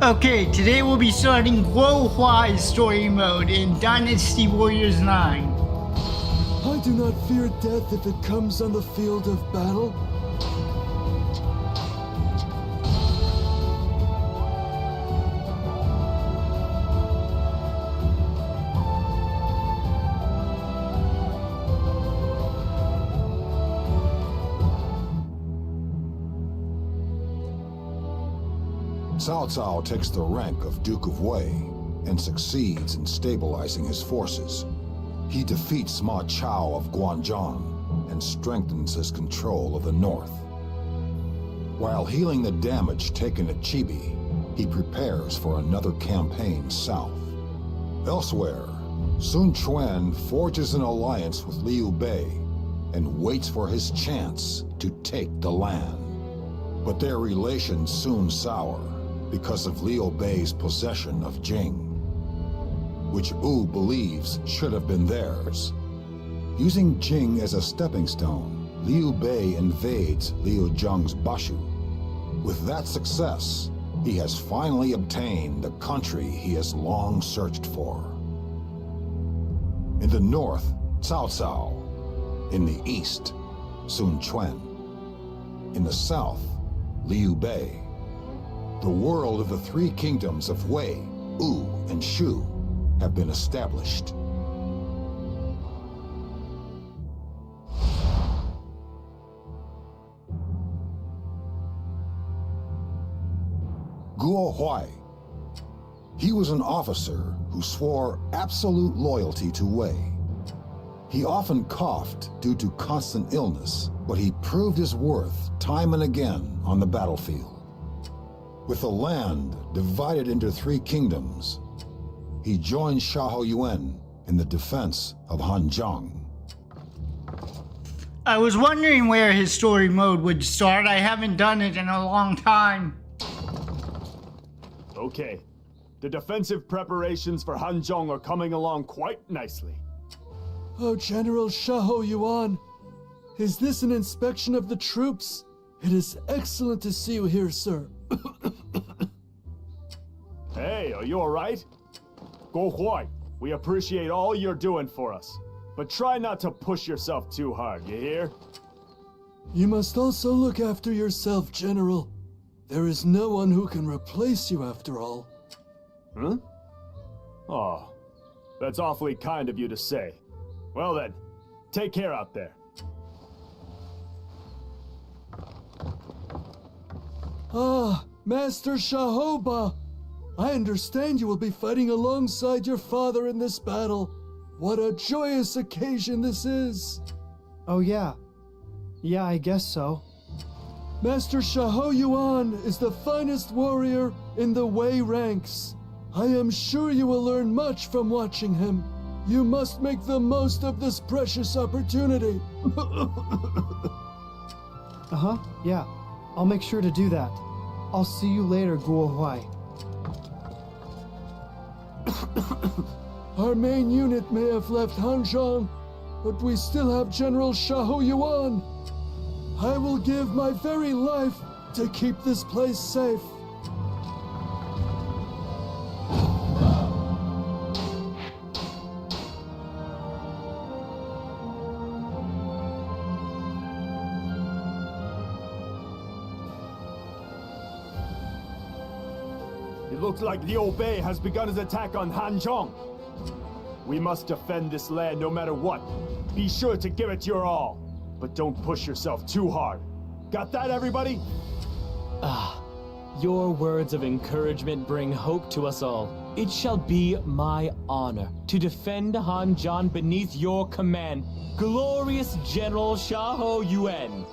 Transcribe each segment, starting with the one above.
Okay, today we'll be starting Guo Huai story mode in Dynasty Warriors 9. I do not fear death if it comes on the field of battle. Cao Cao takes the rank of Duke of Wei and succeeds in stabilizing his forces. He defeats Ma Chao of Guangling and strengthens his control of the north. While healing the damage taken at Chibi, he prepares for another campaign south. Elsewhere, Sun Quan forges an alliance with Liu Bei and waits for his chance to take the land. But their relations soon sour because of Liu Bei's possession of Jing, which Wu believes should have been theirs. Using Jing as a stepping stone, Liu Bei invades Liu Zhang's Bashu. With that success, he has finally obtained the country he has long searched for. In the north, Cao Cao. In the east, Sun Quan. In the south, Liu Bei. The world of the three kingdoms of Wei, Wu, and Shu have been established. Guo Huai. He was an officer who swore absolute loyalty to Wei. He often coughed due to constant illness, but he proved his worth time and again on the battlefield. With the land divided into three kingdoms, he joined Xiahou Yuan in the defense of Hanzhong. I was wondering where his story mode would start. I haven't done it in a long time. Okay. The defensive preparations for Hanzhong are coming along quite nicely. Oh, General Xiahou Yuan, is this an inspection of the troops? It is excellent to see you here, sir. Hey, are you alright? Guo Huai, we appreciate all you're doing for us. But try not to push yourself too hard, you hear? You must also look after yourself, General. There is no one who can replace you after all. Huh? Oh, that's awfully kind of you to say. Well then, take care out there. Ah, Master Shahoba! I understand you will be fighting alongside your father in this battle. What a joyous occasion this is! Oh yeah. Yeah, I guess so. Master Xiahou Yuan is the finest warrior in the Wei ranks. I am sure you will learn much from watching him. You must make the most of this precious opportunity. Uh-huh, yeah. I'll make sure to do that. I'll see you later, Guo Huai. Our main unit may have left Hanzhong, but we still have General Xiahou Yuan. I will give my very life to keep this place safe. It looks like Liu Bei has begun his attack on Hanzhong. We must defend this land no matter what. Be sure to give it your all. But don't push yourself too hard. Got that, everybody? Your words of encouragement bring hope to us all. It shall be my honor to defend Hanzhong beneath your command, glorious General Xiahou Yuan.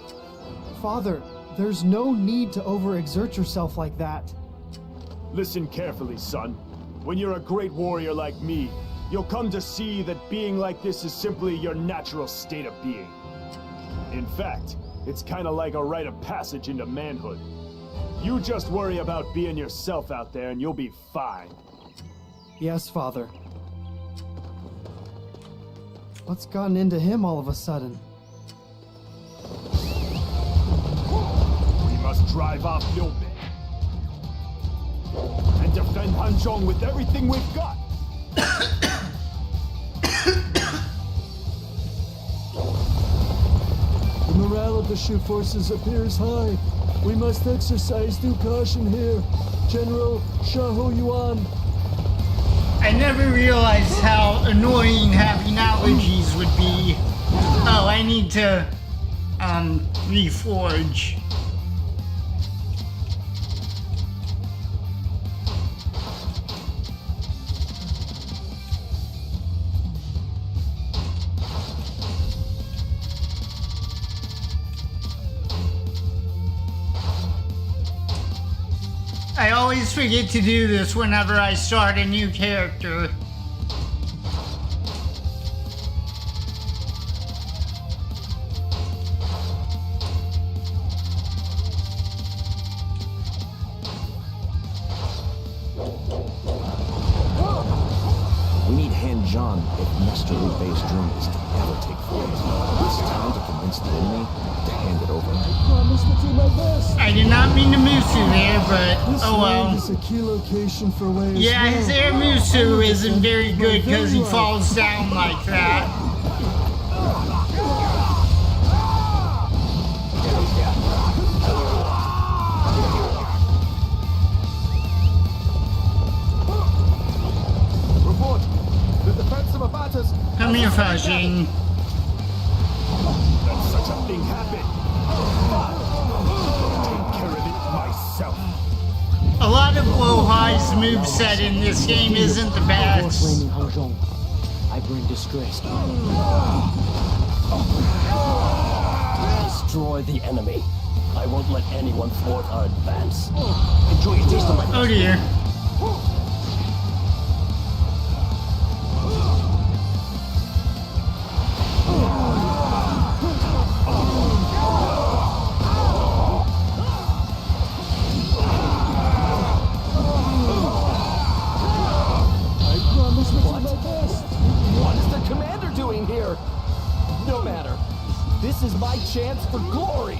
Father, there's no need to overexert yourself like that. Listen carefully, son. When you're a great warrior like me, you'll come to see that being like this is simply your natural state of being. In fact, it's kind of like a rite of passage into manhood. You just worry about being yourself out there and you'll be fine. Yes, Father. What's gotten into him all of a sudden? We must drive off Liu Bei. defend Hanzhong with everything we've got. The morale of the Shu forces appears high. We must exercise due caution here. General Xiahou Yuan. I never realized how annoying having allergies would be. Oh, I need to, reforge. I always forget to do this whenever I start a new character. We need Hanzhong if Nestor Liu's dream is to ever take flight. It's time to convince the enemy to hand it over. Promise to do my best. I did not mean to Musu there, but This oh well. land is a key location for Wei as Yeah, well. his air Musu isn't very good because he falls down like that. Report. The defensive abatas. Come here, Fushing. Let such a thing happen. Take care of it myself. A lot of Guo Huai's moveset in this game isn't the best. Blaming Hanzhong. I bring disgrace to my Destroy the enemy. I won't let anyone thwart our advance. Enjoy a taste of my Oh dear. I promise to do my best. What is the commander doing here? No matter. This is my chance for glory.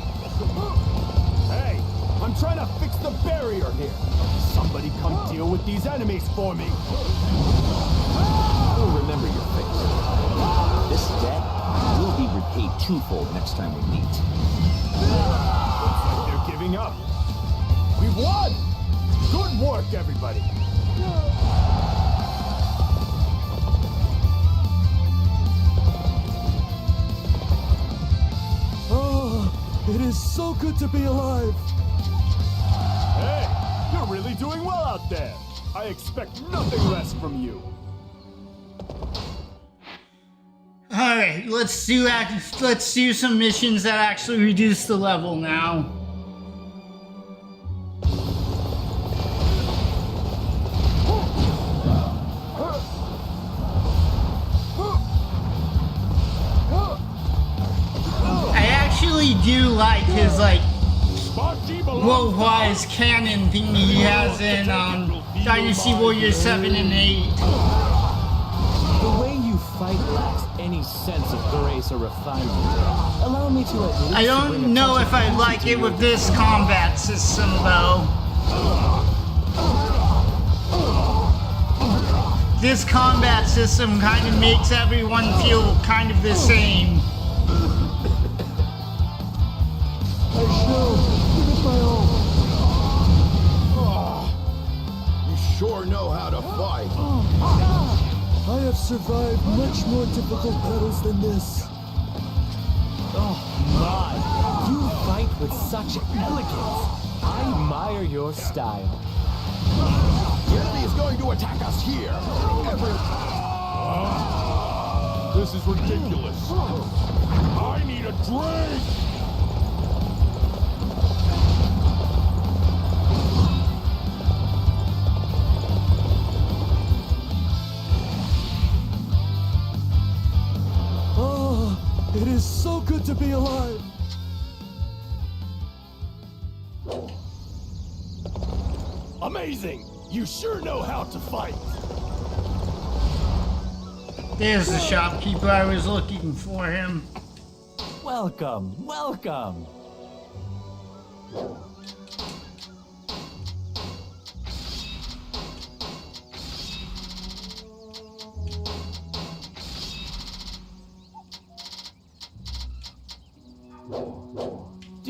Hey, I'm trying to fix the barrier here. Somebody come deal with these enemies for me. We'll remember your face. This debt will be repaid twofold next time we meet. Looks like they're giving up. We've won! Good work, everybody. Oh, it is so good to be alive. Hey, you're really doing well out there. I expect nothing less from you. Alright, let's do some missions that actually reduce the level now. I actually do like his Guo Huai's cannon thing he has in Dynasty Warriors 7 and 8. The way you fight lacks any sense of grace or refinement. Allow me to at least I don't know if I like it with this combat system though. This combat system kind of makes everyone feel kind of the same. I shall give it my all. You sure know how to fight. I have survived much more difficult battles than this. Oh my! You fight with such elegance. I admire your style. The enemy is going to attack us here. This is ridiculous. I need a drink! Oh, it is so good to be alive. Amazing! You sure know how to fight. There's the shopkeeper. I was looking for him. Welcome, welcome.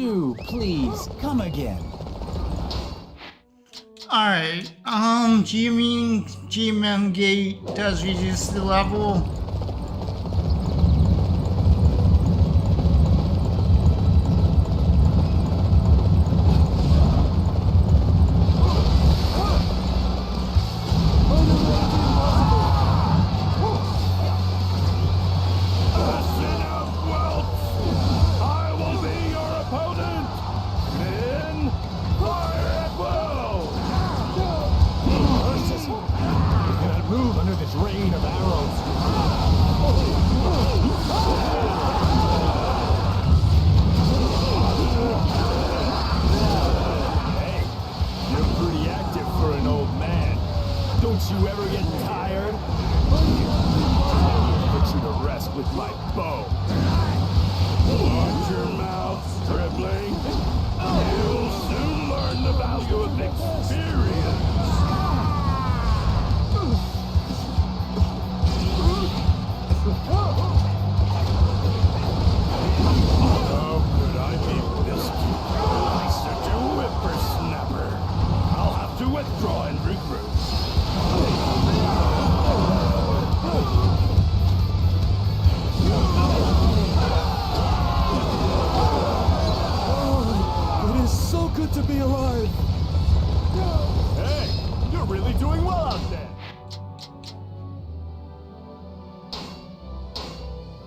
Do please come again. Alright, do you mean GMM Gate does reduce the level?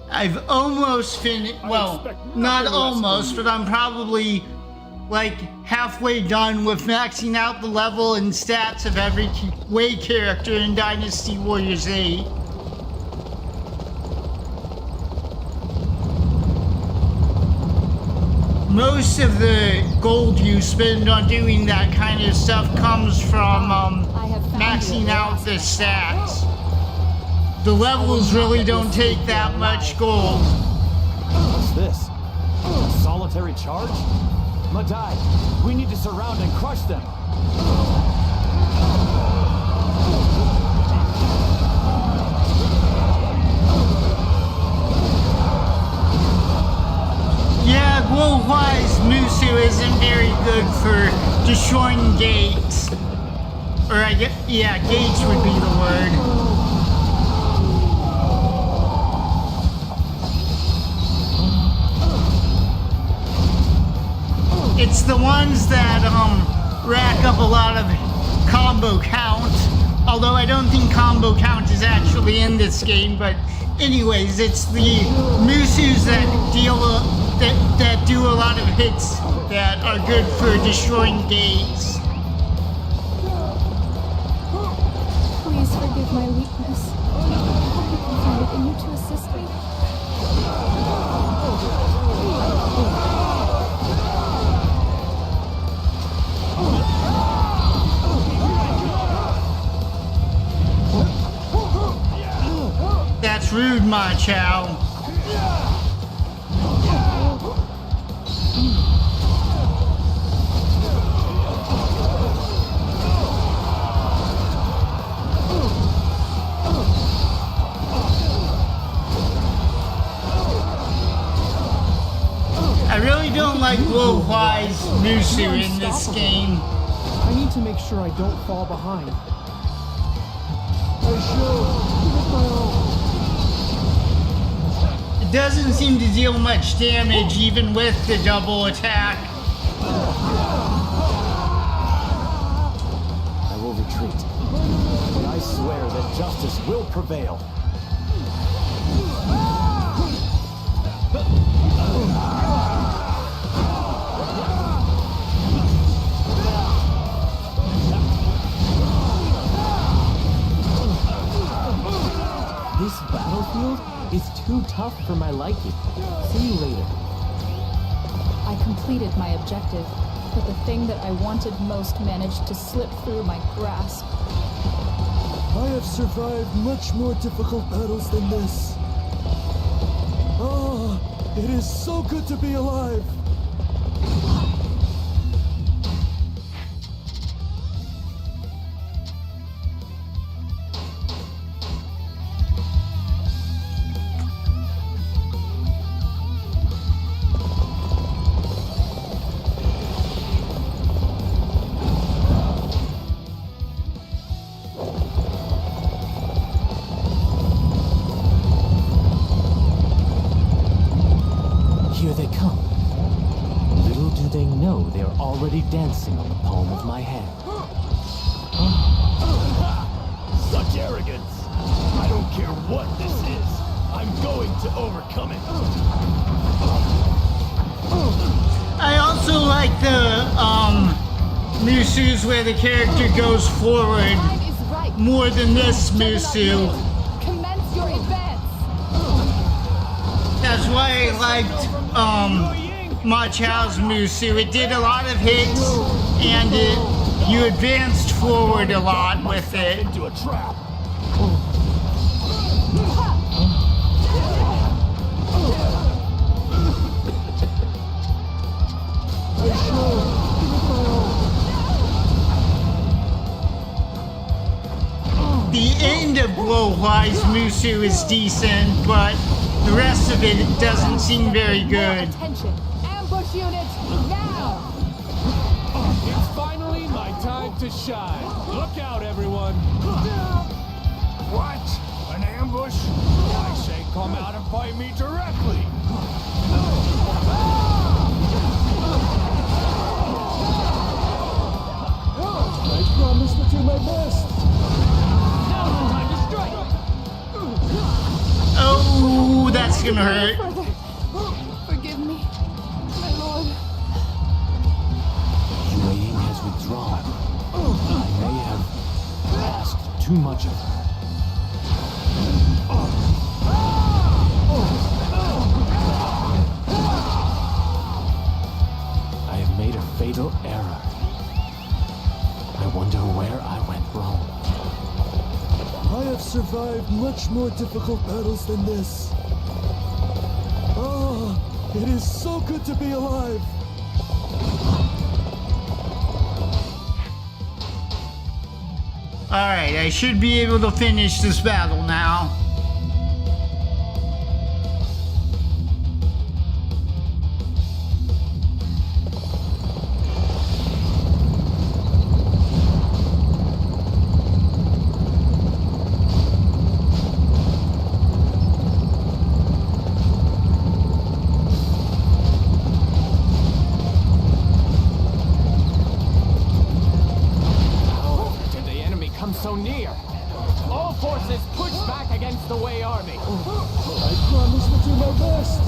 I've almost finished, well, not almost, but I'm probably like halfway done with maxing out the level and stats of every Wei character in Dynasty Warriors 8. Most of the gold you spend on doing that kind of stuff comes from maxing out the stats. The levels really don't take that much gold. What's this? A solitary charge? Madai, we need to surround and crush them. Yeah, Guo Huai's Musu isn't very good for destroying gates. Or I guess, yeah, gates would be the word. It's the ones that rack up a lot of combo count. Although I don't think combo count is actually in this game, but anyways, it's the Musus that that do a lot of hits that are good for destroying gates. Please forgive my weakness. I hope you can find it in you to assist me. That's rude, Ma Chao. I really don't like Guo Huai's Musu in this game. I need to make sure I don't fall behind. It doesn't seem to deal much damage even with the double attack. I will retreat. But I swear that justice will prevail. This battlefield is too tough for my liking. See you later. I completed my objective, but the thing that I wanted most managed to slip through my grasp. I have survived much more difficult battles than this. Ah, it is so good to be alive. dancing on the palm of my hand. Such arrogance! I don't care what this is. I'm going to overcome it. I also like the Musus where the character goes forward more than this Musu. Commence your advance. That's why I liked Ma Chao's Musu. It did a lot of hits and you advanced forward a lot with it. Into a trap. The end of Guo Huai's Musu is decent, but the rest of it doesn't seem very good. Attention, ambush unit, now! It's finally my time to shine. Look out, everyone. What? An ambush? I say come out and fight me directly. I promise to do my best. Oh, that's gonna hurt. Forgive me, my lord. Wang has withdrawn. I may have asked too much of her. I have made a fatal error. I wonder where I went wrong. I have survived much more difficult battles than this. Oh, it is so good to be alive. Alright, I should be able to finish this battle now. So near. All forces push back against the Wei army. I promise to do my best.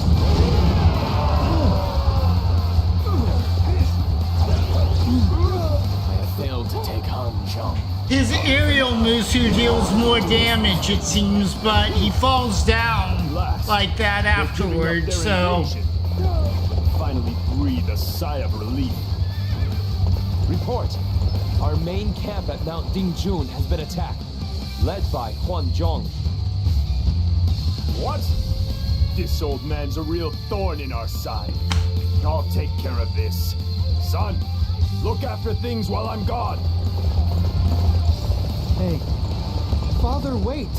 I have failed to take Hanzhong. His aerial Musu deals more damage, it seems, but he falls down like that afterwards, so... Finally breathe a sigh of relief. Report. Our main camp at Mount Dingjun has been attacked, led by Hanzhong. What? This old man's a real thorn in our side. I'll take care of this. Son, look after things while I'm gone. Hey, Father, wait!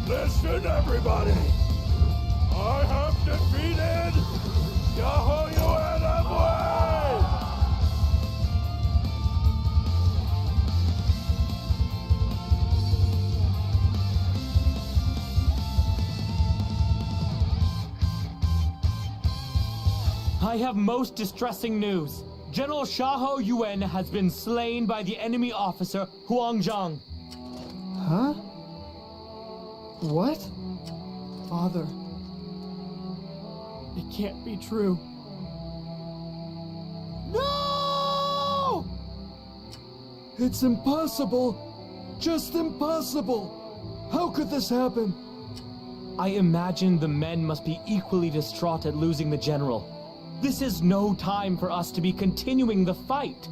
Listen, everybody! I have defeated Guo Huai of Wei! I have most distressing news. General Xiahou Yuan has been slain by the enemy officer Huangzhang. Huh? What? Father. It can't be true. No! It's impossible. Just impossible. How could this happen? I imagine the men must be equally distraught at losing the general. This is no time for us to be continuing the fight.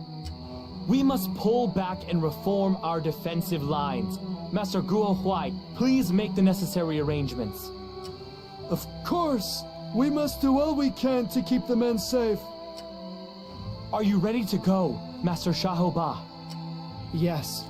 We must pull back and reform our defensive lines. Master Guo Huai, please make the necessary arrangements. Of course. We must do all we can to keep the men safe. Are you ready to go, Master Xiahou Ba? Yes.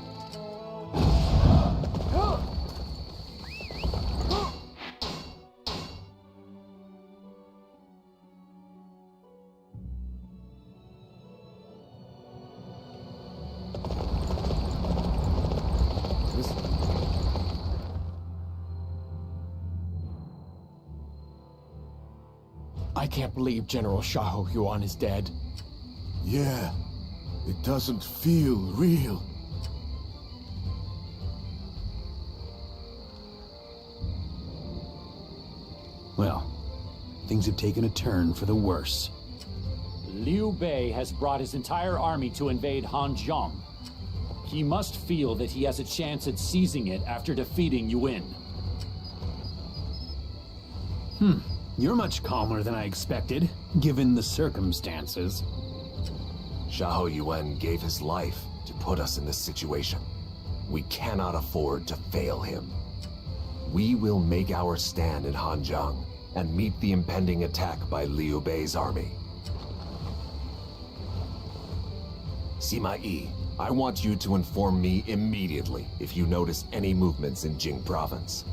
I can't believe General Xiahou Yuan is dead. Yeah, it doesn't feel real. Well, things have taken a turn for the worse. Liu Bei has brought his entire army to invade Hanzhong. He must feel that he has a chance at seizing it after defeating Yuan. You're much calmer than I expected, given the circumstances. Xiahou Yuan gave his life to put us in this situation. We cannot afford to fail him. We will make our stand in Hanzhong and meet the impending attack by Liu Bei's army. Sima Yi, I want you to inform me immediately if you notice any movements in Jing province.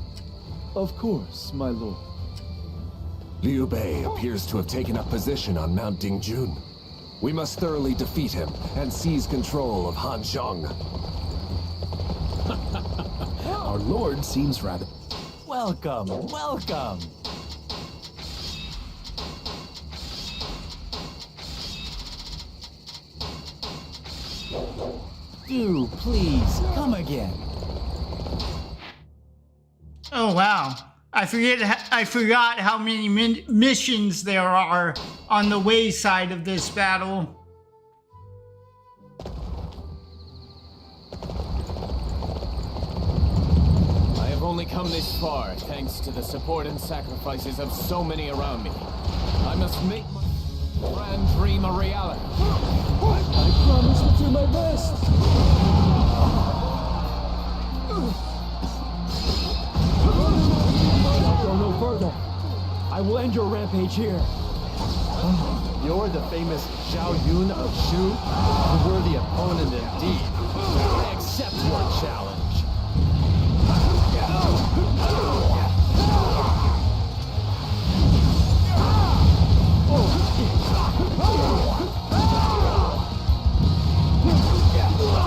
Of course, my lord. Liu Bei appears to have taken up position on Mount Dingjun. We must thoroughly defeat him and seize control of Hanzhong. Our lord seems rather... Welcome, welcome! Do please come again. Oh wow. I forgot how many missions there are on the Wei side of this battle. I have only come this far thanks to the support and sacrifices of so many around me. I must make my grand dream a reality. I promise to do my best. Go no further. I will end your rampage here. You're the famous Zhao Yun of Shu? A worthy opponent indeed. I accept your challenge.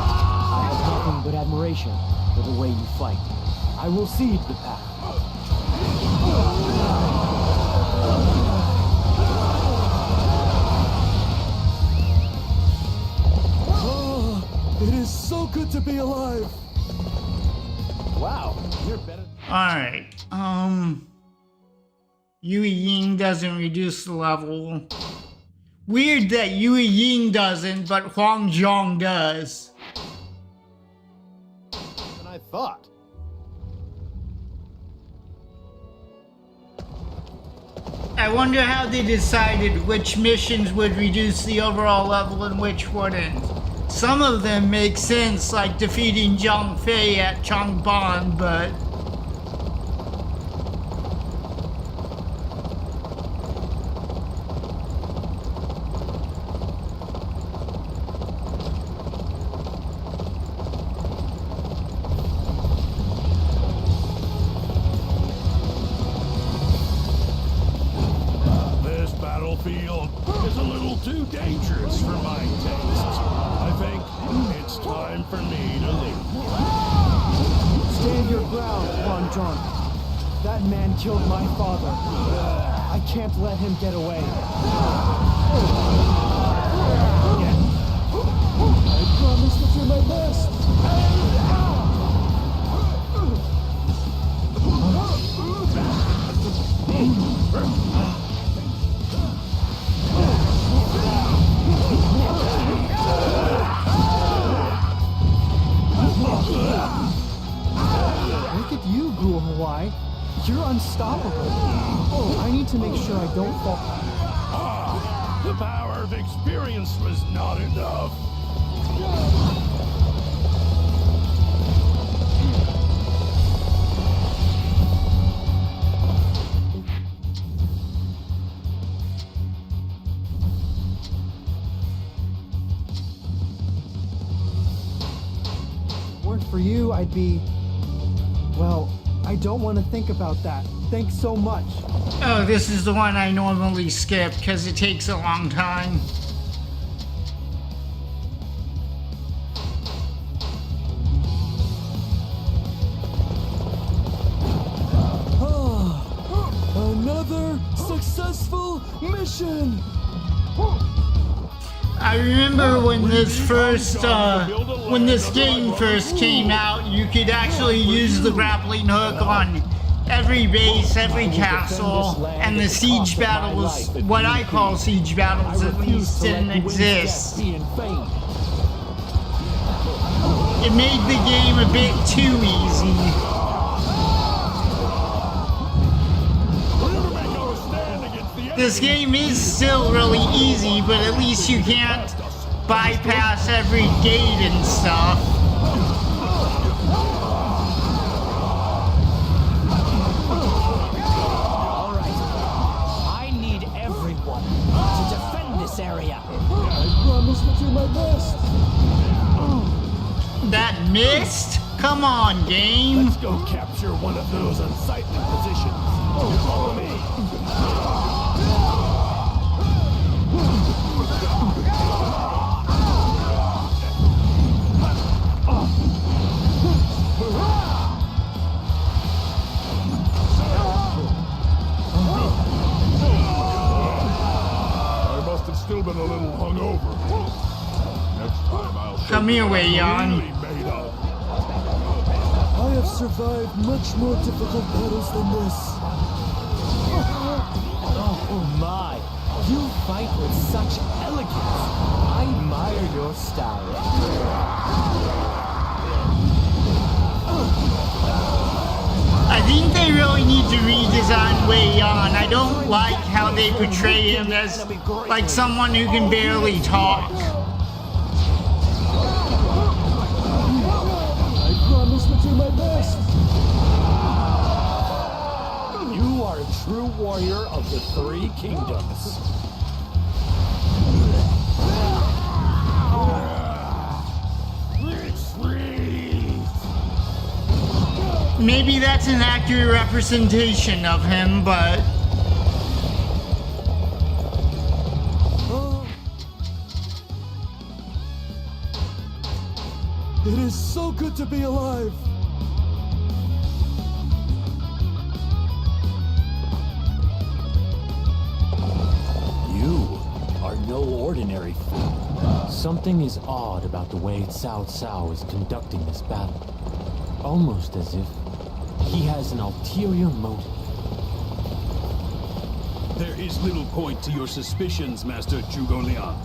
I have nothing but admiration for the way you fight. I will cede the path. It is so good to be alive. Wow, you're better. Alright, Yue Ying doesn't reduce the level. Weird that Yue Ying doesn't, but Huang Zhong does. Than I thought. I wonder how they decided which missions would reduce the overall level and which wouldn't. Some of them make sense, like defeating Zhang Fei at Changban, but... This battlefield is a little too dangerous for my taste. I think it's time for me to leave. Stand your ground, Guan. That man killed my father. I can't let him get away. I promise to do my best. Look at you, Guo Huai. You're unstoppable. I need to make sure I don't fall. The power of experience was not enough. Weren't for you, I'd be... Well, I don't want to think about that. Thanks so much. Oh, this is the one I normally skip because it takes a long time. Another successful mission! I remember when this when this game first came out, you could actually use the grappling hook on every base, every castle, and the siege battles, what I call siege battles at least, didn't exist. It made the game a bit too easy. This game is still really easy, but at least you can't bypass every gate and stuff. All right. I need everyone to defend this area. I promise to do my best. That missed? Come on, game. Let's go capture one of those unsightly positions. Follow me. Still been a little hungover. Next time I'll show Come here, Wei Yan. I have survived much more difficult battles than this. Oh my! You fight with such elegance. I admire your style. I think they really need to redesign Wei Yan. I don't like how they portray him as like someone who can barely talk. I promise to do my best. You are a true warrior of the Three Kingdoms. Maybe that's an accurate representation of him, but... It is so good to be alive. You are no ordinary fool. Something is odd about the way Cao Cao is conducting this battle. Almost as if he has an ulterior motive. There is little point to your suspicions, Master Zhuge Liang.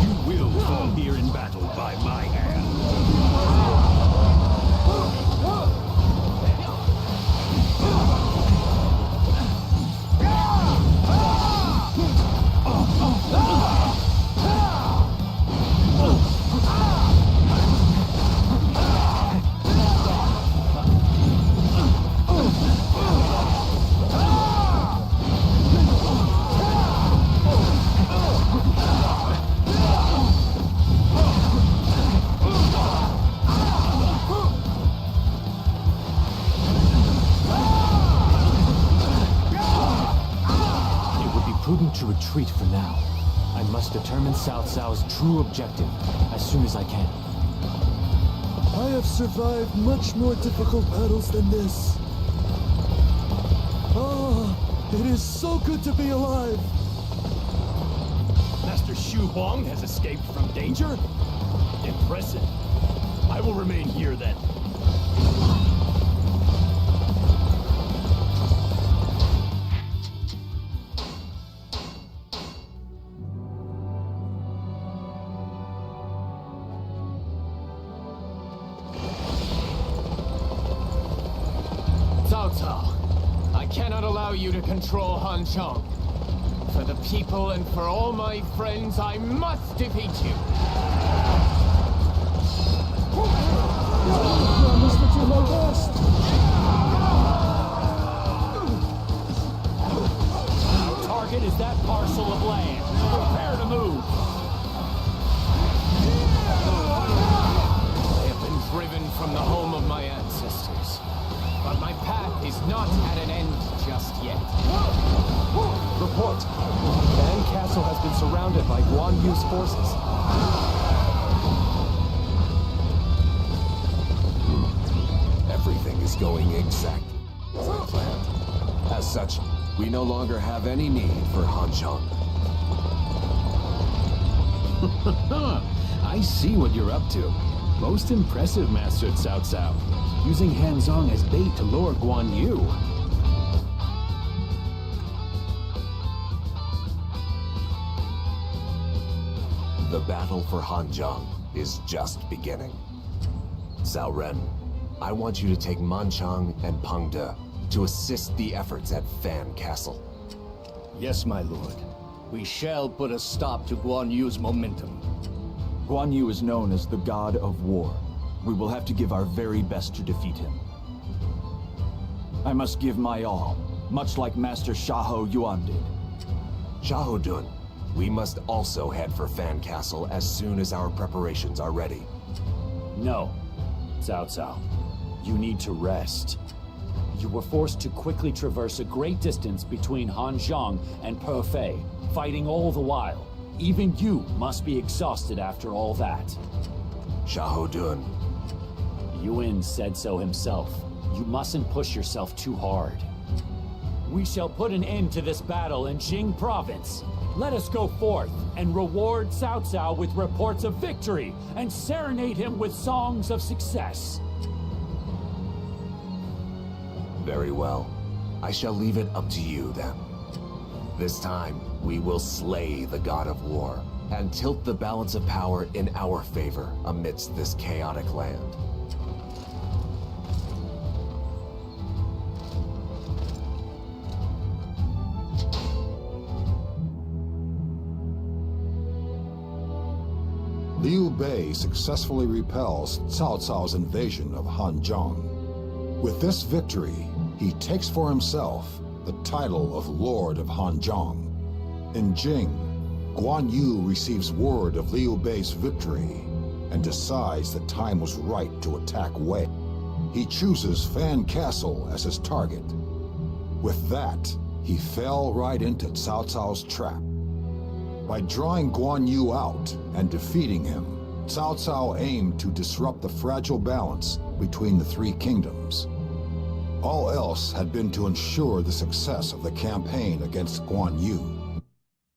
You will fall here in battle by my hand. To retreat for now. I must determine Cao Cao's true objective as soon as I can. I have survived much more difficult battles than this. It is so good to be alive! Master Xu Huang has escaped from danger? Impressive. I will remain here then. Cao Cao, I cannot allow you to control Hanzhong. For the people and for all my friends, I must defeat you. Promise to do my best! Our target is that parcel of land. Prepare to move. I have been driven from the home of my ancestors. But my path is not at an end just yet. Report. Fan Castle has been surrounded by Guan Yu's forces. Everything is going exactly as I planned. As such, we no longer have any need for Hanzhong. I see what you're up to. Most impressive, Master Cao Cao. Using Hanzhong as bait to lure Guan Yu. The battle for Hanzhong is just beginning. Cao Ren, I want you to take Manchang and Pengde to assist the efforts at Fan Castle. Yes, my lord. We shall put a stop to Guan Yu's momentum. Guan Yu is known as the God of War. We will have to give our very best to defeat him. I must give my all, much like Master Xiahou Yuan did. Xiahou Dun, we must also head for Fan Castle as soon as our preparations are ready. No, Cao Cao. You need to rest. You were forced to quickly traverse a great distance between Hanzhong and Perfei, fighting all the while. Even you must be exhausted after all that. Xiahou Dun. Yuan said so himself. You mustn't push yourself too hard. We shall put an end to this battle in Jing province. Let us go forth and reward Cao Cao with reports of victory and serenade him with songs of success. Very well. I shall leave it up to you then. This time, we will slay the God of War and tilt the balance of power in our favor amidst this chaotic land. Liu Bei successfully repels Cao Cao's invasion of Hanzhong. With this victory, he takes for himself the title of Lord of Hanzhong. In Jing, Guan Yu receives word of Liu Bei's victory and decides the time was right to attack Wei. He chooses Fan Castle as his target. With that, he fell right into Cao Cao's trap. By drawing Guan Yu out and defeating him, Cao Cao aimed to disrupt the fragile balance between the three kingdoms. All else had been to ensure the success of the campaign against Guan Yu.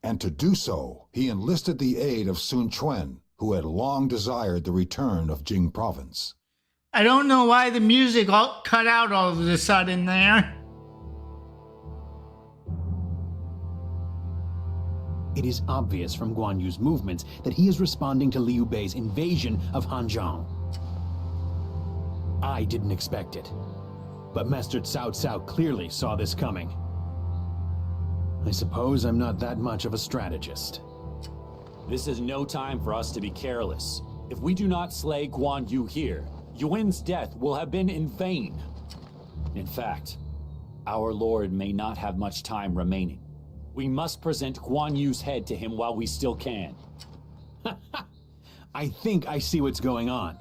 And to do so, he enlisted the aid of Sun Quan, who had long desired the return of Jing province. I don't know why the music all cut out all of a sudden there. It is obvious from Guan Yu's movements that he is responding to Liu Bei's invasion of Hanzhong. I didn't expect it, but Master Cao Cao clearly saw this coming. I suppose I'm not that much of a strategist. This is no time for us to be careless. If we do not slay Guan Yu here, Yuan's death will have been in vain. In fact, our lord may not have much time remaining. We must present Guan Yu's head to him while we still can. I think I see what's going on.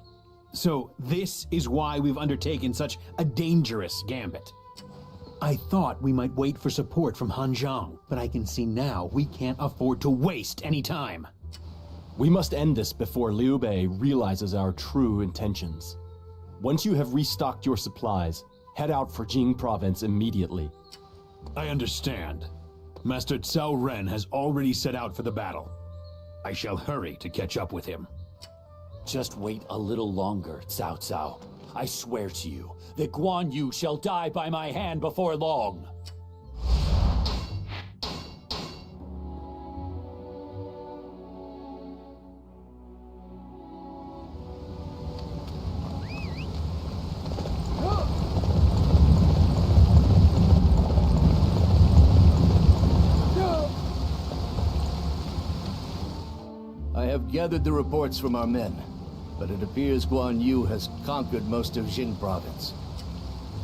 So this is why we've undertaken such a dangerous gambit. I thought we might wait for support from Hanzhong, but I can see now we can't afford to waste any time. We must end this before Liu Bei realizes our true intentions. Once you have restocked your supplies, head out for Jing province immediately. I understand. Master Cao Ren has already set out for the battle. I shall hurry to catch up with him. Just wait a little longer, Cao Cao. I swear to you that Guan Yu shall die by my hand before long. I have gathered the reports from our men, but it appears Guan Yu has conquered most of Jing province.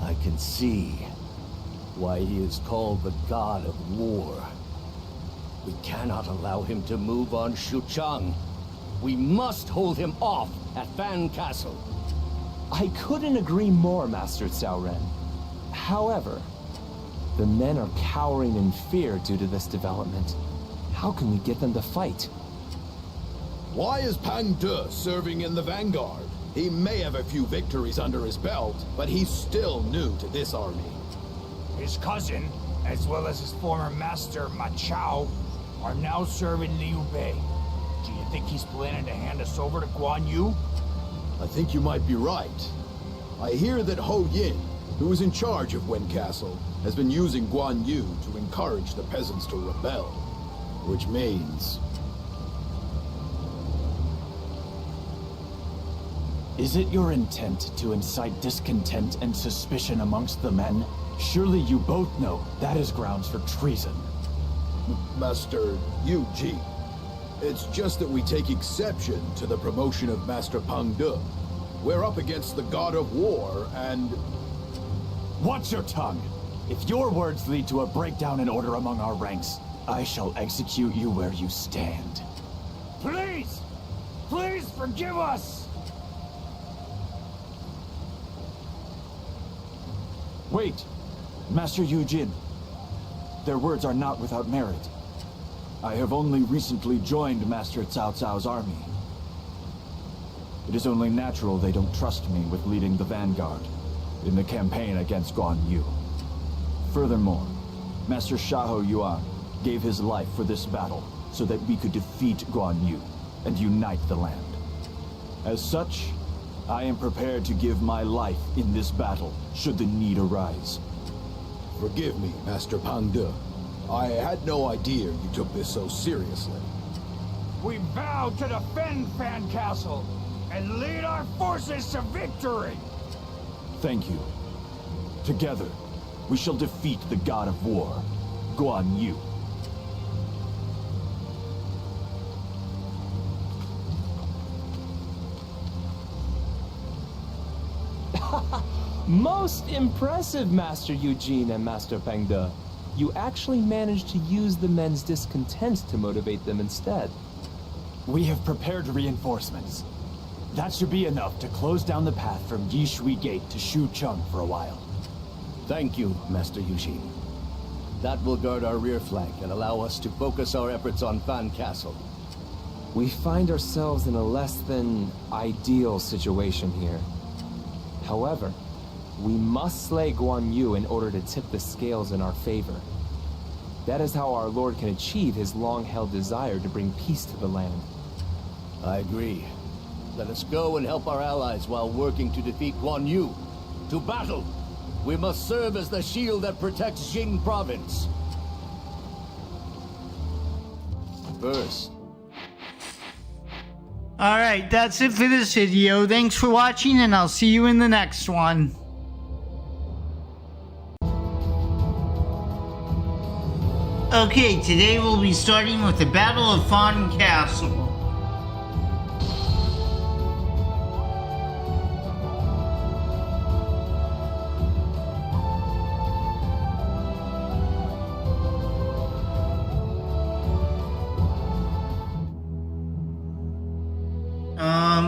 I can see why he is called the God of War. We cannot allow him to move on Xuchang. We must hold him off at Fan Castle. I couldn't agree more, Master Cao Ren. However, the men are cowering in fear due to this development. How can we get them to fight? Why is Pang De serving in the vanguard? He may have a few victories under his belt, but he's still new to this army. His cousin, as well as his former master, Ma Chao, are now serving Liu Bei. Do you think he's planning to hand us over to Guan Yu? I think you might be right. I hear that Ho Yin, who is in charge of Wen Castle, has been using Guan Yu to encourage the peasants to rebel. Which means... Is it your intent to incite discontent and suspicion amongst the men? Surely you both know that is grounds for treason. Master Yu Ji, it's just that we take exception to the promotion of Master Pang De. We're up against the God of War, and... Watch your tongue! If your words lead to a breakdown in order among our ranks, I shall execute you where you stand. Please! Please forgive us! Wait! Master Yu Jin. Their words are not without merit. I have only recently joined Master Cao Cao's army. It is only natural they don't trust me with leading the vanguard in the campaign against Guan Yu. Furthermore, Master Xiahou Yuan gave his life for this battle so that we could defeat Guan Yu and unite the land. As such, I am prepared to give my life in this battle, should the need arise. Forgive me, Master Pang De. I had no idea you took this so seriously. We vow to defend Fan Castle and lead our forces to victory! Thank you. Together, we shall defeat the God of War, Guan Yu. Most impressive, Master Eugene and Master Pang De. You actually managed to use the men's discontent to motivate them instead. We have prepared reinforcements. That should be enough to close down the path from Yishui Gate to Xucheng for a while. Thank you, Master Eugene. That will guard our rear flank and allow us to focus our efforts on Fan Castle. We find ourselves in a less than ideal situation here. However, we must slay Guan Yu in order to tip the scales in our favor. That is how our Lord can achieve his long-held desire to bring peace to the land. I agree. Let us go and help our allies while working to defeat Guan Yu. To battle! We must serve as the shield that protects Jing province. First. Alright, that's it for this video. Thanks for watching, and I'll see you in the next one. Okay, today we'll be starting with the Battle of Fan Castle.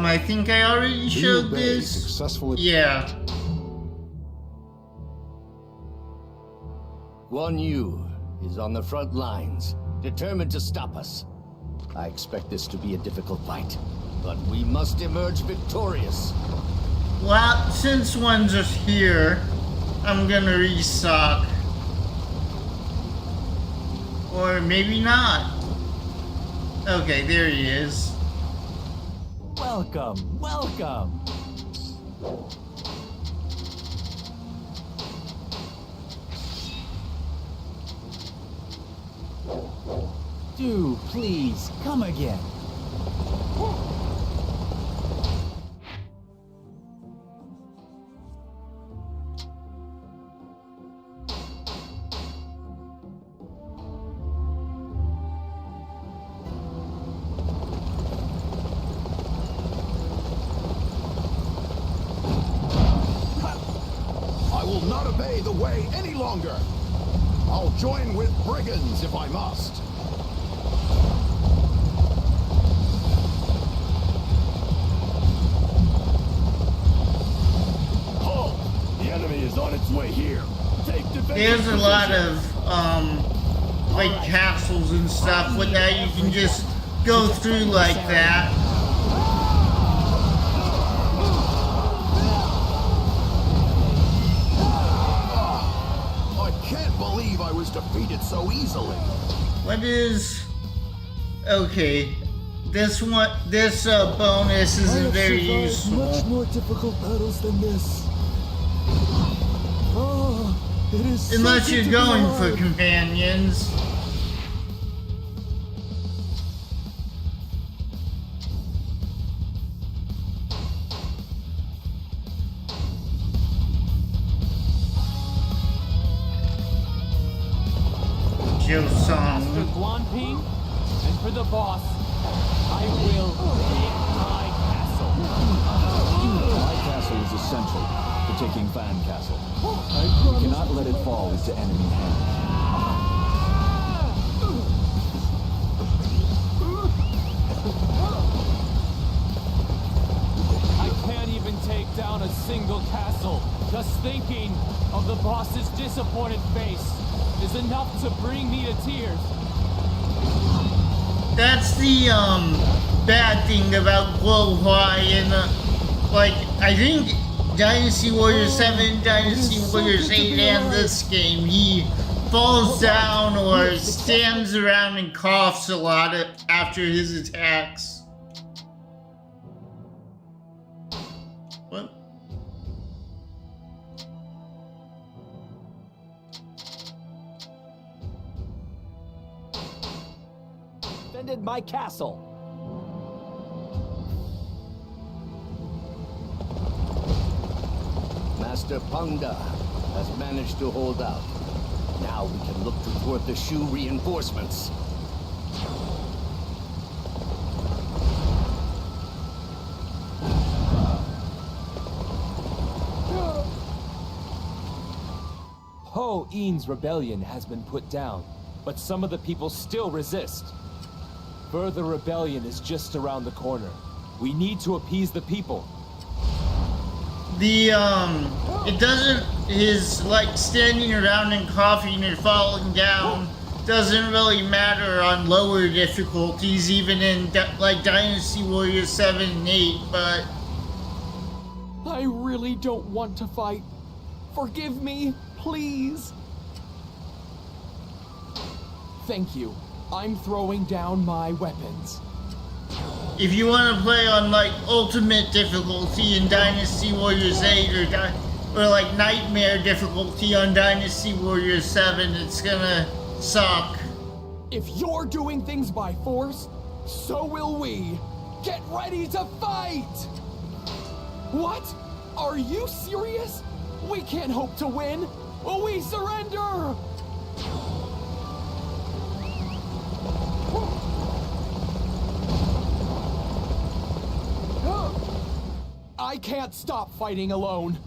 I think I already showed this. Successfully. Yeah. Guan Yu is on the front lines, determined to stop us. I expect this to be a difficult fight, but we must emerge victorious. Well, since one's just here, I'm gonna restock. Or maybe not. Okay, there he is. Welcome, welcome. Do please come again. I will not obey the way any longer. I'll join with brigands if I must. Halt! The enemy is on its way here. Take defensive There's a lot position. of, like, castles and stuff with that you can just go through like that. I can't believe I was defeated so easily. What is... Okay. This one, this bonus I isn't have very survived useful. much more difficult battles than this. Oh, it is so Unless good you're to be going for alive. companions. Showdown. For Guan Ping, and for the boss, I will take my castle. My castle is essential for taking Fan Castle. We cannot let it fall into enemy hands. I can't even take down a single castle. Just thinking of the boss's disappointed face is enough to bring me to tears. That's the bad thing about Guo Huai and like I think Dynasty Warriors 7, Dynasty Warriors 8 and this game, he falls down or stands around and coughs a lot after his attacks. What? Defended my castle. Master Pangda has managed to hold out. Now we can look toward the Shu reinforcements. Ho Yin's rebellion has been put down, but some of the people still resist. Further rebellion is just around the corner. We need to appease the people. It doesn't, his, like, standing around and coughing and falling down doesn't really matter on lower difficulties, even in, like, Dynasty Warriors 7 and 8, but... I really don't want to fight. Forgive me, please. Thank you. I'm throwing down my weapons. If you want to play on, like, ultimate difficulty in Dynasty Warriors 8 or like, nightmare difficulty on Dynasty Warriors 7, it's gonna suck. If you're doing things by force, so will we. Get ready to fight! What? Are you serious? We can't hope to win. We surrender! I can't stop fighting alone.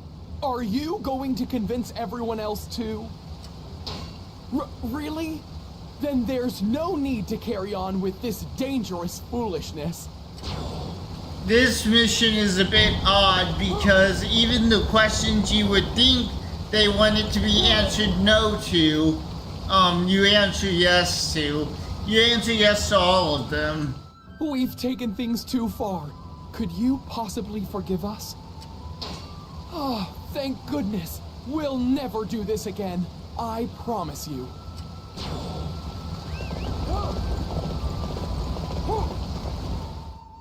Are you going to convince everyone else too? Really? Then there's no need to carry on with this dangerous foolishness. This mission is a bit odd because even the questions you would think they wanted to be answered no to, you answer yes to. You answer yes to all of them. We've taken things too far. Could you possibly forgive us? Oh, thank goodness. We'll never do this again. I promise you.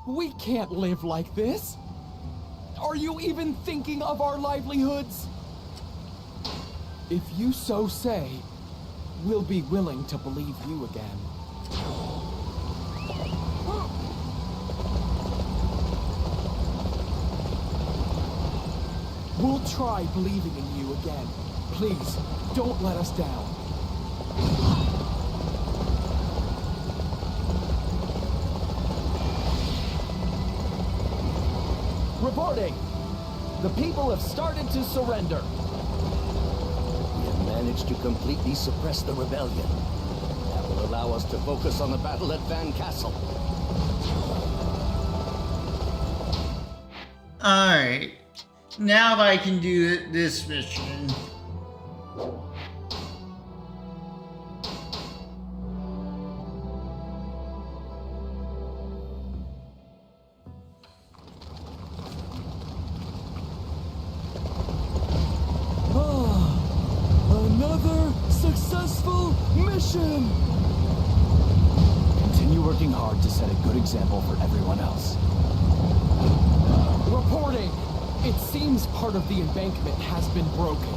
We can't live like this. Are you even thinking of our livelihoods? If you so say, we'll be willing to believe you again. We'll try believing in you again. Please, don't let us down. Reporting! The people have started to surrender. We have managed to completely suppress the rebellion. That will allow us to focus on the battle at Van Castle. Alright. Now I can do this mission. Another successful mission! Continue working hard to set a good example for everyone else. Reporting! It seems part of the embankment has been broken.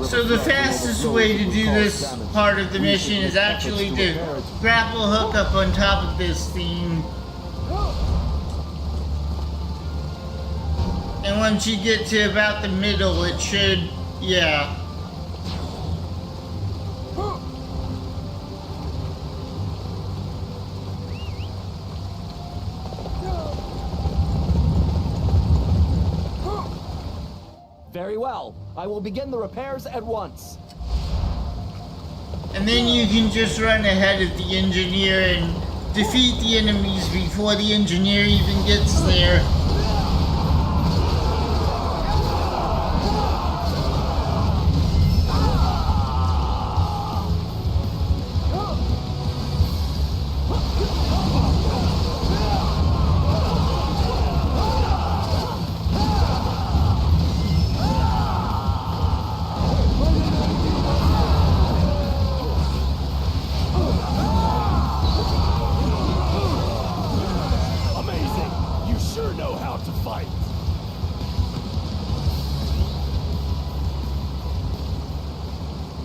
So the fastest way to do this part of the mission is actually to grapple hook up on top of this thing. And once you get to about the middle, it should, yeah. Very well. I will begin the repairs at once. And then you can just run ahead of the engineer and defeat the enemies before the engineer even gets there.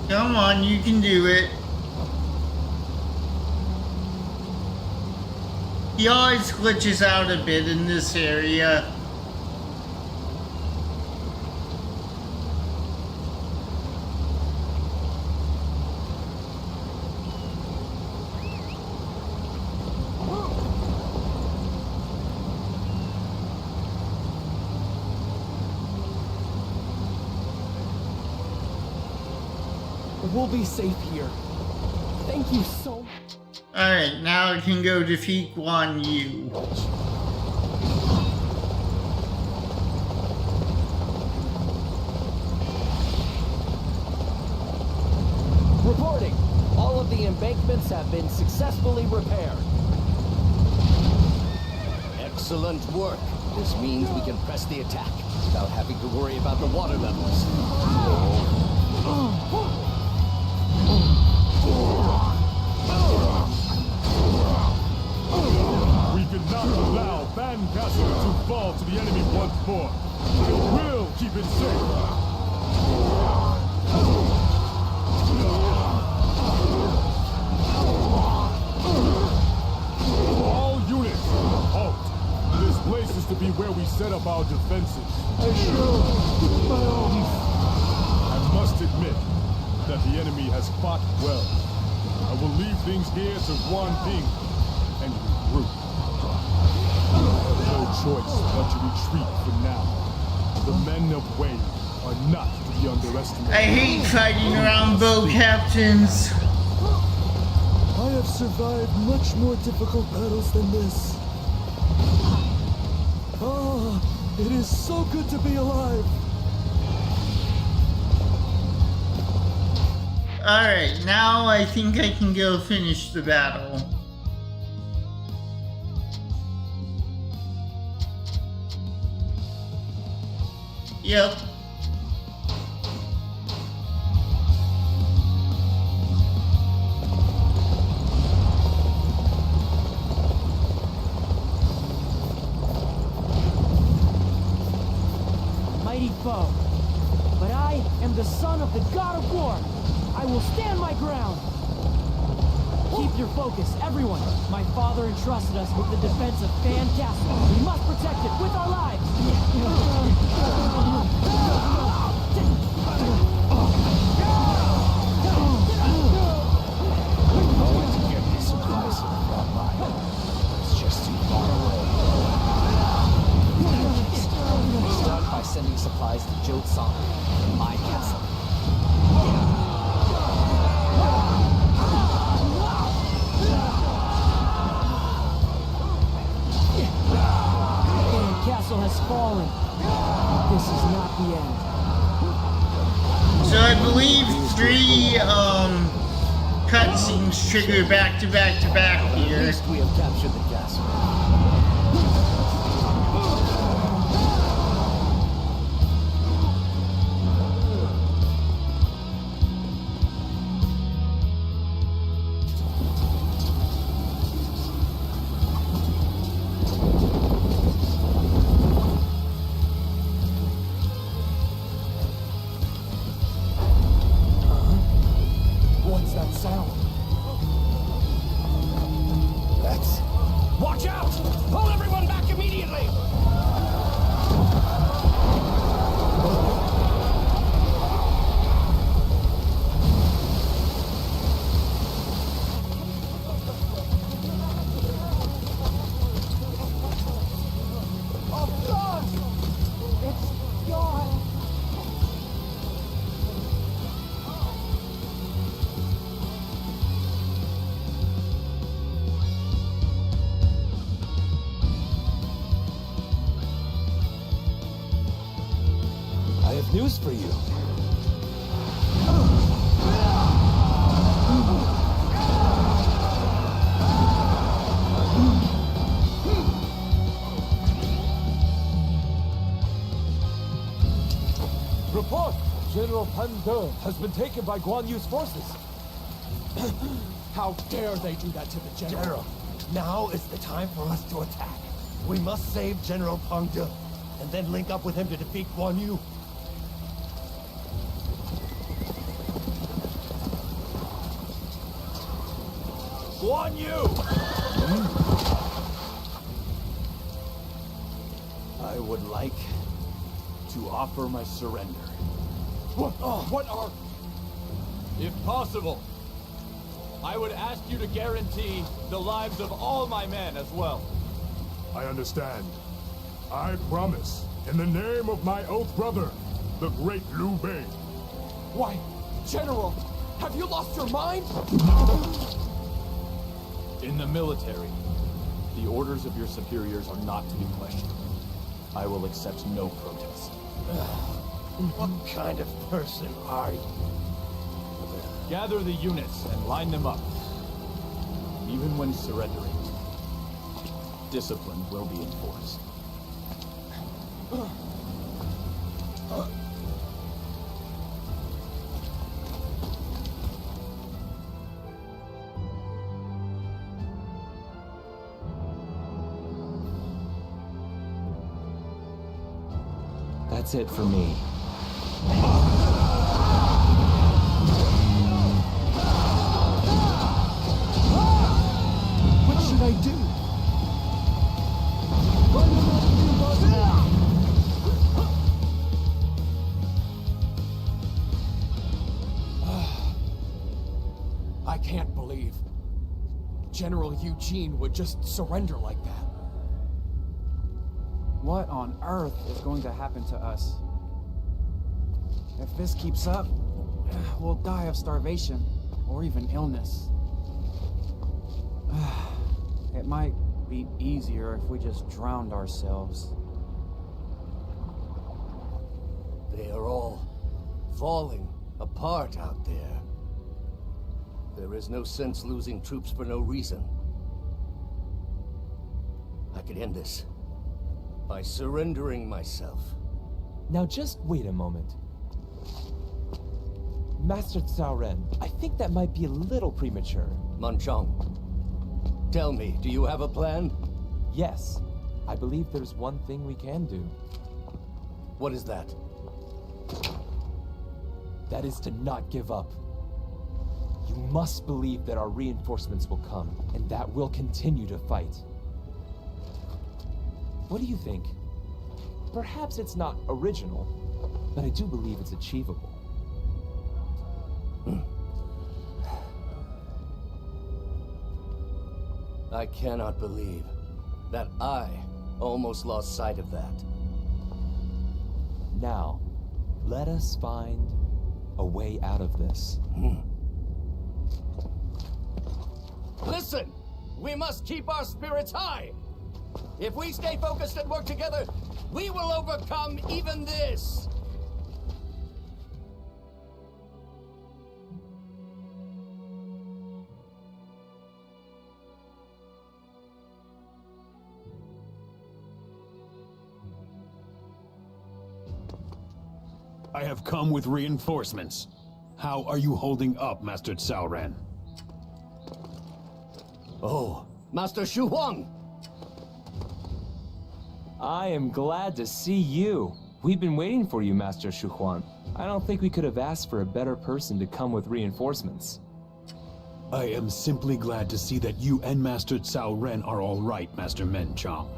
Come on, you can do it. He always glitches out a bit in this area. We'll be safe here. Thank you so much. Alright, now I can go defeat Guan Yu. Reporting. All of the embankments have been successfully repaired. Excellent work. This means we can press the attack without having to worry about the water levels. We cannot allow Van Castle to fall to the enemy once more. We'll keep it safe. All units, halt. This place is to be where we set up our defenses. I shall do my own. I must admit that the enemy has fought well. I will leave things here to Guan and regroup. I have no choice but to retreat for now. The men of Wei are not to be underestimated. I hate fighting around bow captains. I have survived much more difficult battles than this. Ah, it is so good to be alive. Alright, now I think I can go finish the battle. Yep. foe. But I am the son of the god of war. I will stand my ground. Keep your focus, everyone. My father entrusted us with the defense of Fan Castle. We must protect it with our lives. Start by sending supplies to Wuzhang, my castle. The castle has fallen. This is not the end. So I believe 3 cutscenes trigger back to back to back here. At least we have captured the castle. What's that sound? That's... Watch out! Pull everyone back immediately! Oh God! It's gone! I have news for you. Report! General Pan De has been taken by Guan Yu's forces. How dare they do that to the general? General, now is the time for us to attack. We must save General Pan De, and then link up with him to defeat Guan Yu. Guan Yu! I would like to offer my surrender. What are... If possible, I would ask you to guarantee the lives of all my men as well. I understand. I promise, in the name of my oath brother, the great Liu Bei. Why, General, have you lost your mind? In the military, the orders of your superiors are not to be questioned. I will accept no protest. What kind of person are you? Gather the units and line them up. Even when surrendering, discipline will be enforced. That's it for me. What should I do? I can't believe General Eugene would just surrender like that. What on earth is going to happen to us? If this keeps up, we'll die of starvation or even illness. It might be easier if we just drowned ourselves. They are all falling apart out there. There is no sense losing troops for no reason. I could end this by surrendering myself. Now just wait a moment. Master Cao Ren, I think that might be a little premature. Hanzhong, tell me, do you have a plan? Yes. I believe there's one thing we can do. What is that? That is to not give up. You must believe that our reinforcements will come, and that we'll continue to fight. What do you think? Perhaps it's not original, but I do believe it's achievable. I cannot believe that I almost lost sight of that. Now, let us find a way out of this. Listen! We must keep our spirits high! If we stay focused and work together, we will overcome even this! I have come with reinforcements. How are you holding up, Master Cao Ren? Oh, Master Shu Huang! I am glad to see you. We've been waiting for you, Master Shu Huang. I don't think we could have asked for a better person to come with reinforcements. I am simply glad to see that you and Master Cao Ren are all right, Master Men Chong.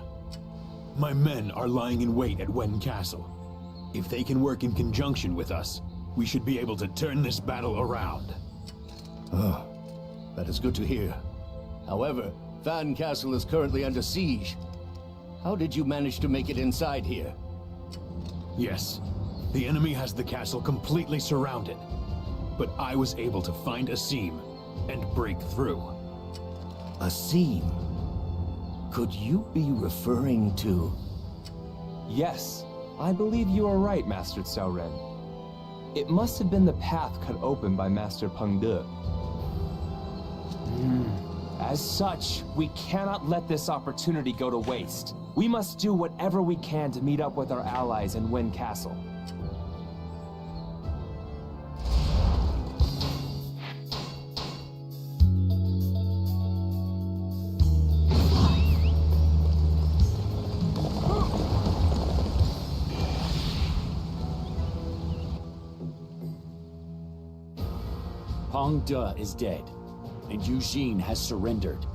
My men are lying in wait at Wen Castle. If they can work in conjunction with us, we should be able to turn this battle around. Oh, that is good to hear. However, Fan Castle is currently under siege. How did you manage to make it inside here? Yes, the enemy has the castle completely surrounded. But I was able to find a seam and break through. A seam? Could you be referring to... Yes, I believe you are right, Master Cao Ren. It must have been the path cut open by Master Peng De. As such, we cannot let this opportunity go to waste. We must do whatever we can to meet up with our allies in Wen Castle. Peng De is dead, and Yu Jin has surrendered.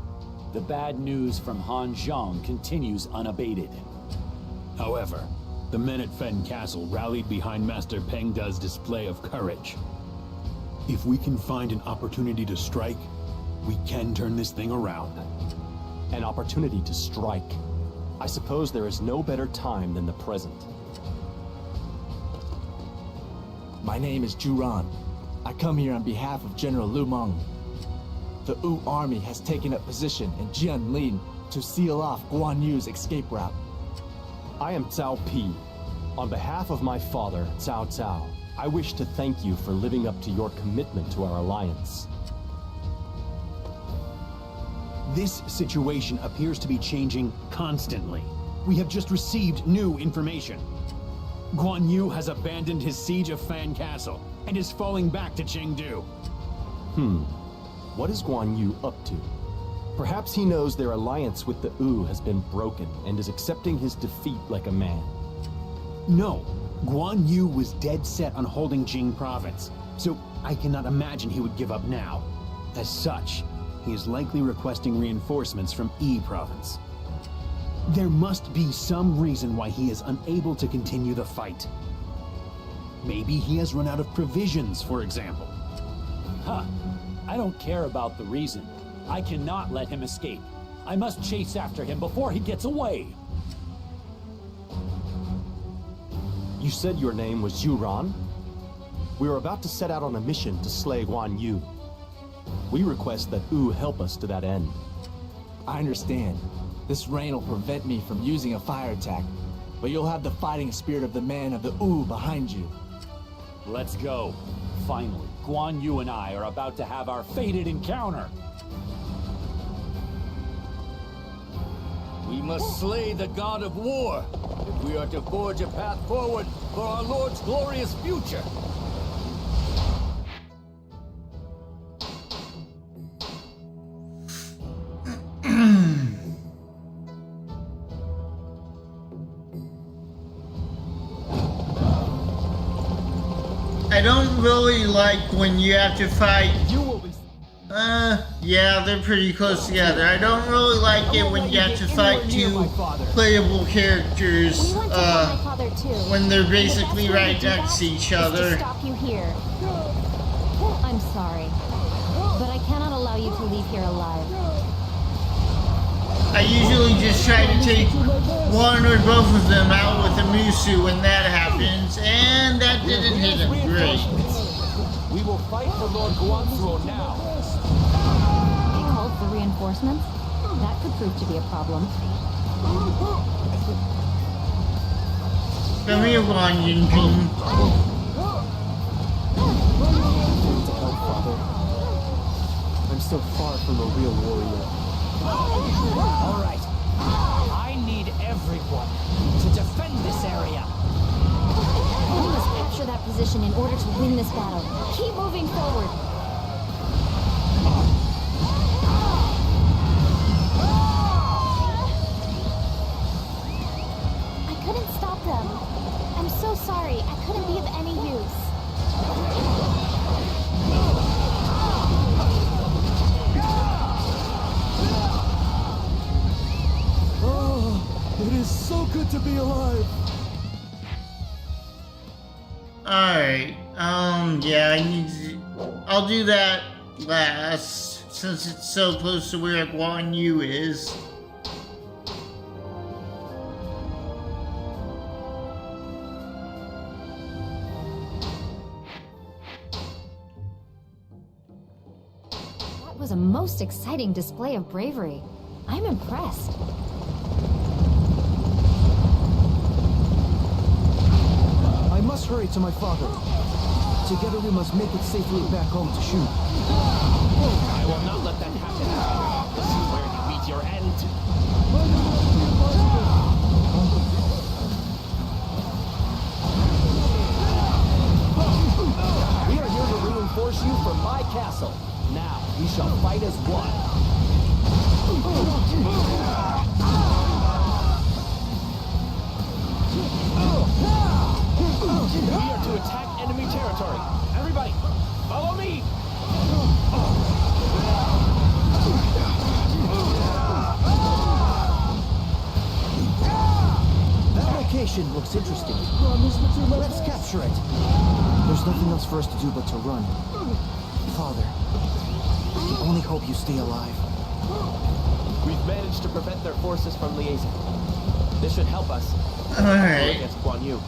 The bad news from Hanzhong continues unabated. However, the men at Fen Castle rallied behind Master Peng De's display of courage. If we can find an opportunity to strike, we can turn this thing around. An opportunity to strike. I suppose there is no better time than the present. My name is Zhu Ran. I come here on behalf of General Lu Meng. The Wu army has taken up position in Jianlin to seal off Guan Yu's escape route. I am Cao Pi. On behalf of my father, Cao Cao, I wish to thank you for living up to your commitment to our alliance. This situation appears to be changing constantly. We have just received new information. Guan Yu has abandoned his siege of Fan Castle and is falling back to Chengdu. What is Guan Yu up to? Perhaps he knows their alliance with the Wu has been broken and is accepting his defeat like a man. No, Guan Yu was dead set on holding Jing province, so I cannot imagine he would give up now. As such, he is likely requesting reinforcements from Yi province. There must be some reason why he is unable to continue the fight. Maybe he has run out of provisions, for example. I don't care about the reason. I cannot let him escape. I must chase after him before he gets away. You said your name was Zhu Ran? We are about to set out on a mission to slay Guan Yu. We request that Wu help us to that end. I understand. This rain will prevent me from using a fire attack, but you'll have the fighting spirit of the man of the Wu behind you. Let's go. Finally, Guan Yu and I are about to have our fated encounter. We must slay the god of war if we are to forge a path forward for our Lord's glorious future. I don't really like when you have to fight. You will be. Yeah, they're pretty close together. I don't really like it when you have to fight two playable characters, when they're basically right next to each other. Stop you here. I'm sorry, but I cannot allow you to leave here alive. I usually just try to take one or both of them out with a Musu when that happens, and that didn't hit him great. We will fight for Lord Guan's throne now. They called for reinforcements? That could prove to be a problem. Come here, Wang Yinping. I'm still far from a real warrior. All right. I need everyone to defend this area. We must capture that position in order to win this battle. Keep moving forward. I couldn't stop them. I'm so sorry. I couldn't be of any use. It is so good to be alive. Alright, yeah, I'll do that last, since it's so close to where Guan Yu is. That was a most exciting display of bravery. I'm impressed. I must hurry to my father. Together we must make it safely back home to Shu. I will not let that happen. This is where you meet your end. We are here to reinforce you from my castle. Now, we shall fight as one. We are to attack enemy territory. Everybody, follow me! That location looks interesting. Let's capture it. There's nothing else for us to do but to run. Father, I can only hope you stay alive. We've managed to prevent their forces from liaising. This should help us. Alright. Against Guan Yu.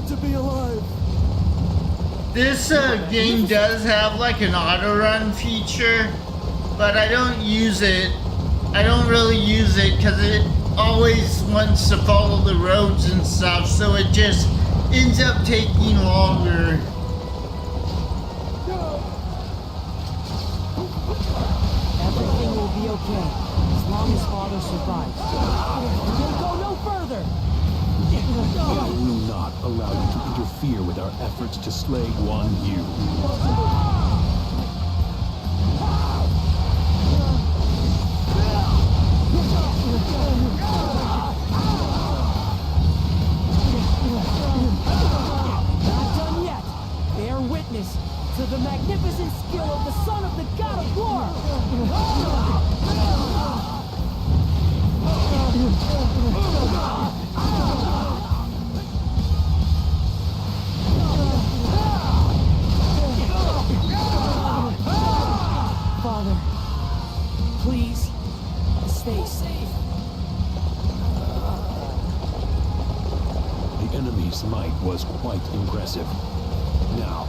To be alive. This game does have like an auto run feature, but I don't use it. I don't really use it because it always wants to follow the roads and stuff, so it just ends up taking longer. Everything will be okay as long as Father survives. We'll go no further. I will not allow you to interfere with our efforts to slay Guan Yu. Not done yet. Bear witness to the magnificent skill of the son of the god of war. Father, please stay safe. The enemy's might was quite impressive. Now,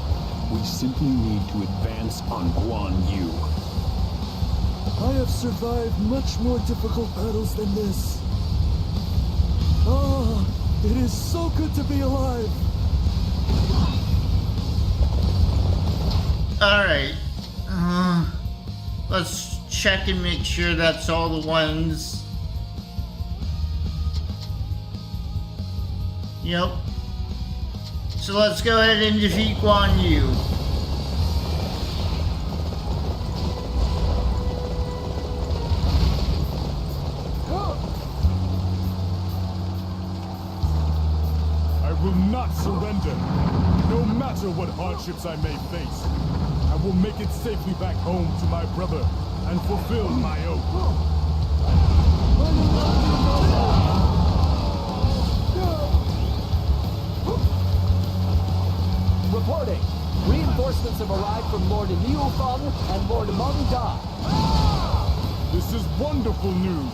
we simply need to advance on Guan Yu. I have survived much more difficult battles than this. Oh, it is so good to be alive. Alright. Let's check and make sure that's all the ones. Yep. So let's go ahead and defeat Guan Yu. I will not surrender, no matter what hardships I may face. I will make it safely back home to my brother and fulfill my oath. Reporting. Reinforcements have arrived from Lord Liaodong and Lord Meng Da. This is wonderful news.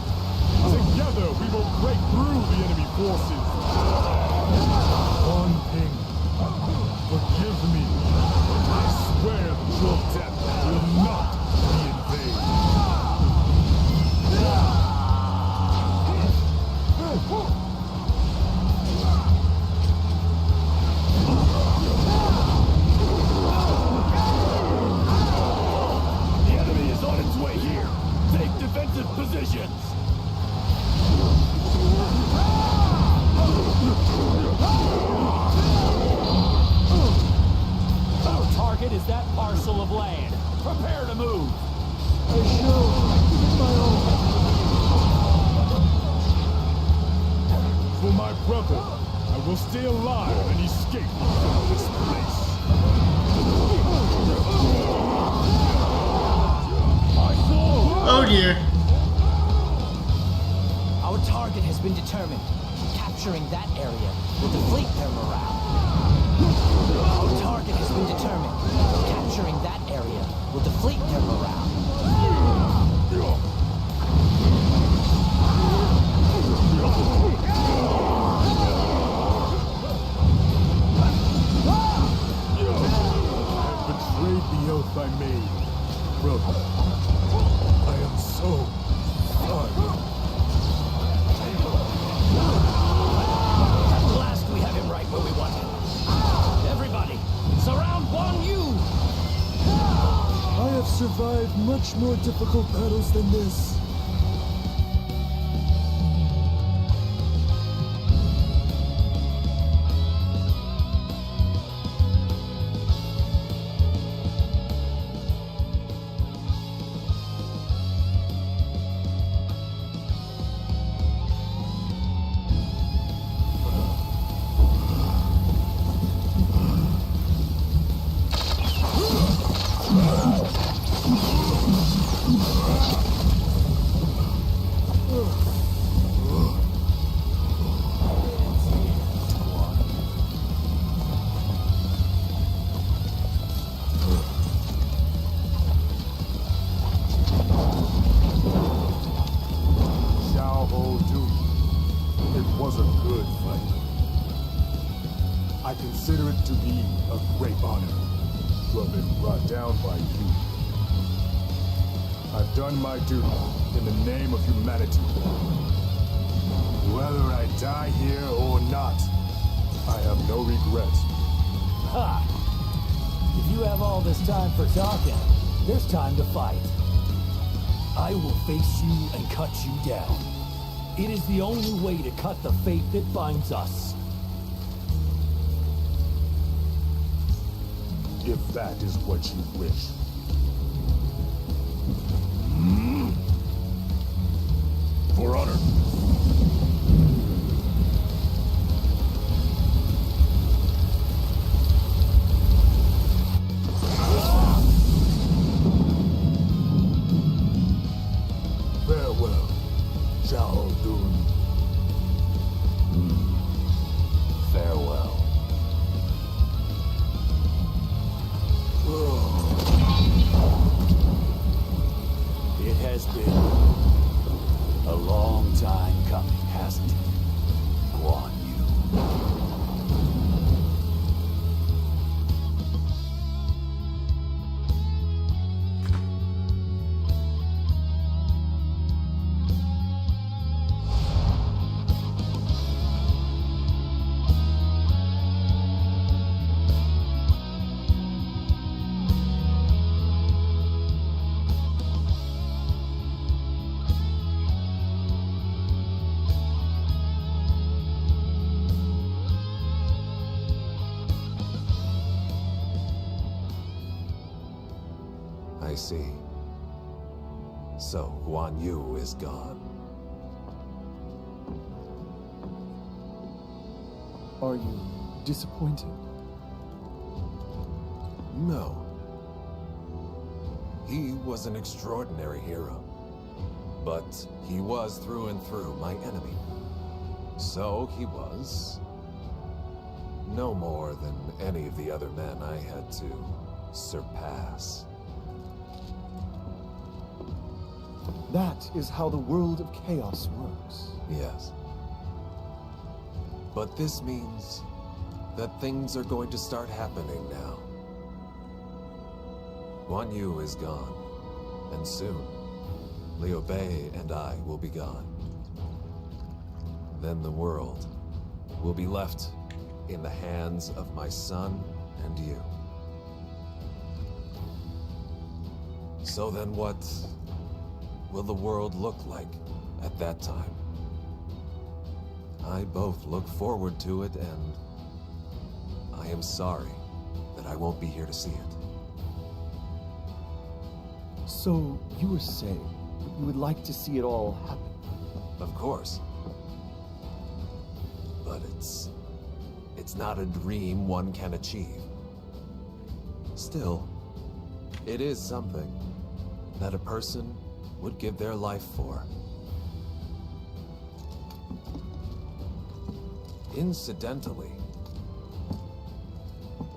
Together we will break through the enemy forces. One thing. Forgive me. I swear that your death will not be in vain. The enemy is on its way here. Take defensive positions. Our target is that parcel of land. Prepare to move. I shall give it my all. For my brother, I will stay alive and escape from this place. Oh dear. Our target has been determined. Capturing that area will deplete their morale. Our target has been determined. Capturing that area will deplete their morale. I have betrayed the oath I made. Brother, I am so sorry. At last we have him right where we want him. Everybody, surround Guan Yu! I have survived much more difficult battles than this. I consider it to be a great honor to have been brought down by you. I've done my duty in the name of humanity. Whether I die here or not, I have no regrets. Ha! If you have all this time for talking, there's time to fight. I will face you and cut you down. It is the only way to cut the fate that binds us. If that is what you wish. For honor. Farewell, Showdown. Farewell. It has been a long time coming, hasn't it, Guan Yu? see. So, Guan Yu is gone. Are you disappointed? No. He was an extraordinary hero. But he was through and through my enemy. So he was no more than any of the other men I had to surpass. That is how the world of chaos works. Yes. But this means that things are going to start happening now. Guan Yu is gone, and soon, Liu Bei and I will be gone. Then the world will be left in the hands of my son and you. So then what will the world look like at that time? I both look forward to it, and I am sorry that I won't be here to see it. So, you were saying that you would like to see it all happen? Of course. But it's not a dream one can achieve. Still, it is something that a person would give their life for. Incidentally,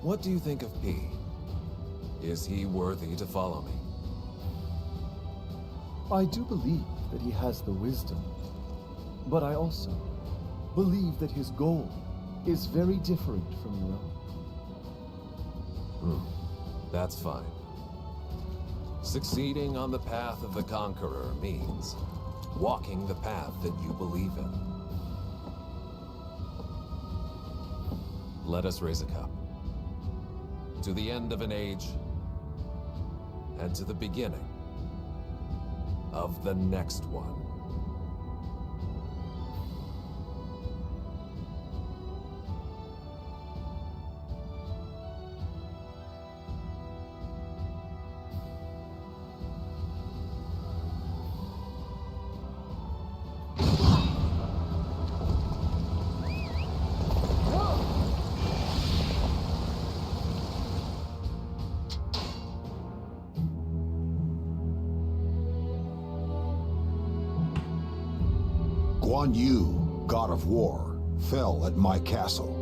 what do you think of P? Is he worthy to follow me? I do believe that he has the wisdom, but I also believe that his goal is very different from your own. That's fine. Succeeding on the path of the Conqueror means walking the path that you believe in. Let us raise a cup. To the end of an age, and to the beginning of the next one. Guan Yu, god of war, fell at my castle.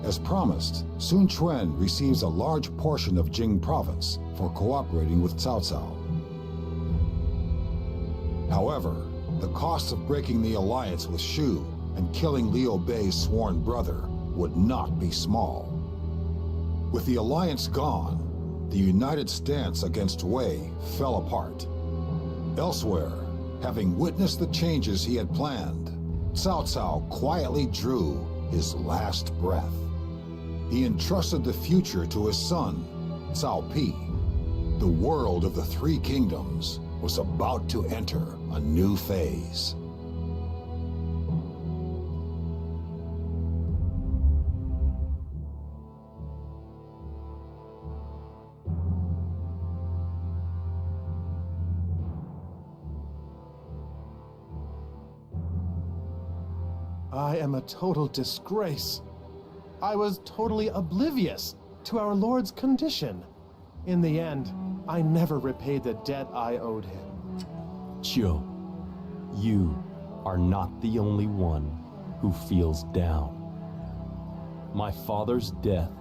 As promised, Sun Quan receives a large portion of Jing province for cooperating with Cao Cao. However, the cost of breaking the alliance with Shu and killing Liu Bei's sworn brother would not be small. With the alliance gone, the united stance against Wei fell apart. Elsewhere, having witnessed the changes he had planned, Cao Cao quietly drew his last breath. He entrusted the future to his son, Cao Pi. The world of the Three Kingdoms was about to enter a new phase. I am a total disgrace. I was totally oblivious to our Lord's condition. In the end, I never repaid the debt I owed him. Chiu, you are not the only one who feels down. My father's death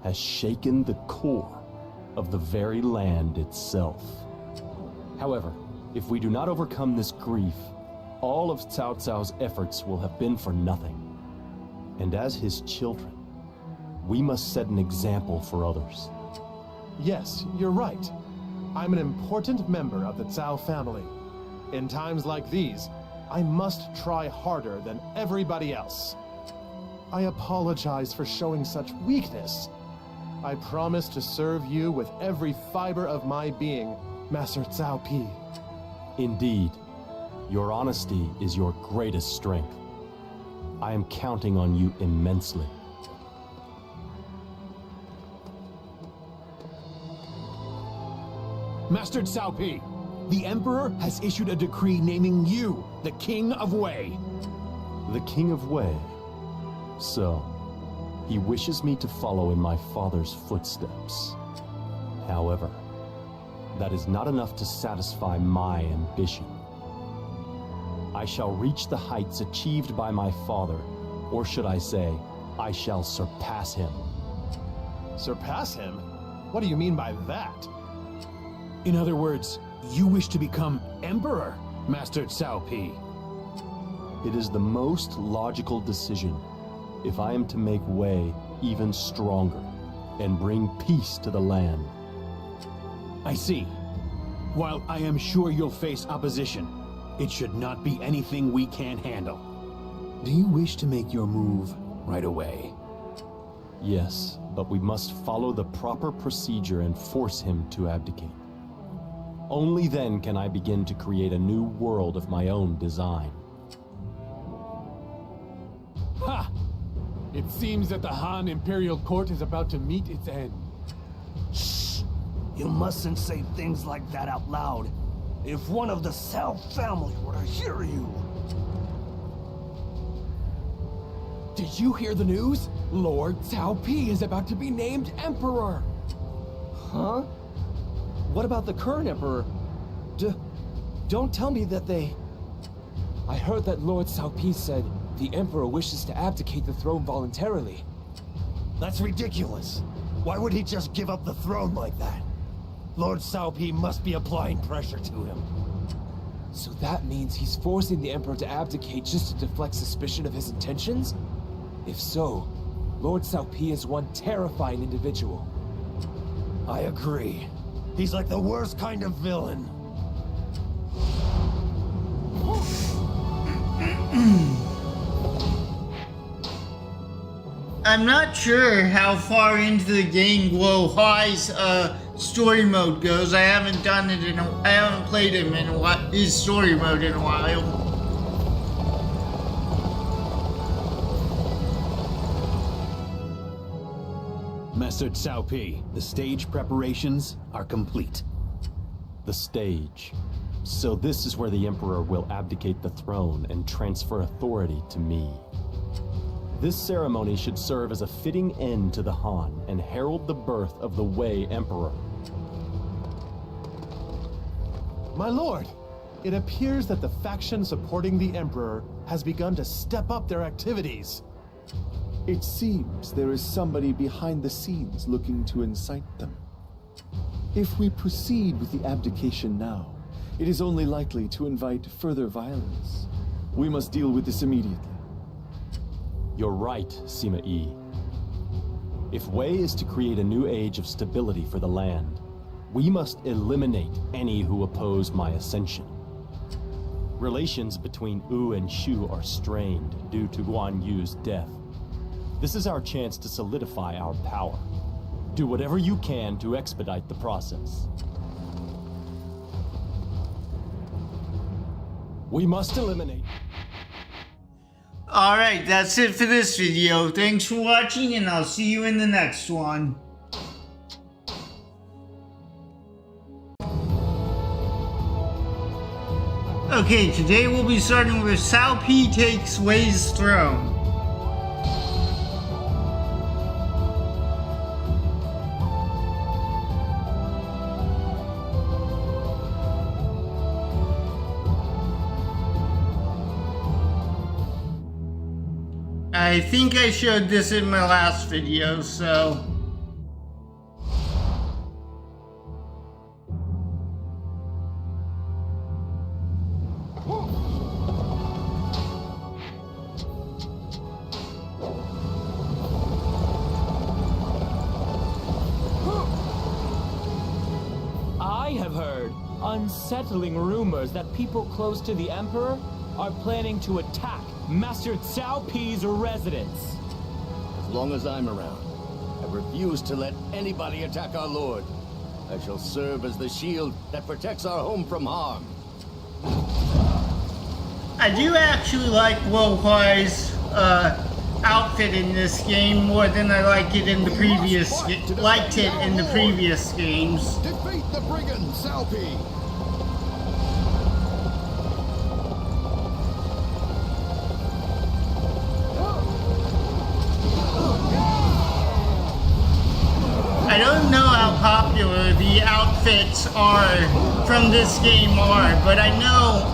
has shaken the core of the very land itself. However, if we do not overcome this grief, all of Cao Cao's efforts will have been for nothing. And as his children, we must set an example for others. Yes, you're right. I'm an important member of the Cao family. In times like these, I must try harder than everybody else. I apologize for showing such weakness. I promise to serve you with every fiber of my being, Master Cao Pi. Indeed, your honesty is your greatest strength. I am counting on you immensely. Master Cao Pi, the Emperor has issued a decree naming you the King of Wei. The King of Wei. So, he wishes me to follow in my father's footsteps. However, that is not enough to satisfy my ambition. I shall reach the heights achieved by my father, or should I say, I shall surpass him. Surpass him? What do you mean by that? In other words, you wish to become Emperor, Master Cao Pi. It is the most logical decision if I am to make Wei even stronger and bring peace to the land. I see. While I am sure you'll face opposition, it should not be anything we can't handle. Do you wish to make your move right away? Yes, but we must follow the proper procedure and force him to abdicate. Only then can I begin to create a new world of my own design. Ha! It seems that the Han Imperial Court is about to meet its end. Shh! You mustn't say things like that out loud. If one of the Cao family were to hear you... Did you hear the news? Lord Cao Pi is about to be named Emperor! Huh? What about the current Emperor? Don't tell me that they... I heard that Lord Cao Pi said the Emperor wishes to abdicate the throne voluntarily. That's ridiculous. Why would he just give up the throne like that? Lord Cao Pi must be applying pressure to him. So that means he's forcing the Emperor to abdicate just to deflect suspicion of his intentions? If so, Lord Cao Pi is one terrifying individual. I agree. He's like the worst kind of villain. I'm not sure how far into the game Guo Huai's story mode goes. I haven't played him in his story mode in a while. Master Cao Pi, the stage preparations are complete. The stage. So this is where the Emperor will abdicate the throne and transfer authority to me. This ceremony should serve as a fitting end to the Han and herald the birth of the Wei Emperor. My lord, it appears that the faction supporting the Emperor has begun to step up their activities. It seems there is somebody behind the scenes looking to incite them. If we proceed with the abdication now, it is only likely to invite further violence. We must deal with this immediately. You're right, Sima Yi. If Wei is to create a new age of stability for the land, we must eliminate any who oppose my ascension. Relations between Wu and Shu are strained due to Guan Yu's death. This is our chance to solidify our power. Do whatever you can to expedite the process. We must eliminate... Alright, that's it for this video. Thanks for watching, and I'll see you in the next one. Okay, today we'll be starting with Cao Pi takes Wei's throne. I think I showed this in my last video, so... I have heard unsettling rumors that people close to the Emperor are planning to attack Master Cao Pi's residence. As long as I'm around, I refuse to let anybody attack our Lord. I shall serve as the shield that protects our home from harm. I do actually like Guo Huai's outfit in this game more than I liked it in the previous games. Defeat the brigand, Salpi! I don't know how popular the outfits from this game are, but I know,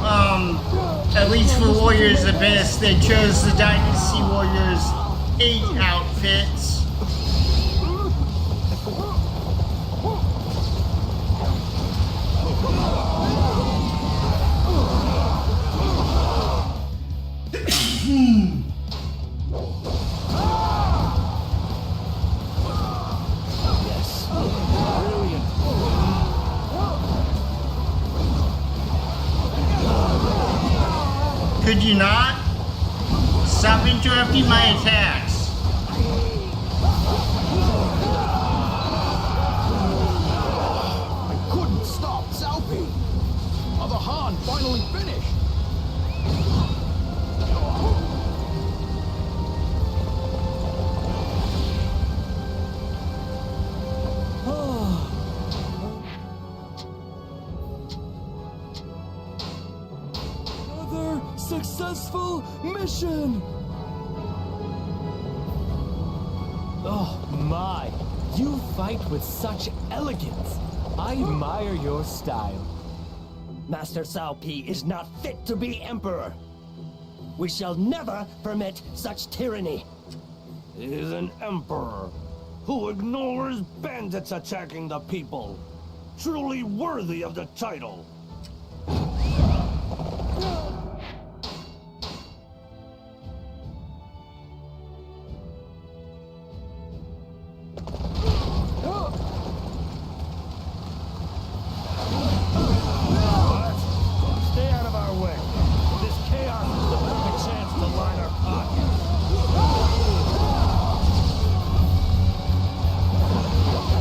at least for Warriors Abyss, they chose the Dynasty Warriors 8 outfits. Could you not? Stop interrupting my attacks. I couldn't stop Salpi. Other Han finally finished. Successful mission! Oh my, you fight with such elegance. I admire your style. Master Cao Pi is not fit to be emperor. We shall never permit such tyranny. He is an emperor who ignores bandits attacking the people. Truly worthy of the title.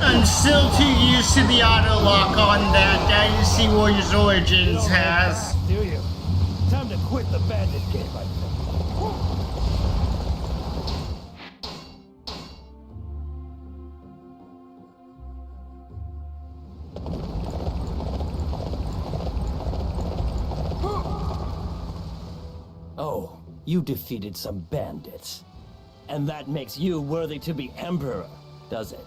I'm still too used to the auto lock on that Dynasty Warriors Origins has. Do you? Time to quit the bandit game, I think. Oh, you defeated some bandits. And that makes you worthy to be emperor, does it?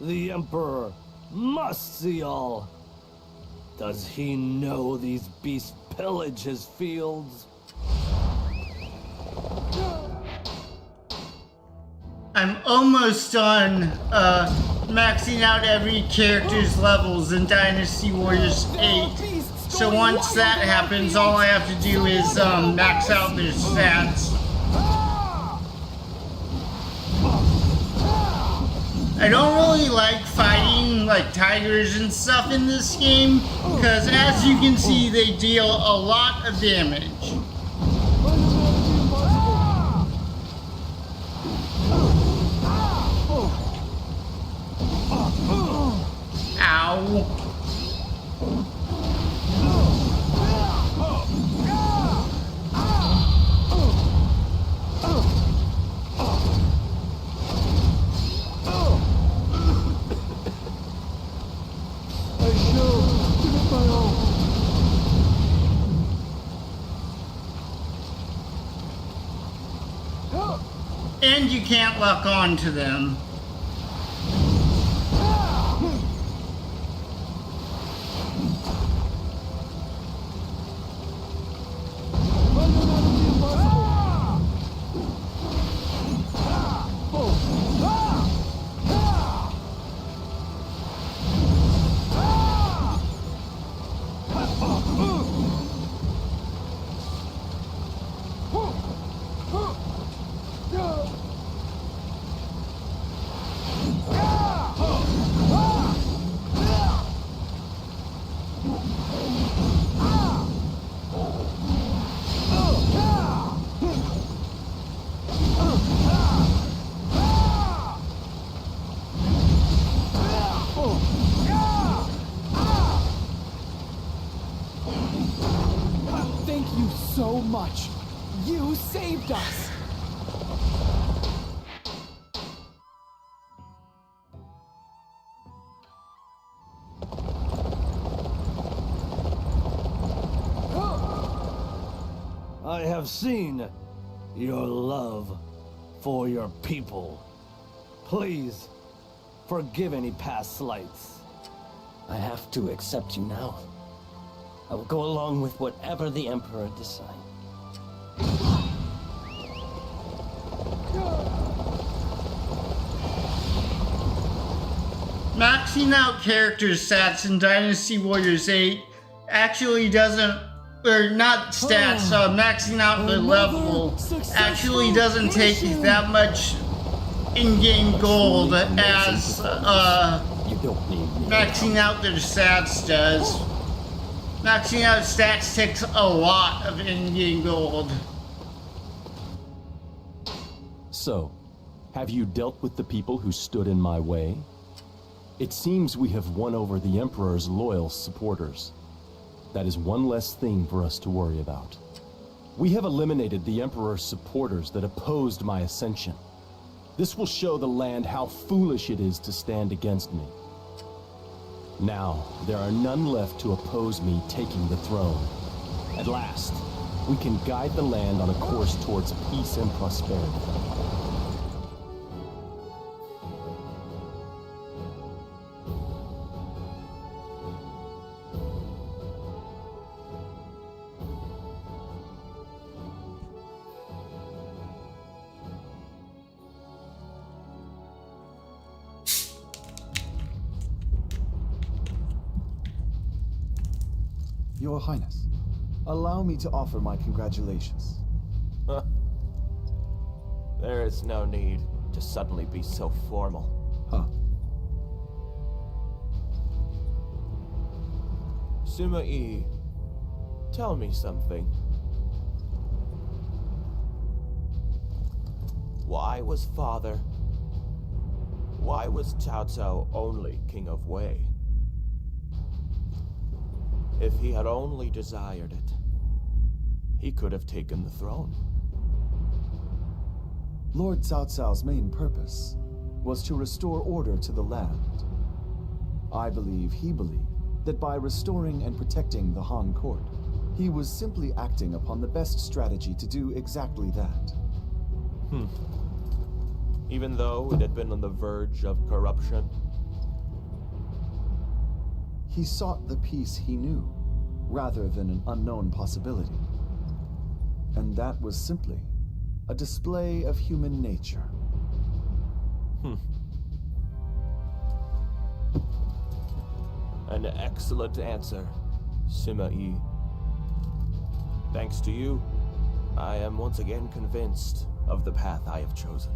The Emperor must see all. Does he know these beasts pillage his fields? I'm almost done maxing out every character's levels in Dynasty Warriors 8. So once that happens, all I have to do is max out their stats. I don't really like fighting like tigers and stuff in this game, because as you can see, they deal a lot of damage. Ow. And you can't lock on to them. Thank you so much. You saved us. I have seen your love for your people. Please, forgive any past slights. I have to accept you now. I will go along with whatever the Emperor decides. Maxing out character stats in Dynasty Warriors 8 actually doesn't, or not stats, maxing out the level actually doesn't take that much in-game gold as maxing out their stats does. Maxing out stats takes a lot of in-game gold. So, have you dealt with the people who stood in my way? It seems we have won over the Emperor's loyal supporters. That is one less thing for us to worry about. We have eliminated the Emperor's supporters that opposed my ascension. This will show the land how foolish it is to stand against me. Now, there are none left to oppose me taking the throne. At last, we can guide the land on a course towards peace and prosperity. Your Highness, allow me to offer my congratulations. There is no need to suddenly be so formal. Huh. Sima Yi, tell me something. Why was Cao Cao only King of Wei? If he had only desired it, he could have taken the throne. Lord Cao Cao's main purpose was to restore order to the land. I believe he believed that by restoring and protecting the Han court, he was simply acting upon the best strategy to do exactly that. Even though it had been on the verge of corruption? He sought the peace he knew, rather than an unknown possibility. And that was simply a display of human nature. An excellent answer, Sima Yi. Thanks to you, I am once again convinced of the path I have chosen.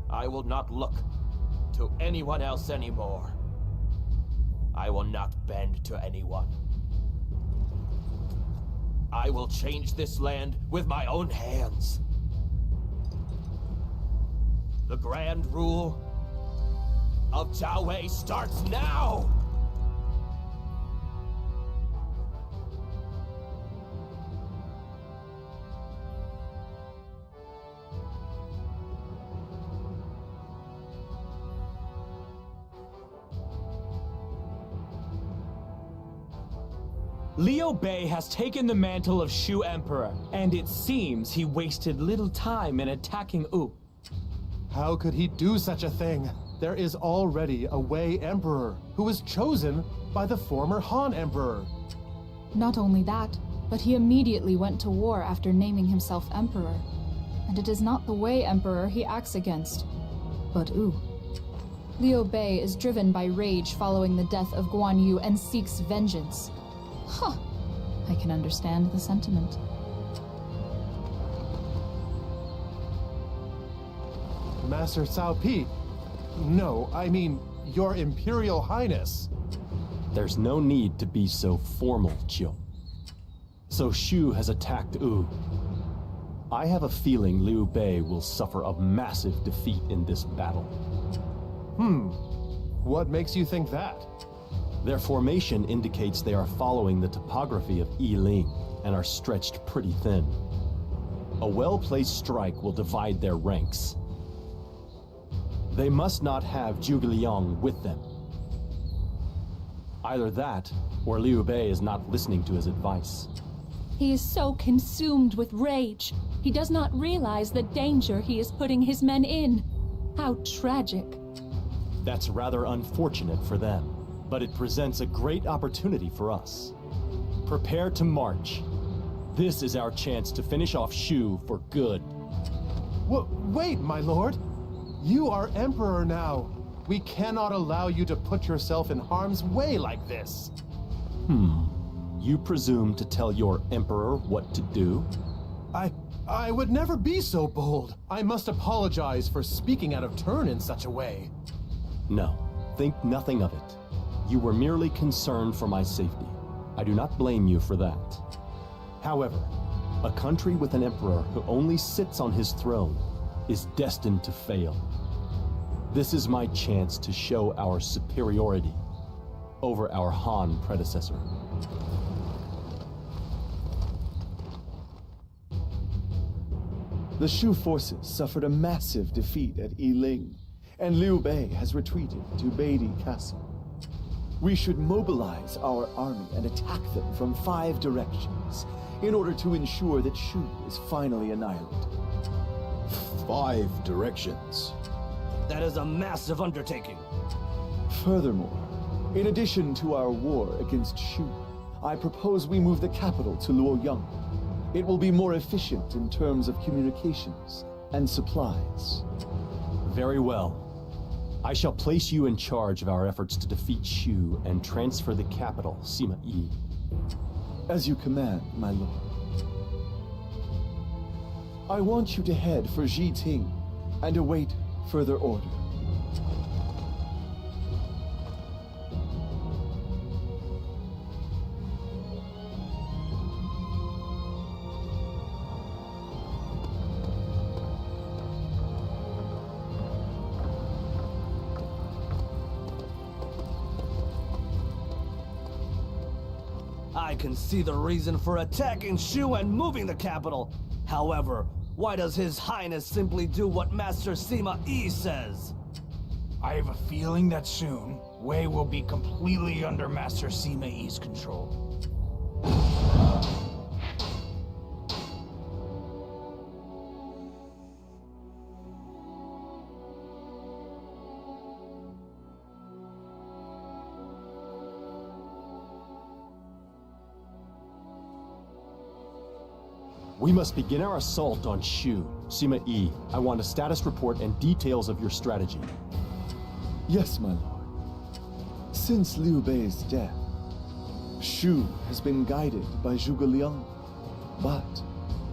I will not look to anyone else anymore. I will not bend to anyone. I will change this land with my own hands. The grand rule of Zhao Wei starts now! Liu Bei has taken the mantle of Shu Emperor, and it seems he wasted little time in attacking Wu. How could he do such a thing? There is already a Wei Emperor who was chosen by the former Han Emperor. Not only that, but he immediately went to war after naming himself Emperor. And it is not the Wei Emperor he acts against, but Wu. Liu Bei is driven by rage following the death of Guan Yu and seeks vengeance. Huh. I can understand the sentiment. Master Cao Pi. No, I mean, Your Imperial Highness. There's no need to be so formal, Chiu. So Shu has attacked Wu. I have a feeling Liu Bei will suffer a massive defeat in this battle. What makes you think that? Their formation indicates they are following the topography of Ling. and are stretched pretty thin. A well-placed strike will divide their ranks. They must not have Zhuge Liang with them. Either that, or Liu Bei is not listening to his advice. He is so consumed with rage. He does not realize the danger he is putting his men in. How tragic. That's rather unfortunate for them, but it presents a great opportunity for us. Prepare to march. This is our chance to finish off Shu for good. Wait, my lord! You are Emperor now. We cannot allow you to put yourself in harm's way like this. You presume to tell your Emperor what to do? I would never be so bold. I must apologize for speaking out of turn in such a way. No, think nothing of it. You were merely concerned for my safety. I do not blame you for that. However, a country with an emperor who only sits on his throne is destined to fail. This is my chance to show our superiority over our Han predecessor. The Shu forces suffered a massive defeat at Ling, and Liu Bei has retreated to Beidi Castle. We should mobilize our army and attack them from 5 directions in order to ensure that Shu is finally annihilated. 5 directions? That is a massive undertaking. Furthermore, in addition to our war against Shu, I propose we move the capital to Luoyang. It will be more efficient in terms of communications and supplies. Very well. I shall place you in charge of our efforts to defeat Shu and transfer the capital, Sima Yi. As you command, my lord. I want you to head for Jiting and await further order. I can see the reason for attacking Shu and moving the capital. However, why does His Highness simply do what Master Sima Yi says? I have a feeling that soon, Wei will be completely under Master Sima Yi's control. We must begin our assault on Shu. Sima Yi, I want a status report and details of your strategy. Yes, my lord. Since Liu Bei's death, Shu has been guided by Zhuge Liang. But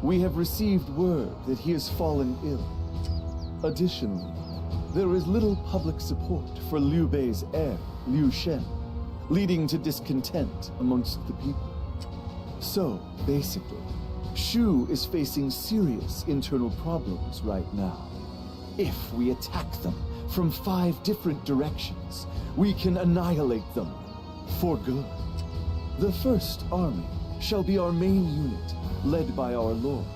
we have received word that he has fallen ill. Additionally, there is little public support for Liu Bei's heir, Liu Shen, leading to discontent amongst the people. So, basically, Shu is facing serious internal problems right now. If we attack them from 5 different directions, we can annihilate them for good. The first army shall be our main unit, led by our lord.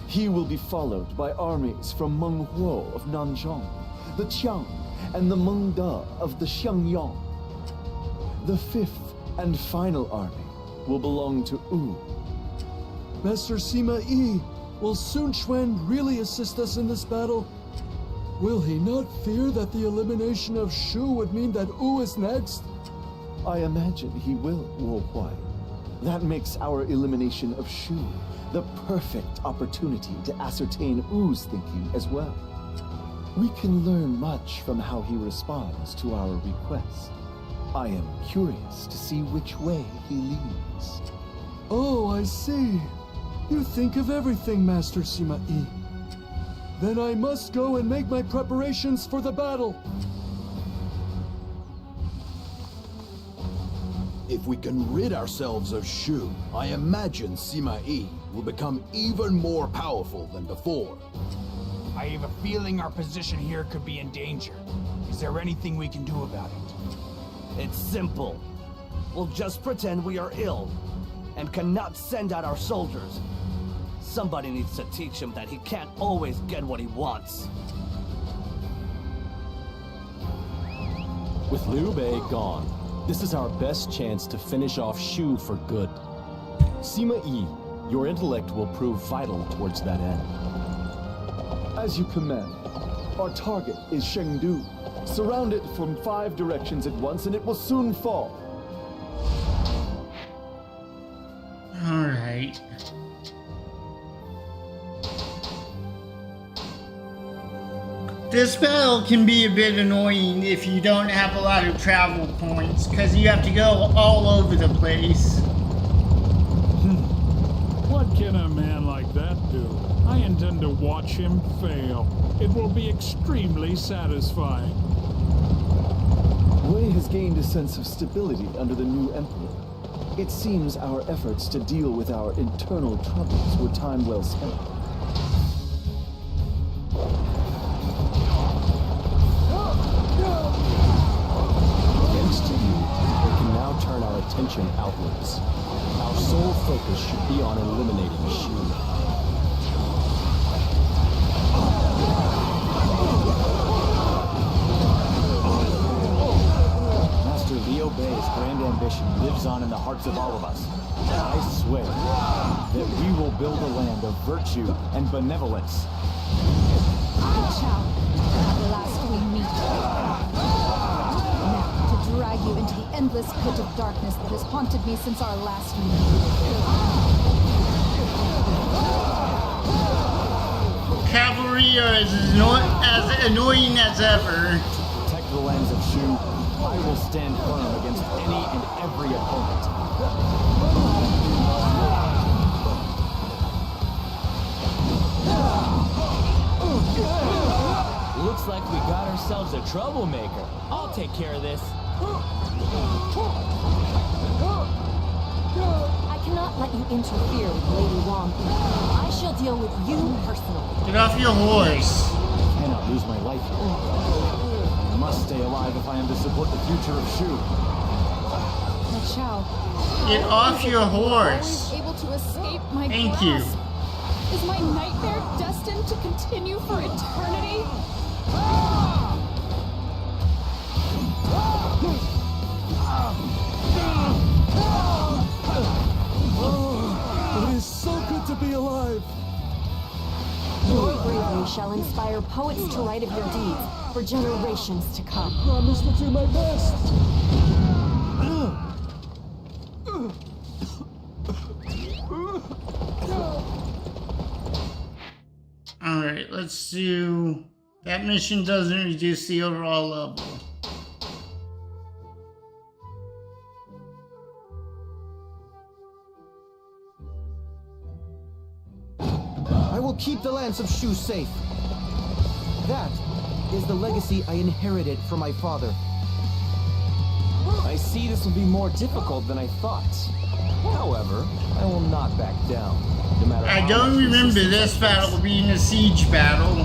He will be followed by armies from Meng Huo of Hanzhong, the Qiang, and the Meng Da of the Xiangyang. The 5th and final army will belong to Wu. Master Sima Yi, will Sun Quan really assist us in this battle? Will he not fear that the elimination of Shu would mean that Wu is next? I imagine he will, Guo Huai. That makes our elimination of Shu the perfect opportunity to ascertain Wu's thinking as well. We can learn much from how he responds to our request. I am curious to see which way he leans. Oh, I see. You think of everything, Master Sima Yi. Then I must go and make my preparations for the battle. If we can rid ourselves of Shu, I imagine Sima Yi will become even more powerful than before. I have a feeling our position here could be in danger. Is there anything we can do about it? It's simple. We'll just pretend we are ill. and cannot send out our soldiers. Somebody needs to teach him that he can't always get what he wants. With Liu Bei gone, this is our best chance to finish off Shu for good. Sima Yi, your intellect will prove vital towards that end. As you command. Our target is Chengdu. Surround it from 5 directions at once and it will soon fall. Alright. This battle can be a bit annoying if you don't have a lot of travel points, because you have to go all over the place. What can a man like that do? I intend to watch him fail. It will be extremely satisfying. Wei has gained a sense of stability under the new emperor. It seems our efforts to deal with our internal troubles were time well spent. Thanks to you, we can now turn our attention outwards. Our sole focus should be on eliminating Shu. Master Liu Bei's grand ambition lives on in the hearts of all of us. I swear that we will build a land of virtue and benevolence. Chow, at last we meet. Now, to drag you into the endless pit of darkness that has haunted me since our last meeting. Cavalry are as annoying as ever. To protect the lands of Shu, I will stand firm against any and every opponent. Looks like we got ourselves a troublemaker. I'll take care of this. I cannot let you interfere with Lady Wang. I shall deal with you personally. Get off your horse. I cannot lose my life here. I must stay alive if I am to support the future of Shu. Chow. Get off your horse. Always able to escape my Thank grasp. you. Is my nightmare destined to continue for eternity? It is so good to be alive. Your bravery shall inspire poets to write of your deeds for generations to come. I promise to do my best. Alright, let's do... That mission doesn't reduce the overall level. I will keep the lands of Shu safe. That is the legacy I inherited from my father. I see this will be more difficult than I thought. However, I will not back down, no matter I how don't much remember resistance this battle being a siege battle.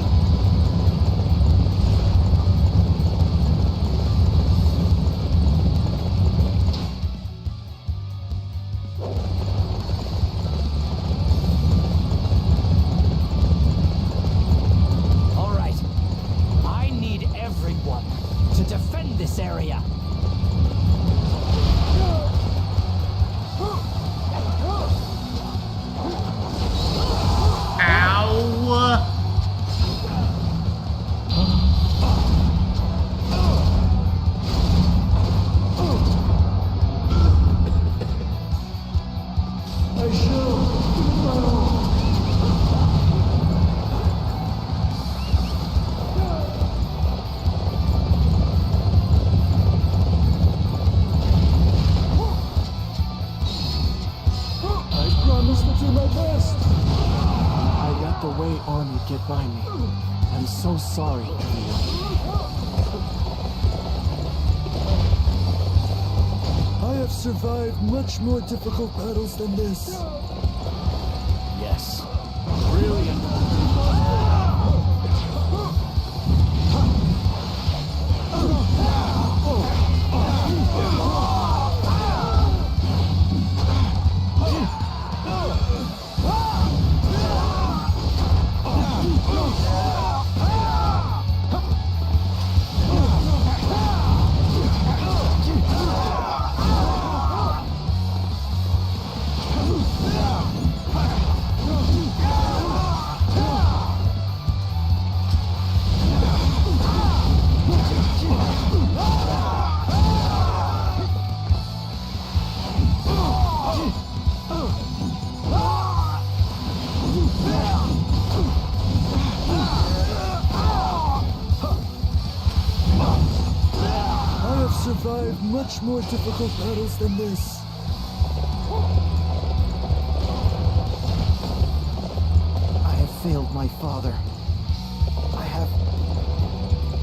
All right. I need everyone to defend this area. Get by me. I'm so sorry, everyone. I have survived much more difficult battles than this. Yes. Brilliant. survived much more difficult battles than this. I have failed my father. I have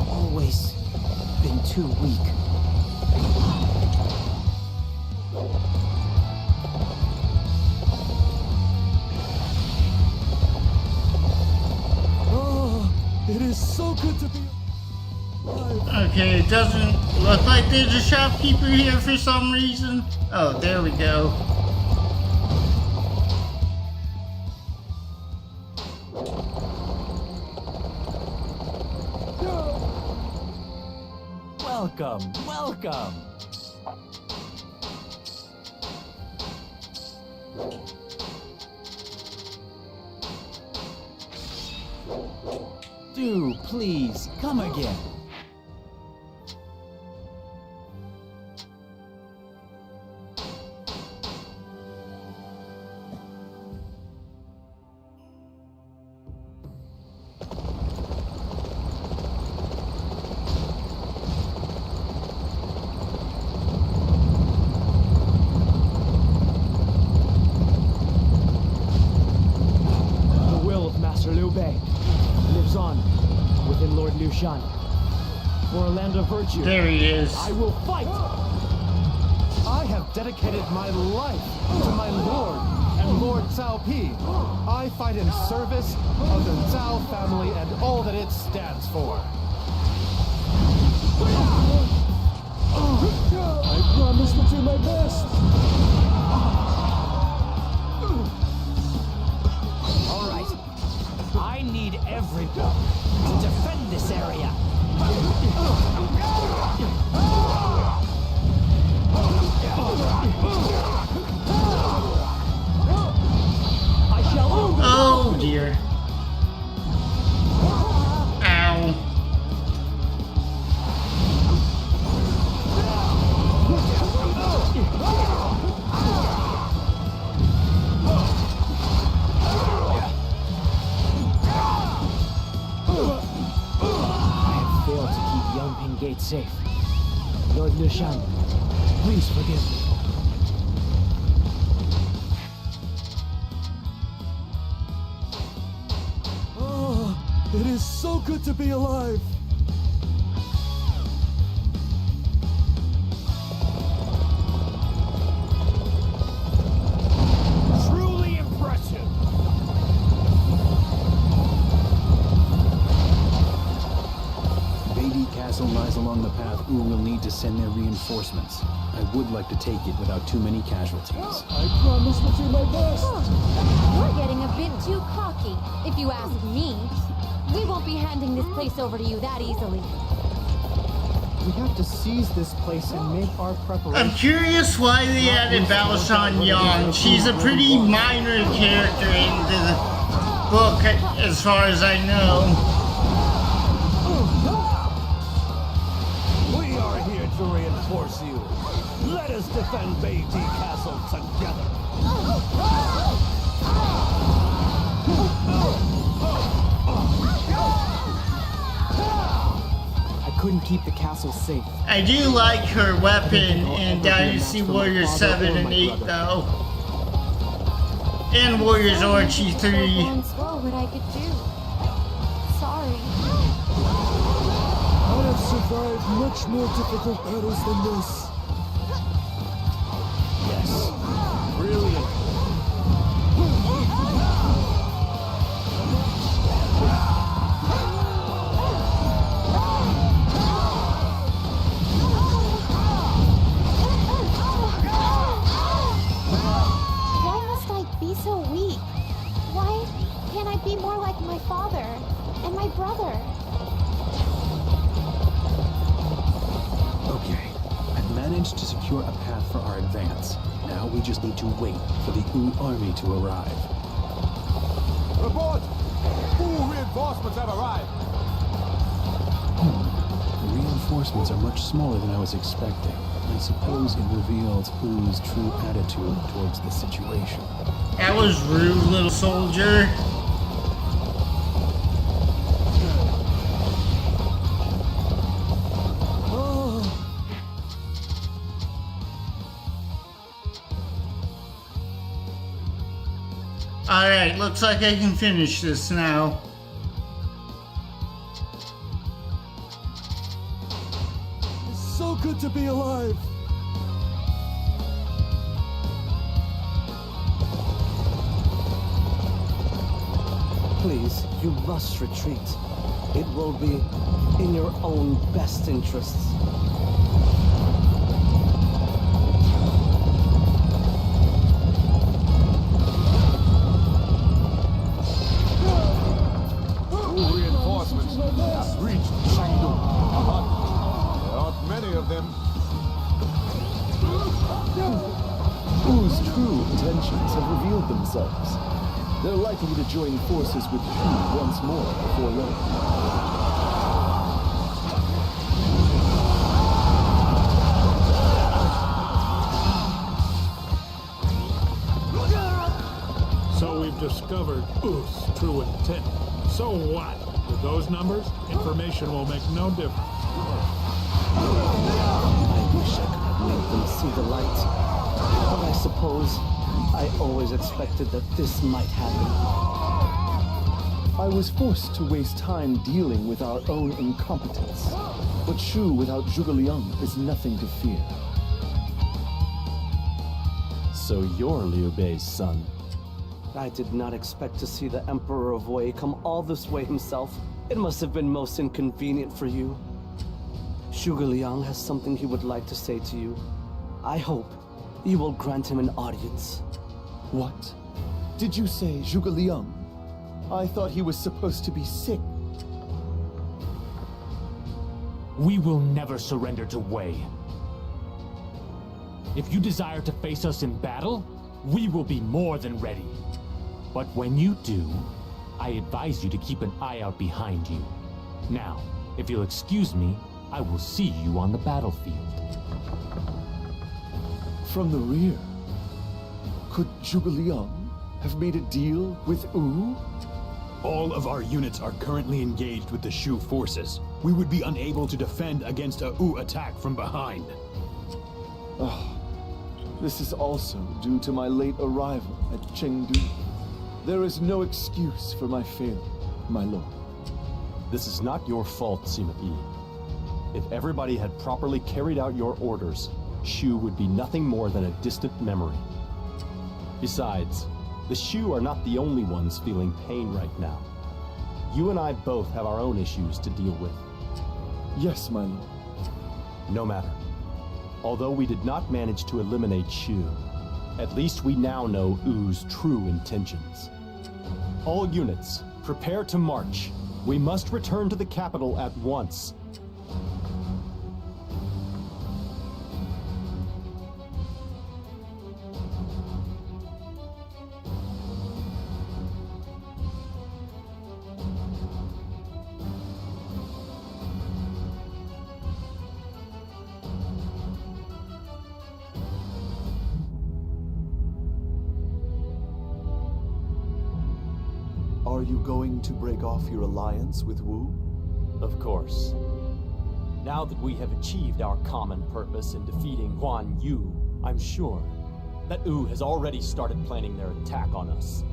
always been too weak. Oh, it is so good to be alive. Okay, it doesn't look like there's a shopkeeper here for some reason. Oh, there we go. Welcome, welcome. Do please come again. Lives on within Lord Liu Shan. For a land of virtue. There he is. I will fight! I have dedicated my life to my lord and Lord Cao Pi. I fight in service of the Cao family and all that it stands for. I promise to do my best. All right. I need everyone to defend this area. I shall. Oh dear. Ow. Gate safe. Lord Liu Shan, please forgive me. Oh, it is so good to be alive. Truly impressive. Castle lies along the path Wu will need to send their reinforcements. I would like to take it without too many casualties. I promise to do my best. You're getting a bit too cocky, if you ask me. We won't be handing this place over to you that easily. We have to seize this place and make our preparations. I'm curious why they added Baoshan Yang. She's a pretty minor character in the book, as far as I know. To reinforce you. Let us defend Beiti Castle together. I couldn't keep the castle safe. I do like her weapon in Dynasty Warriors 7 and 8 though. And Warriors Orgy 3. What I could do. Sorry. I have survived much more difficult battles than this. Yes. Brilliant. Why must I be so weak? Why can't I be more like my father and my brother? Okay, I've managed to secure a path for our advance. Now we just need to wait for the Wu army to arrive. Report! Wu reinforcements have arrived! The reinforcements are much smaller than I was expecting. I suppose it reveals Wu's true attitude towards the situation. That was rude, little soldier. Alright, looks like I can finish this now. It's so good to be alive. Please, you must retreat. It will be in your own best interests. Reinforcements have reached Shangdong. There aren't many of them. Wu's true intentions have revealed themselves. They're likely to join forces with Coup once more before long. So we've discovered Wu's true intent. So what? With those numbers, information will make no difference. I wish I could have made them see the light. But I suppose I always expected that this might happen. I was forced to waste time dealing with our own incompetence. But Shu without Zhuge Liang is nothing to fear. So you're Liu Bei's son. I did not expect to see the Emperor of Wei come all this way himself. It must have been most inconvenient for you. Zhuge Liang has something he would like to say to you. I hope you will grant him an audience. What? Did you say Zhuge Liang? I thought he was supposed to be sick. We will never surrender to Wei. If you desire to face us in battle, we will be more than ready. But when you do, I advise you to keep an eye out behind you. Now, if you'll excuse me, I will see you on the battlefield. From the rear? Could Zhuge Liang have made a deal with Wu? All of our units are currently engaged with the Shu forces. We would be unable to defend against a Wu attack from behind. Oh, this is also due to my late arrival at Chengdu. There is no excuse for my failure, my lord. This is not your fault, Sima Yi. If everybody had properly carried out your orders, Shu would be nothing more than a distant memory. Besides, the Shu are not the only ones feeling pain right now. You and I both have our own issues to deal with. Yes, my lord. No matter. Although we did not manage to eliminate Shu, at least we now know Wu's true intentions. All units, prepare to march. We must return to the capital at once. Are you going to break off your alliance with Wu? Of course. Now that we have achieved our common purpose in defeating Guan Yu, I'm sure that Wu has already started planning their attack on us.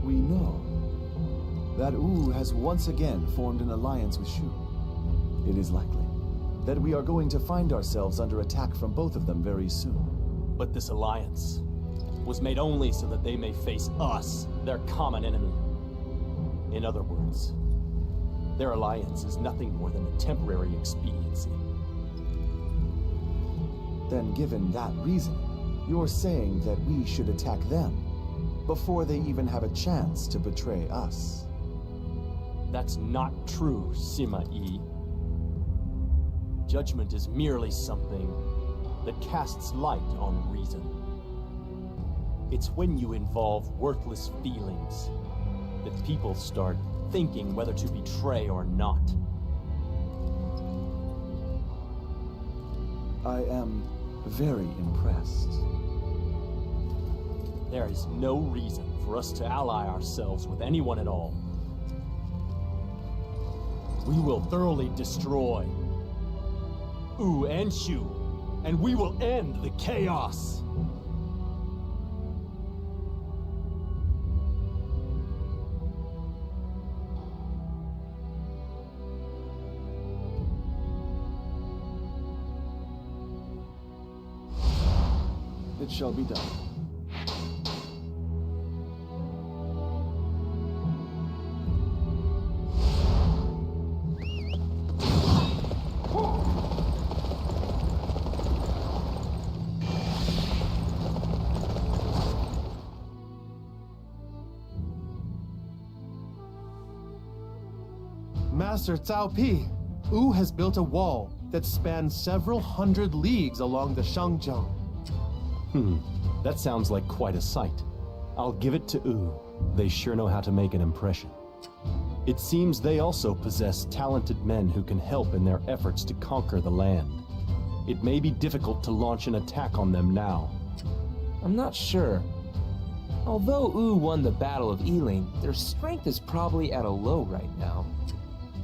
We know that Wu has once again formed an alliance with Shu. It is likely that we are going to find ourselves under attack from both of them very soon. But this alliance was made only so that they may face us, their common enemy. In other words, their alliance is nothing more than a temporary expediency. Then given that reason, you're saying that we should attack them before they even have a chance to betray us. That's not true, Sima Yi. Judgment is merely something that casts light on reason. It's when you involve worthless feelings that people start thinking whether to betray or not. I am very impressed. There is no reason for us to ally ourselves with anyone at all. We will thoroughly destroy Wu and Shu, and we will end the chaos. It shall be done. Master Cao Pi, Wu has built a wall that spans several hundred leagues along the Hanzhong. That sounds like quite a sight. I'll give it to Wu. They sure know how to make an impression. It seems they also possess talented men who can help in their efforts to conquer the land. It may be difficult to launch an attack on them now. I'm not sure. Although Wu won the Battle of Ling, their strength is probably at a low right now.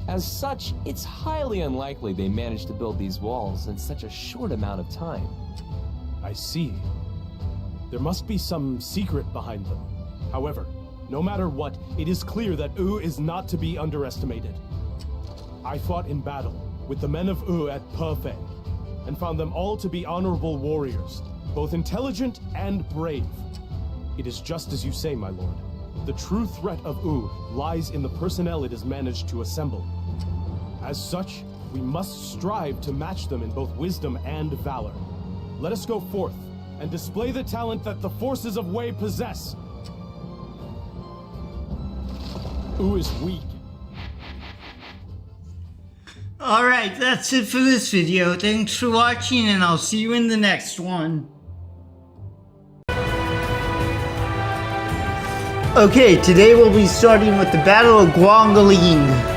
As such, it's highly unlikely they managed to build these walls in such a short amount of time. I see. There must be some secret behind them. However, no matter what, it is clear that Wu is not to be underestimated. I fought in battle with the men of Wu at Perfei, and found them all to be honorable warriors, both intelligent and brave. It is just as you say, my lord. The true threat of Wu lies in the personnel it has managed to assemble. As such, we must strive to match them in both wisdom and valor. Let us go forth and display the talent that the forces of Wei possess. Wu is weak. Alright, that's it for this video. Thanks for watching, and I'll see you in the next one. Okay, today we'll be starting with the Battle of Guangling.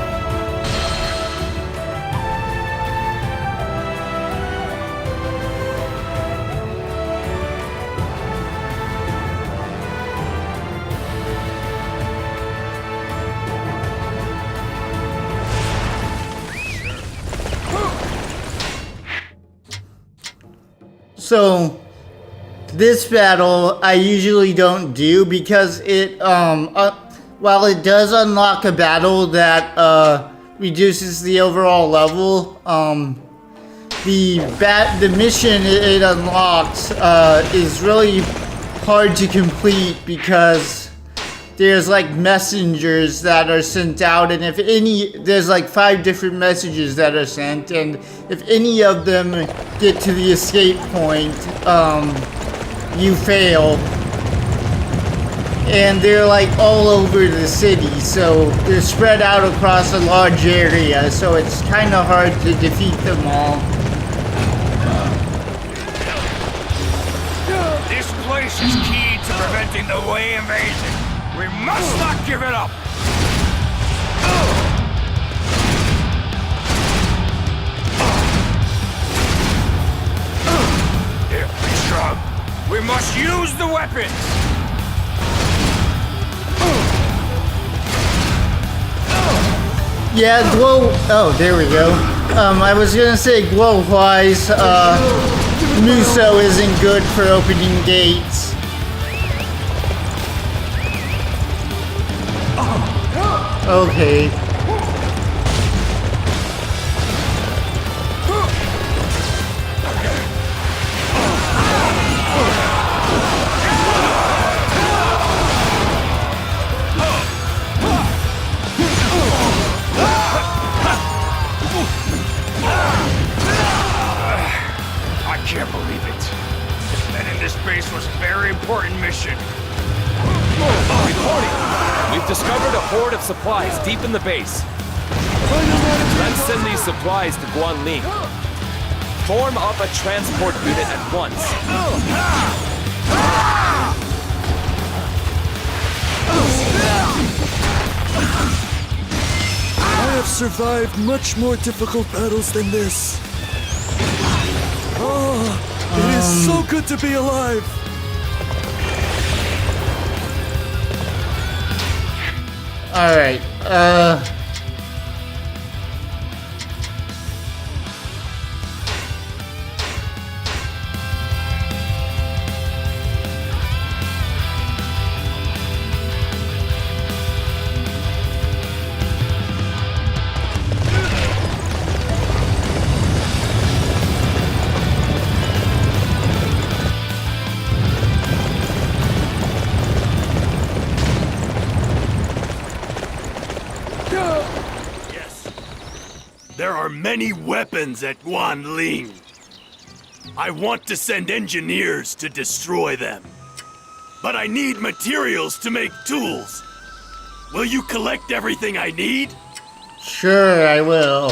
So, this battle I usually don't do because it, while it does unlock a battle that, reduces the overall level, the mission it unlocks, is really hard to complete because there's like messengers that are sent out, and there's like 5 different messages that are sent, and if any of them get to the escape point, you fail. And they're like all over the city, so they're spread out across a large area, so it's kind of hard to defeat them all. This place is key to preventing the Wei invasion. We must not give it up! If we struggle, we must use the weapons! Yeah, oh, there we go. I was gonna say Guo Huai's, Muso isn't good for opening gates. Okay. I can't believe it. Men in this base was a very important mission. Reporting! We've discovered a horde of supplies deep in the base. Let's send these supplies to Guangling. Form up a transport unit at once. I have survived much more difficult battles than this. Oh, it is so good to be alive. Alright, are many weapons at Guangling. I want to send engineers to destroy them. But I need materials to make tools. Will you collect everything I need? Sure, I will.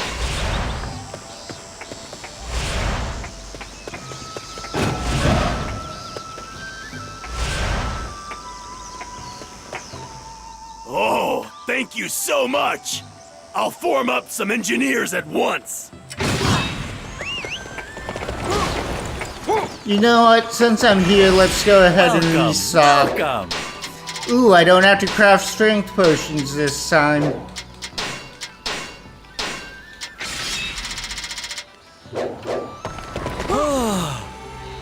Oh, thank you so much. I'll form up some engineers at once. You know what? Since I'm here, let's go ahead and restock. Ooh, I don't have to craft strength potions this time.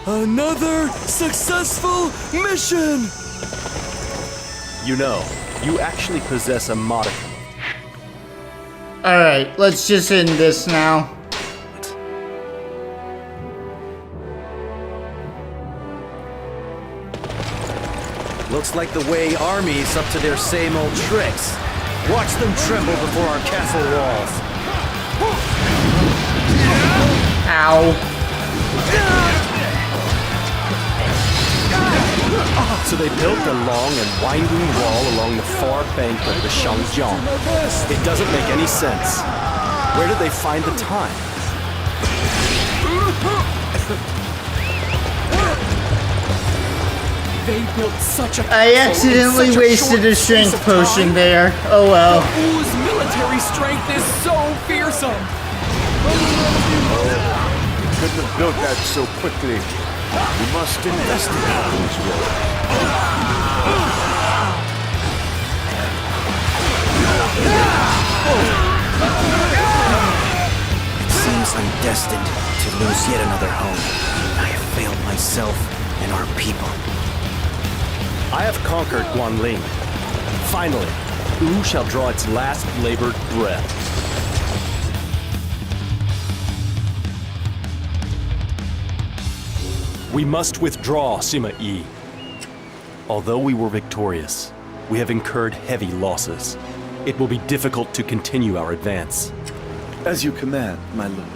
Another successful mission! You know, you actually possess a modicum. Alright, let's just end this now. Looks like the Wei army's up to their same old tricks. Watch them tremble before our castle walls. Ow. So they built a long and winding wall along the far bank of the Hanzhong. It doesn't make any sense. Where did they find the time? They built such a I accidentally wasted a strength potion there. Oh well. Whose military strength is so fearsome? You couldn't have built that so quickly. You must investigate these roads. It seems I'm destined to lose yet another home. I have failed myself and our people. I have conquered Guangling. Finally, Wu shall draw its last labored breath. We must withdraw, Sima Yi. Although we were victorious, we have incurred heavy losses. It will be difficult to continue our advance. As you command, my lord.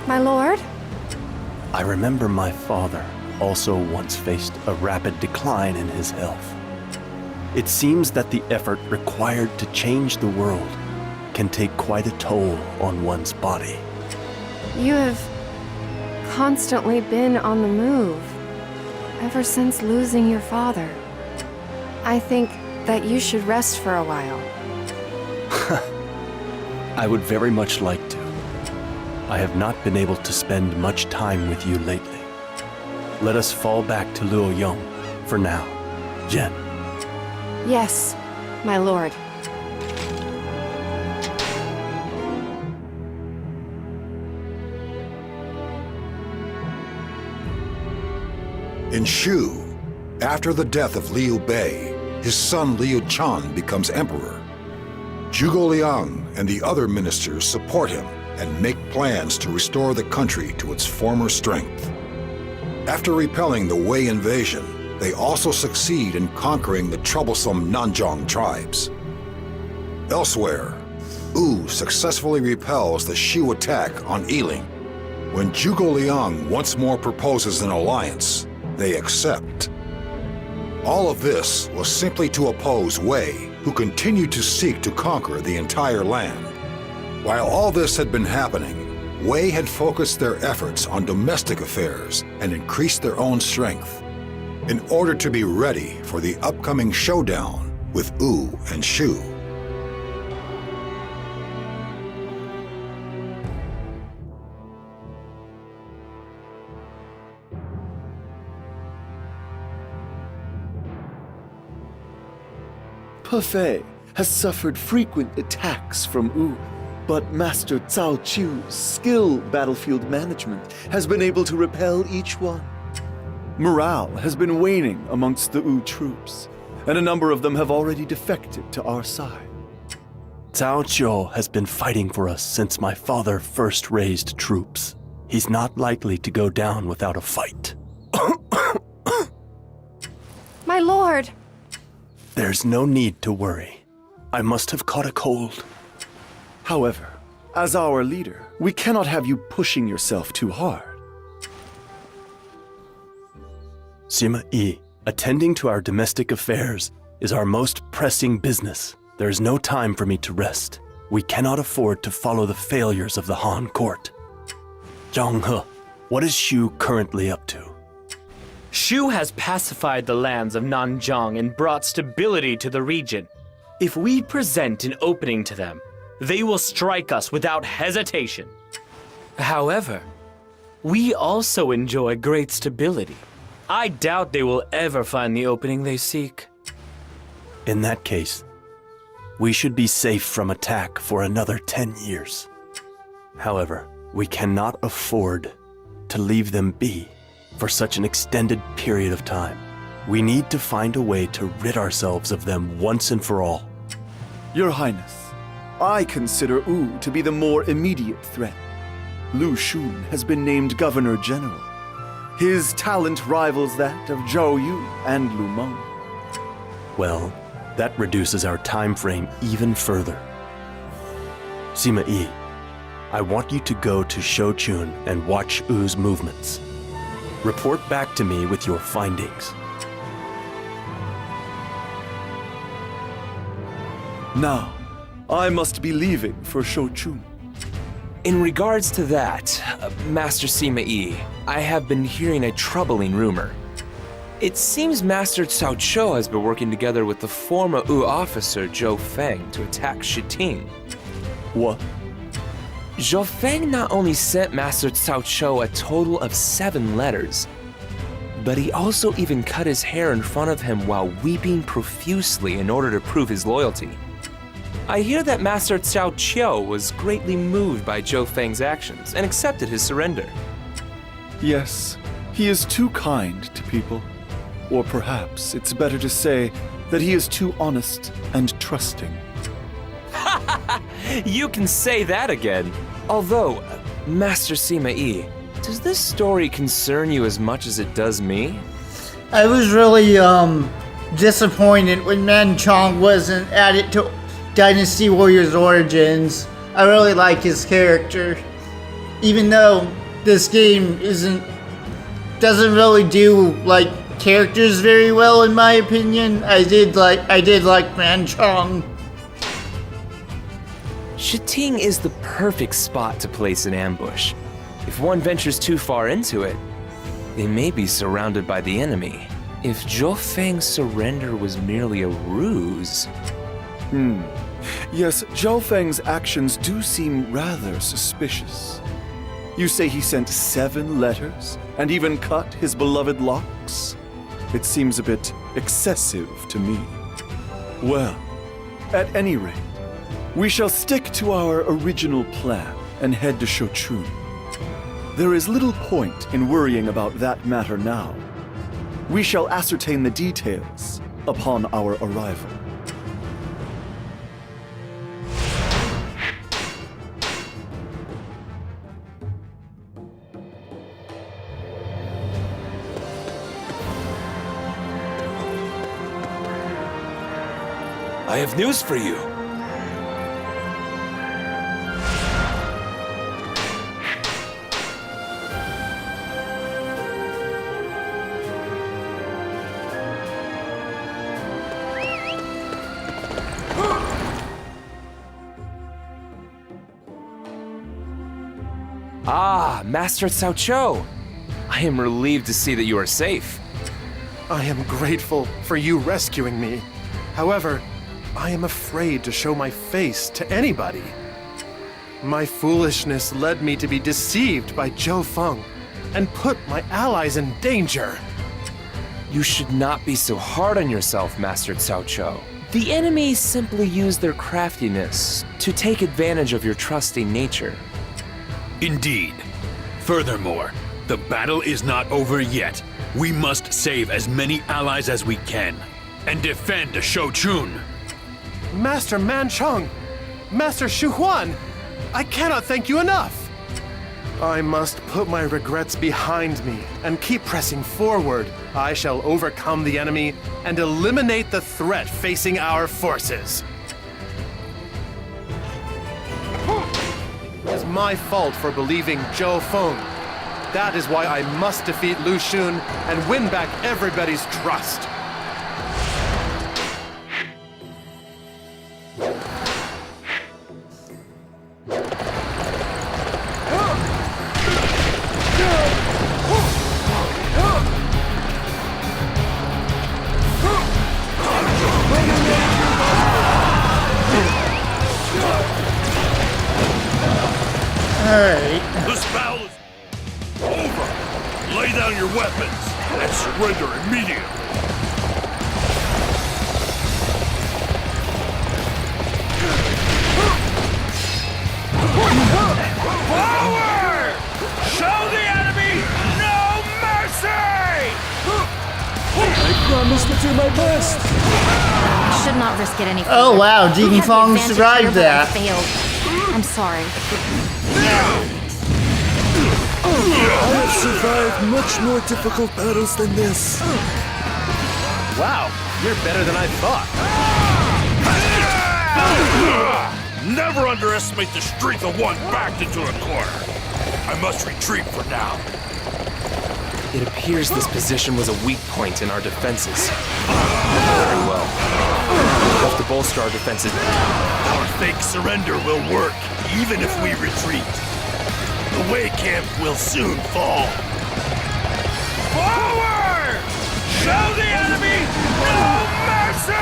My lord? I remember my father also once faced a rapid decline in his health. It seems that the effort required to change the world can take quite a toll on one's body. You have constantly been on the move, ever since losing your father. I think that you should rest for a while. I would very much like to. I have not been able to spend much time with you lately. Let us fall back to Liaodong for now, Jen. Yes, my lord. In Shu, after the death of Liu Bei, his son Liu Chan becomes emperor. Zhuge Liang and the other ministers support him and make plans to restore the country to its former strength. After repelling the Wei invasion, they also succeed in conquering the troublesome Hanzhong tribes. Elsewhere, Wu successfully repels the Shu attack on Yiling. When Zhuge Liang once more proposes an alliance, they accept. All of this was simply to oppose Wei, who continued to seek to conquer the entire land. While all this had been happening, Wei had focused their efforts on domestic affairs and increased their own strength in order to be ready for the upcoming showdown with Wu and Shu. Hefei has suffered frequent attacks from Wu, but Master Cao Qiu's skilled battlefield management has been able to repel each one. Morale has been waning amongst the Wu troops, and a number of them have already defected to our side. Cao Qiu has been fighting for us since my father first raised troops. He's not likely to go down without a fight. My lord! There's no need to worry. I must have caught a cold. However, as our leader, we cannot have you pushing yourself too hard. Sima Yi, attending to our domestic affairs is our most pressing business. There is no time for me to rest. We cannot afford to follow the failures of the Han court. Zhang He, what is Shu currently up to? Shu has pacified the lands of Hanzhong and brought stability to the region. If we present an opening to them, they will strike us without hesitation. However, we also enjoy great stability. I doubt they will ever find the opening they seek. In that case, we should be safe from attack for another 10 years. However, we cannot afford to leave them be for such an extended period of time. We need to find a way to rid ourselves of them once and for all. Your Highness, I consider Wu to be the more immediate threat. Lu Xun has been named Governor General. His talent rivals that of Zhou Yu and Lu Meng. Well, that reduces our time frame even further. Sima Yi, I want you to go to Shouchun and watch Wu's movements. Report back to me with your findings. Now, I must be leaving for Shouchun. In regards to that, Master Sima Yi, I have been hearing a troubling rumor. It seems Master Cao Chou has been working together with the former Wu officer Zhou Feng to attack Shiting. What? Zhou Feng not only sent Master Cao Chou a total of 7 letters, but he also even cut his hair in front of him while weeping profusely in order to prove his loyalty. I hear that Master Cao Chou was greatly moved by Zhou Feng's actions and accepted his surrender. Yes, he is too kind to people. Or perhaps it's better to say that he is too honest and trusting. You can say that again. Although, Master Sima Yi, does this story concern you as much as it does me? I was really disappointed when Manchong wasn't added to Dynasty Warriors Origins. I really like his character. Even though this game doesn't really do like characters very well in my opinion, I did like Manchong. Shiting is the perfect spot to place an ambush. If one ventures too far into it, they may be surrounded by the enemy. If Zhou Feng's surrender was merely a ruse... Yes, Zhou Feng's actions do seem rather suspicious. You say he sent 7 letters and even cut his beloved locks? It seems a bit excessive to me. Well, at any rate, we shall stick to our original plan and head to Shouchun. There is little point in worrying about that matter now. We shall ascertain the details upon our arrival. I have news for you. Ah, Master Cao Chou. I am relieved to see that you are safe. I am grateful for you rescuing me. However, I am afraid to show my face to anybody. My foolishness led me to be deceived by Zhou Feng and put my allies in danger. You should not be so hard on yourself, Master Cao Chou. The enemy simply used their craftiness to take advantage of your trusting nature. Indeed. Furthermore, the battle is not over yet. We must save as many allies as we can and defend Shouchun. Master Manchong! Master Xu Huan! I cannot thank you enough! I must put my regrets behind me and keep pressing forward. I shall overcome the enemy and eliminate the threat facing our forces. my fault for believing Zhou Feng. That is why I must defeat Lu Xun and win back everybody's trust. This battle is over. Lay down your weapons and surrender immediately. Forward! Show the enemy no mercy! I promise to do my best. Should not risk it any further. Oh wow, We Jing had the Fong advantage survived here, but I that. failed. I'm sorry. I have survived much more difficult battles than this. Wow, you're better than I thought. Never underestimate the strength of one backed into a corner. I must retreat for now. It appears this position was a weak point in our defenses. Very well. We have to bolster our defenses. Our fake surrender will work, even if we retreat. The Wei camp will soon fall. Forward! Show the enemy no mercy!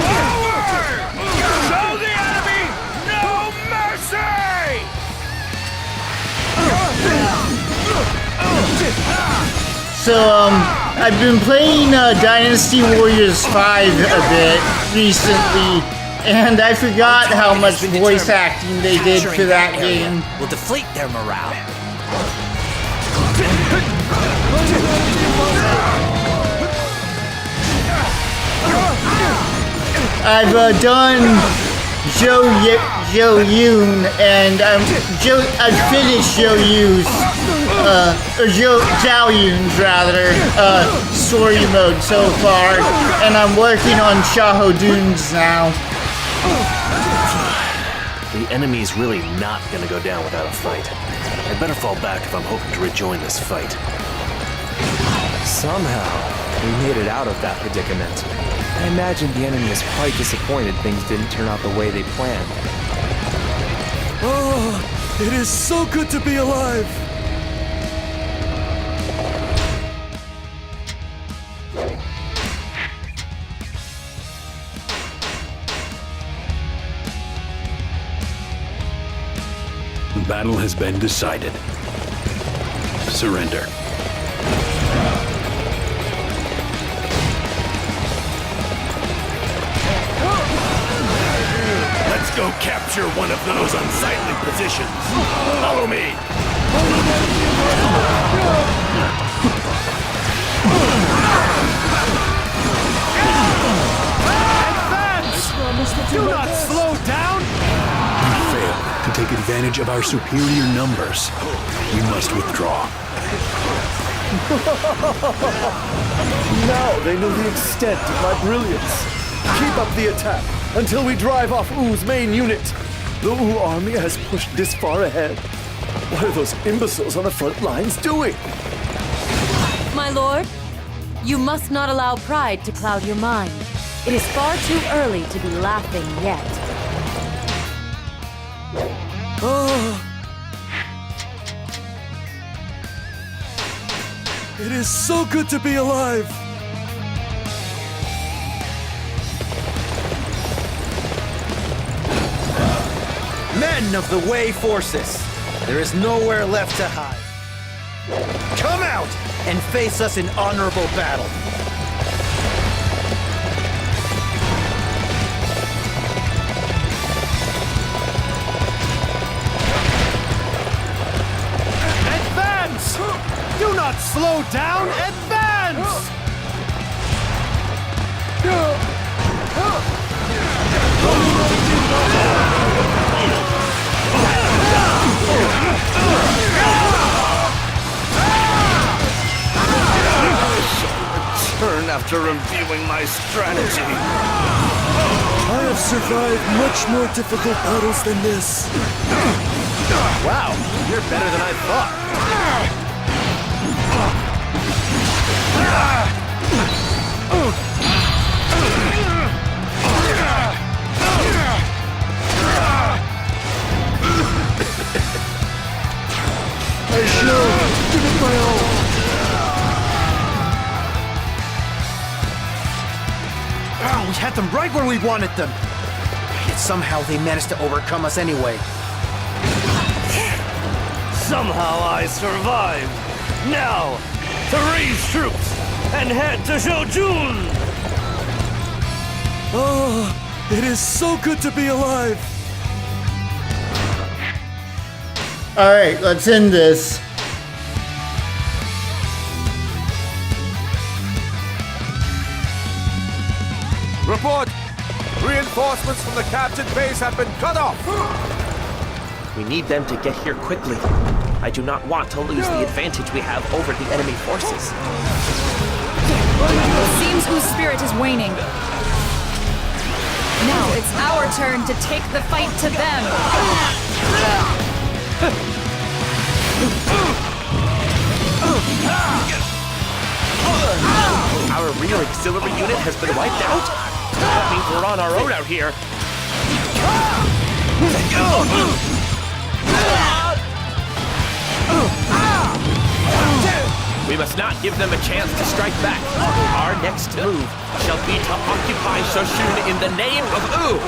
Forward! Show the enemy no mercy! So, I've been playing Dynasty Warriors 5 a bit recently, and I forgot how much voice acting they did for that game. Will deflate their morale. I've done Zhou Yun, and I've finished Zhou Yu's, or Zhao Yun's rather, story mode so far, and I'm working on Showdown's now. The enemy's really not gonna go down without a fight. I'd better fall back if I'm hoping to rejoin this fight. Somehow, we made it out of that predicament. I imagine the enemy is quite disappointed things didn't turn out the way they planned. Oh, it is so good to be alive. The battle has been decided. Surrender. Let's go capture one of those unsightly positions. Follow me. Advance! Do not slow down! We failed to take advantage of our superior numbers. We must withdraw. Now they know the extent of my brilliance. Keep up the attack until we drive off Wu's main unit. The Wu army has pushed this far ahead. What are those imbeciles on the front lines doing? My lord, you must not allow pride to cloud your mind. It is far too early to be laughing yet. Oh. It is so good to be alive. Men of the Wei forces, there is nowhere left to hide. Come out and face us in honorable battle. Advance! Do not slow down! Advance! Turn after reviewing my strategy. I have survived much more difficult battles than this. Wow, you're better than I thought. I shall give it my all. Oh, we had them right where we wanted them. Yet somehow they managed to overcome us anyway. Somehow I survived. Now, to raise troops and head to Showdown. Oh, it is so good to be alive. Alright, let's end this. Report! Reinforcements from the captain base have been cut off! We need them to get here quickly. I do not want to lose the advantage we have over the enemy forces. It seems Wu's spirit is waning. Now it's our turn to take the fight to them. Our rear auxiliary unit has been wiped out? That means we're on our own out here. We must not give them a chance to strike back. Our next move shall be to occupy Showdown in the name of Wu.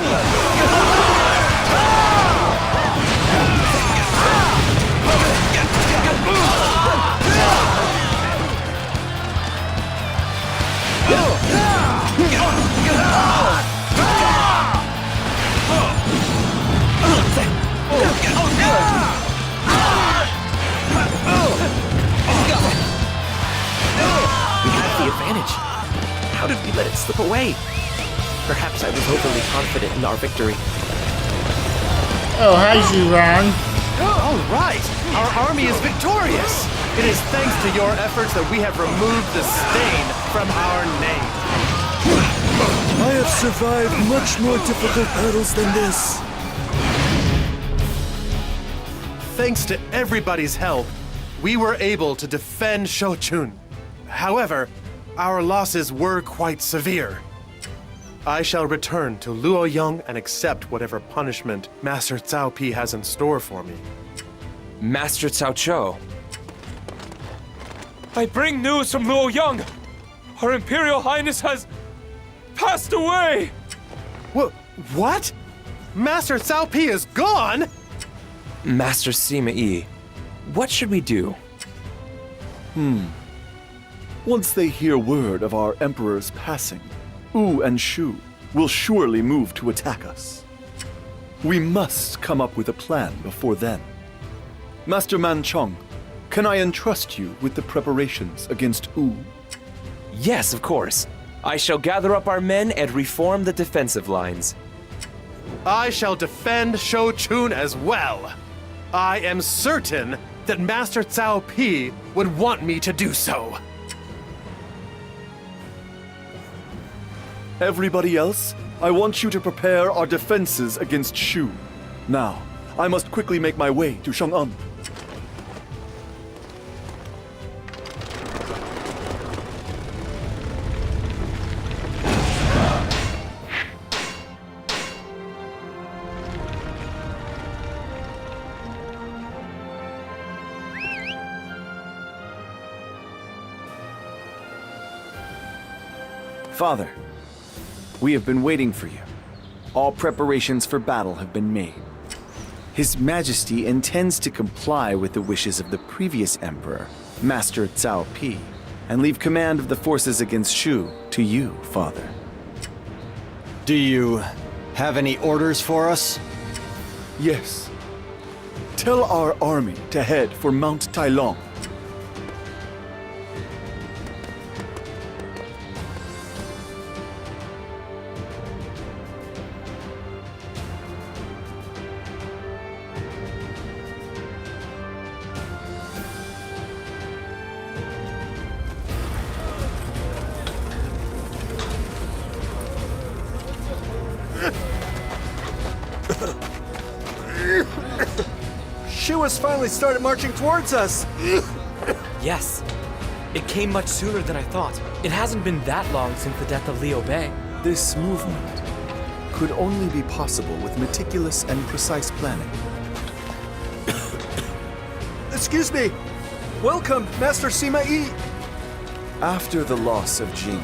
We had the advantage. How did we let it slip away? Perhaps I was overly confident in our victory. Oh, hi, Wuzhang. All right, our army is victorious. It is thanks to your efforts that we have removed the stain from our name. I have survived much more difficult battles than this. Thanks to everybody's help, we were able to defend Showdown. However, our losses were quite severe. I shall return to Liaodong and accept whatever punishment Master Cao Pi has in store for me. Master Cao Cho. I bring news from Liaodong. Her Imperial Highness has passed away. What? Master Cao Pi is gone? Master Sima Yi, what should we do? Once they hear word of our Emperor's passing, Wu and Shu will surely move to attack us. We must come up with a plan before then. Master Manchong, can I entrust you with the preparations against Wu? Yes, of course. I shall gather up our men and reform the defensive lines. I shall defend Showdown as well. I am certain that Master Cao Pi would want me to do so. Everybody else, I want you to prepare our defenses against Shu. Now, I must quickly make my way to Shang'an. Father, we have been waiting for you. All preparations for battle have been made. His Majesty intends to comply with the wishes of the previous Emperor, Master Cao Pi, and leave command of the forces against Shu to you, Father. Do you have any orders for us? Yes. Tell our army to head for Mount Tailong. Shu has finally started marching towards us! Yes. It came much sooner than I thought. It hasn't been that long since the death of Liu Bei. This movement could only be possible with meticulous and precise planning. Excuse me! Welcome, Master Sima Yi! After the loss of Jing,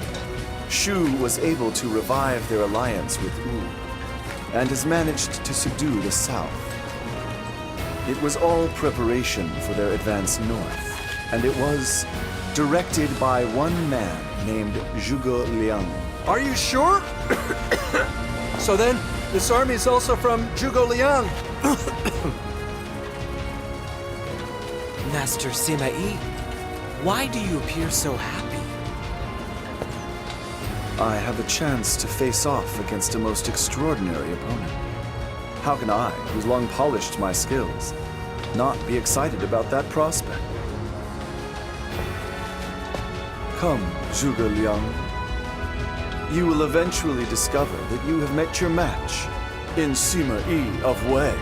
Shu was able to revive their alliance with Wu, and has managed to subdue the south. It was all preparation for their advance north, and it was directed by one man named Zhuge Liang. Are you sure? So then, this army is also from Zhuge Liang. Master Sima Yi, why do you appear so happy? I have a chance to face off against a most extraordinary opponent. How can I, who's long polished my skills, not be excited about that prospect? Come, Zhuge Liang. You will eventually discover that you have met your match in Sima Yi of Wei.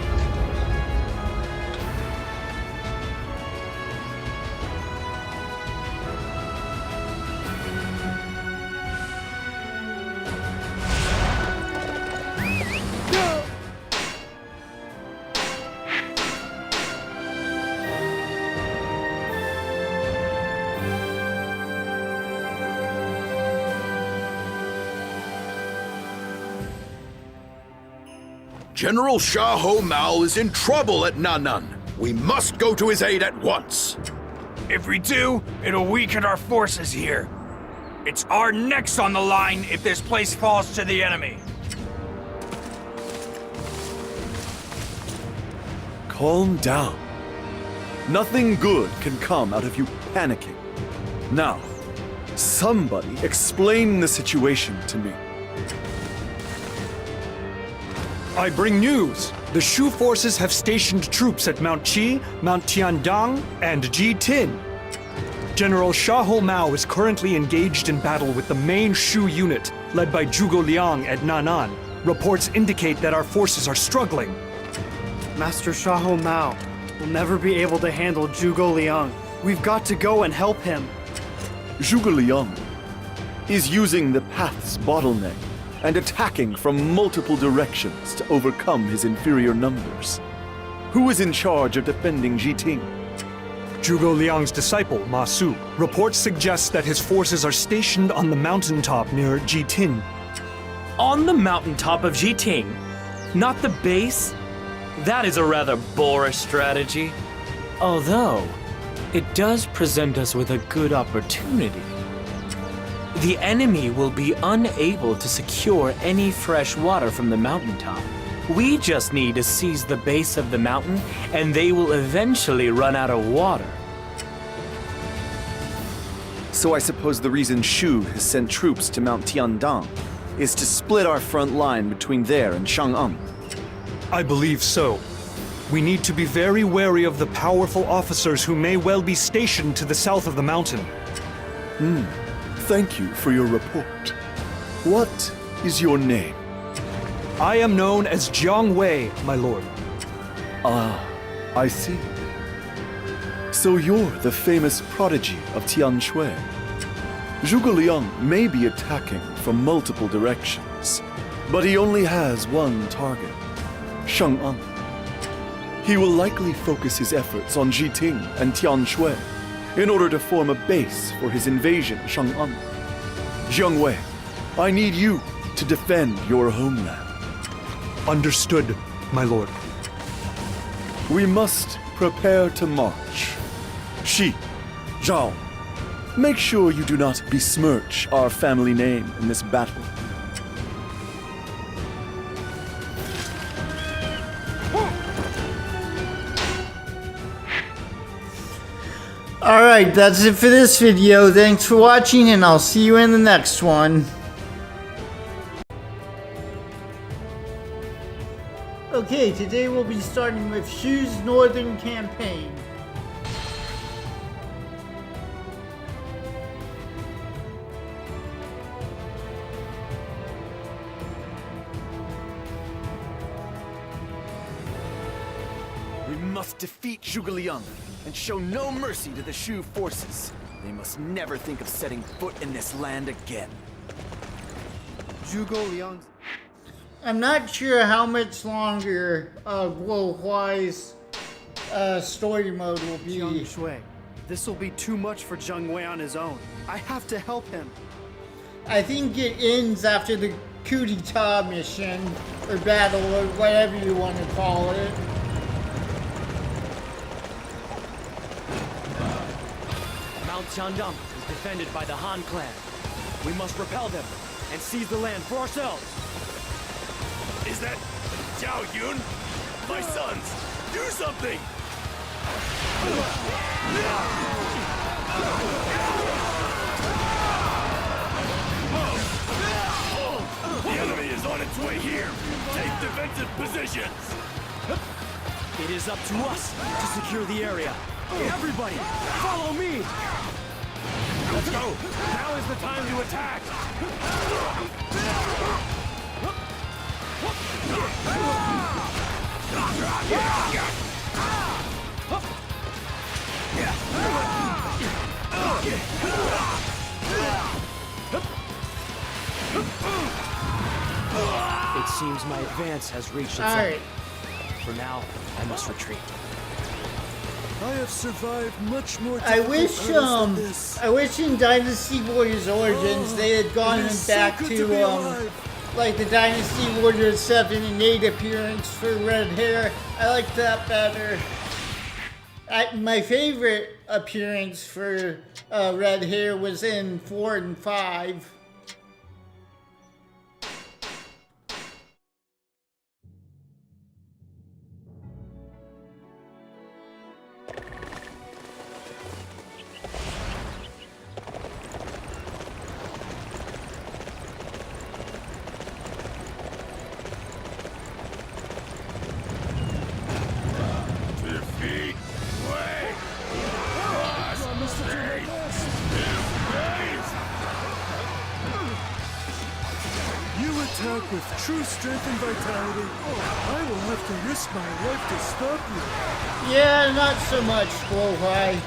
General Xiahou Mao is in trouble at Nan'an. We must go to his aid at once. If we do, it'll weaken our forces here. It's our necks on the line if this place falls to the enemy. Calm down. Nothing good can come out of you panicking. Now, somebody explain the situation to me. I bring news. The Shu forces have stationed troops at Mount Qi, Mount Tiandang, and Jitin. General Xiahou Mao is currently engaged in battle with the main Shu unit, led by Zhuge Liang at Nan'an. Reports indicate that our forces are struggling. Master Xiahou Mao will never be able to handle Zhuge Liang. We've got to go and help him. Zhuge Liang is using the path's bottleneck and attacking from multiple directions to overcome his inferior numbers. Who is in charge of defending Jiting? Zhuge Liang's disciple, Ma Su. Reports suggest that his forces are stationed on the mountaintop near Jitin. On the mountaintop of Jiting? Not the base? That is a rather boorish strategy. Although, it does present us with a good opportunity. The enemy will be unable to secure any fresh water from the mountaintop. We just need to seize the base of the mountain, and they will eventually run out of water. So I suppose the reason Shu has sent troops to Mount Tiandang is to split our front line between there and Chang'an. I believe so. We need to be very wary of the powerful officers who may well be stationed to the south of the mountain. Thank you for your report. What is your name? I am known as Jiang Wei, my lord. Ah, I see. So you're the famous prodigy of Tianshui. Zhuge Liang may be attacking from multiple directions, but he only has one target, Chang'an. He will likely focus his efforts on Jiting and Tianshui in order to form a base for his invasion Chang'an. Jiang Wei, I need you to defend your homeland. Understood, my lord. We must prepare to march. Shi, Zhao, make sure you do not besmirch our family name in this battle. Alright, that's it for this video. Thanks for watching, and I'll see you in the next one. Okay, today we'll be starting with Shu's Northern Campaign. must defeat Zhuge Liang and show no mercy to the Shu forces. They must never think of setting foot in this land again. Zhuge Liang's... I'm not sure how much longer Guo Huai's story mode will be. Jiang Shui, this will be too much for Zheng Wei on his own. I have to help him. I think it ends after the coup d'etat mission, or battle, or whatever you want to call it. Mount Tiandong is defended by the Han clan. We must repel them and seize the land for ourselves. Is that Zhao Yun? My sons, do something! The enemy is on its way here. Take defensive positions. It is up to us to secure the area. Everybody, follow me! Let's go! Now is the time to attack! It seems my advance has reached its Alright. end. For now, I must retreat. I have survived much more I wish, difficult battles than this. I wish in Dynasty Warriors Origins they had gone it is so back good to, to be alive. like the Dynasty Warriors 7 and 8 appearance for red hair. I like that better. My favorite appearance for red hair was in 4 and 5. Defeat Wei! You attack with true strength and vitality. I will have to risk my life to stop you. Yeah, not so much, Guo Huai.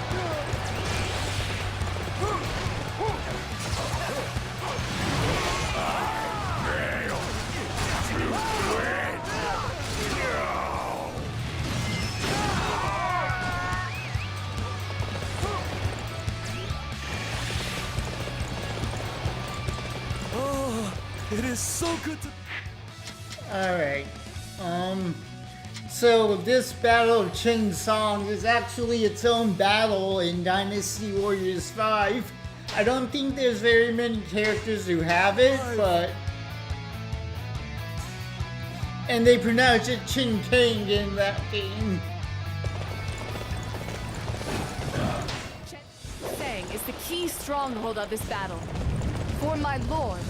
It is so good to... Alright. So this Battle of Chen Song is actually its own battle in Dynasty Warriors 5. I don't think there's very many characters who have it, but... And they pronounce it Chin Kang in that game. Sang is the key stronghold of this battle. For my lord,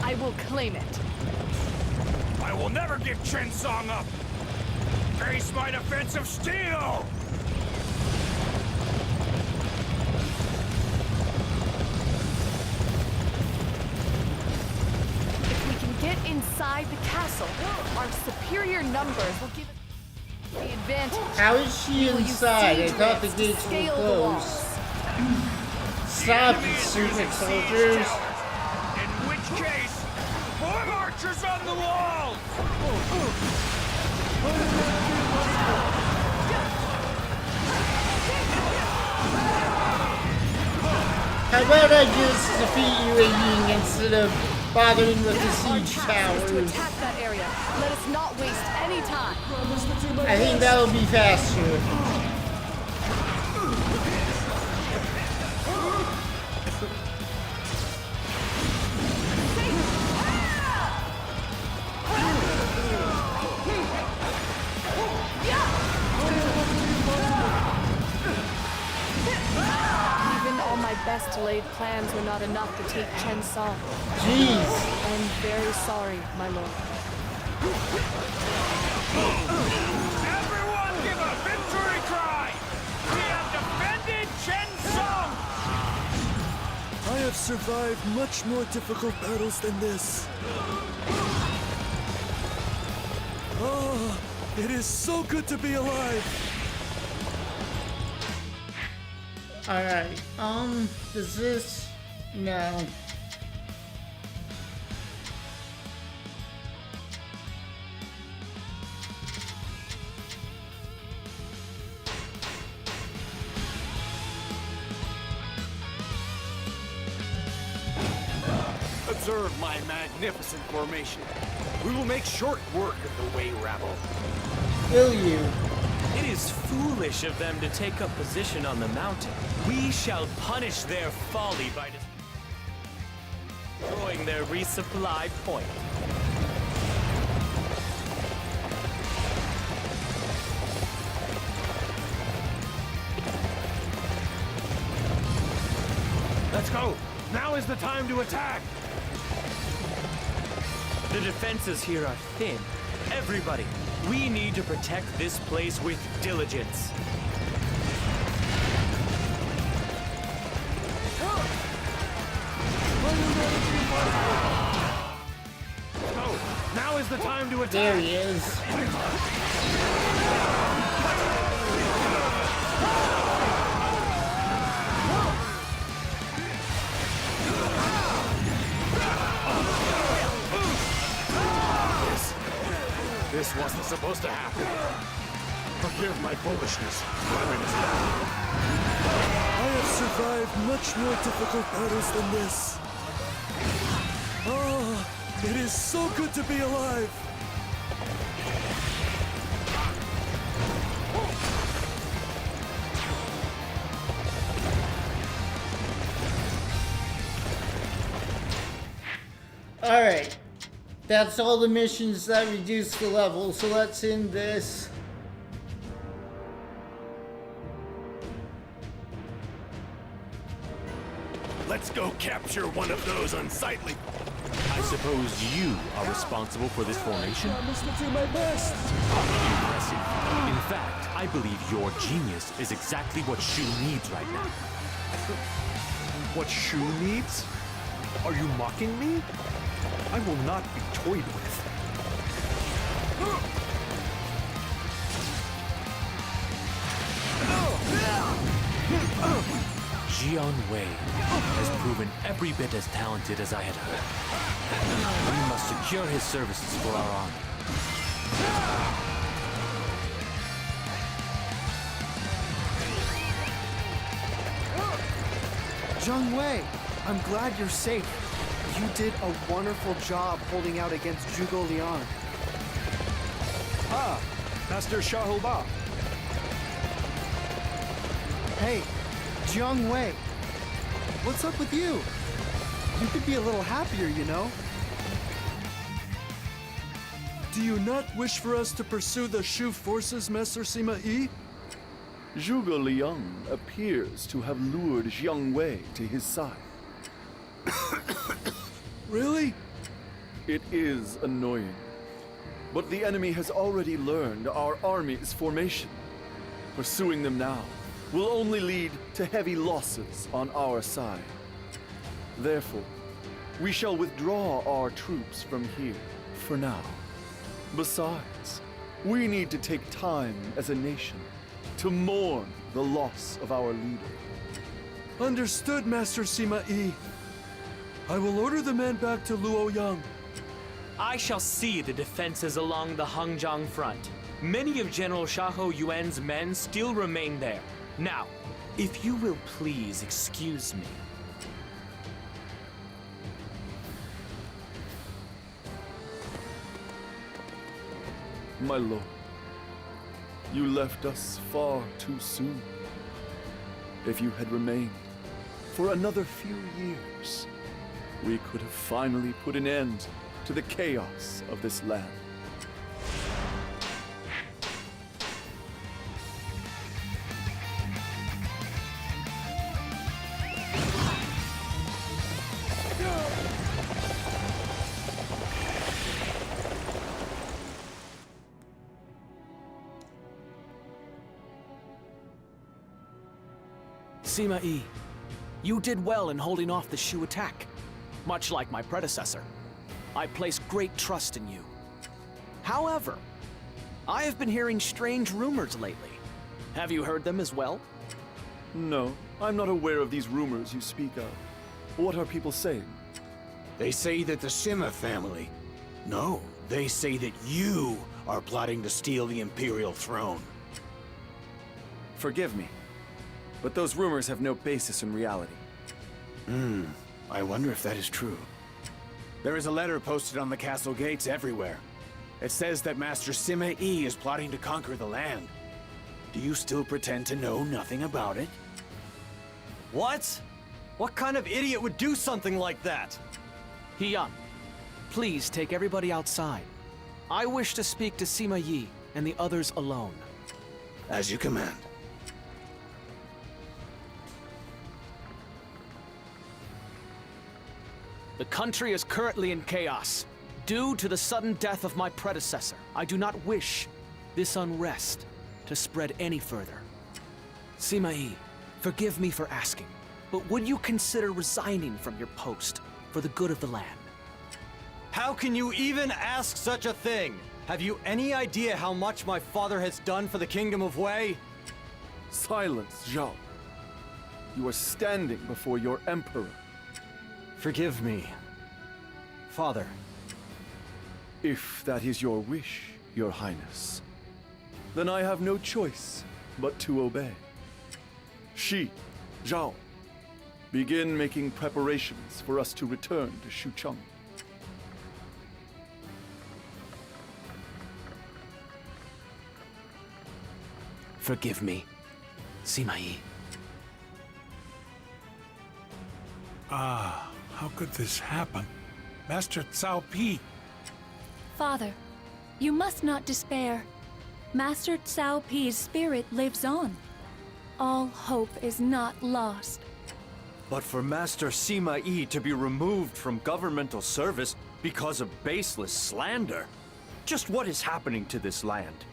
I will claim it. I will never give Chen Song up! Face my defensive steel! If we can get inside the castle, our superior numbers will give us the advantage. How is she inside? I thought the gates were closed. Stop, you stupid soldiers. In which case, form archers on the wall! How about I just defeat you, Ying, instead of bothering with the siege To towers? attack that area, let us not waste any time. I think that'll be faster. Even all my best laid plans were not enough to take Chen Song. Jeez. I'm very sorry, my lord. Everyone give a victory cry! We have defended Chen Song! I have survived much more difficult battles than this. It is so good to be alive! Alright, does this... No. Observe my magnificent formation. We will make short work of the Wei rabble. Will you? It is foolish of them to take up position on the mountain. We shall punish their folly by destroying their resupply point. Let's go! Now is the time to attack! The defenses here are thin. Everybody, we need to protect this place with diligence. Go! Now is the time to attack! There he is. This wasn't supposed to happen. Forgive my foolishness. I have survived much more difficult battles than this. Oh, it is so good to be alive! Alright. That's all the missions that reduce the level, so let's end this. Let's go capture one of those unsightly. I suppose you are responsible for this formation? I must do my best! Impressive. In fact, I believe your genius is exactly what Shu needs right now. What Shu needs? Are you mocking me? I will not be toyed with. Jiang Wei has proven every bit as talented as I had heard. We must secure his services for our army. Jiang Wei, I'm glad you're safe. You did a wonderful job holding out against Zhuge Liang. Ah, Master Xiahou Ba. Hey, Jiang Wei, what's up with you? You could be a little happier, you know? Do you not wish for us to pursue the Shu forces, Master Sima Yi? Zhuge Liang appears to have lured Jiang Wei to his side. Really? It is annoying. But the enemy has already learned our army's formation. Pursuing them now will only lead to heavy losses on our side. Therefore, we shall withdraw our troops from here for now. Besides, we need to take time as a nation to mourn the loss of our leader. Understood, Master Sima Yi. I will order the men back to Luoyang. I shall see the defenses along the Hanzhong front. Many of General Xiahou Yuan's men still remain there. Now, if you will please excuse me. My lord, you left us far too soon. If you had remained for another few years, we could have finally put an end to the chaos of this land. Sima Yi, you did well in holding off the Shu attack. Much like my predecessor, I place great trust in you. However, I have been hearing strange rumors lately. Have you heard them as well? No, I'm not aware of these rumors you speak of. What are people saying? They say that the Sima family... No, they say that you are plotting to steal the Imperial throne. Forgive me, but those rumors have no basis in reality. I wonder if that is true. There is a letter posted on the castle gates everywhere. It says that Master Sima Yi is plotting to conquer the land. Do you still pretend to know nothing about it? What? What kind of idiot would do something like that? Hiyang, please take everybody outside. I wish to speak to Sima Yi and the others alone. As you command. The country is currently in chaos. Due to the sudden death of my predecessor, I do not wish this unrest to spread any further. Sima Yi, forgive me for asking, but would you consider resigning from your post for the good of the land? How can you even ask such a thing? Have you any idea how much my father has done for the Kingdom of Wei? Silence, Zhao. You are standing before your emperor. Forgive me, Father. If that is your wish, Your Highness, then I have no choice but to obey. Shi, Zhao, begin making preparations for us to return to Xucheng. Forgive me, Sima Yi. How could this happen? Master Cao Pi. Father, you must not despair. Master Cao Pi's spirit lives on. All hope is not lost. But for Master Sima Yi to be removed from governmental service because of baseless slander, just what is happening to this land?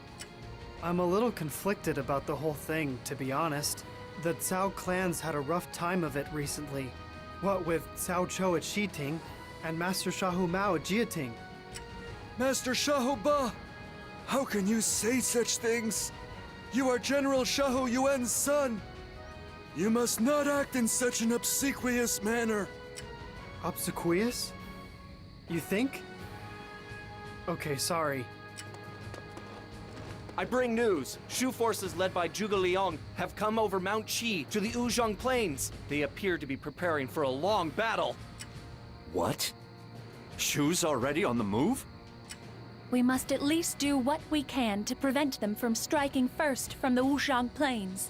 I'm a little conflicted about the whole thing, to be honest. The Cao clans had a rough time of it recently. What with Cao Chou at Shiting and Master Shahu Mao at Jieting. Master Shahu Ba, how can you say such things? You are General Shahu Yuan's son. You must not act in such an obsequious manner. Obsequious? You think? Okay, sorry. I bring news. Shu forces led by Zhuge Liang have come over Mount Qi to the Wuzhang plains. They appear to be preparing for a long battle. What? Shu's already on the move? We must at least do what we can to prevent them from striking first from the Wuzhang plains.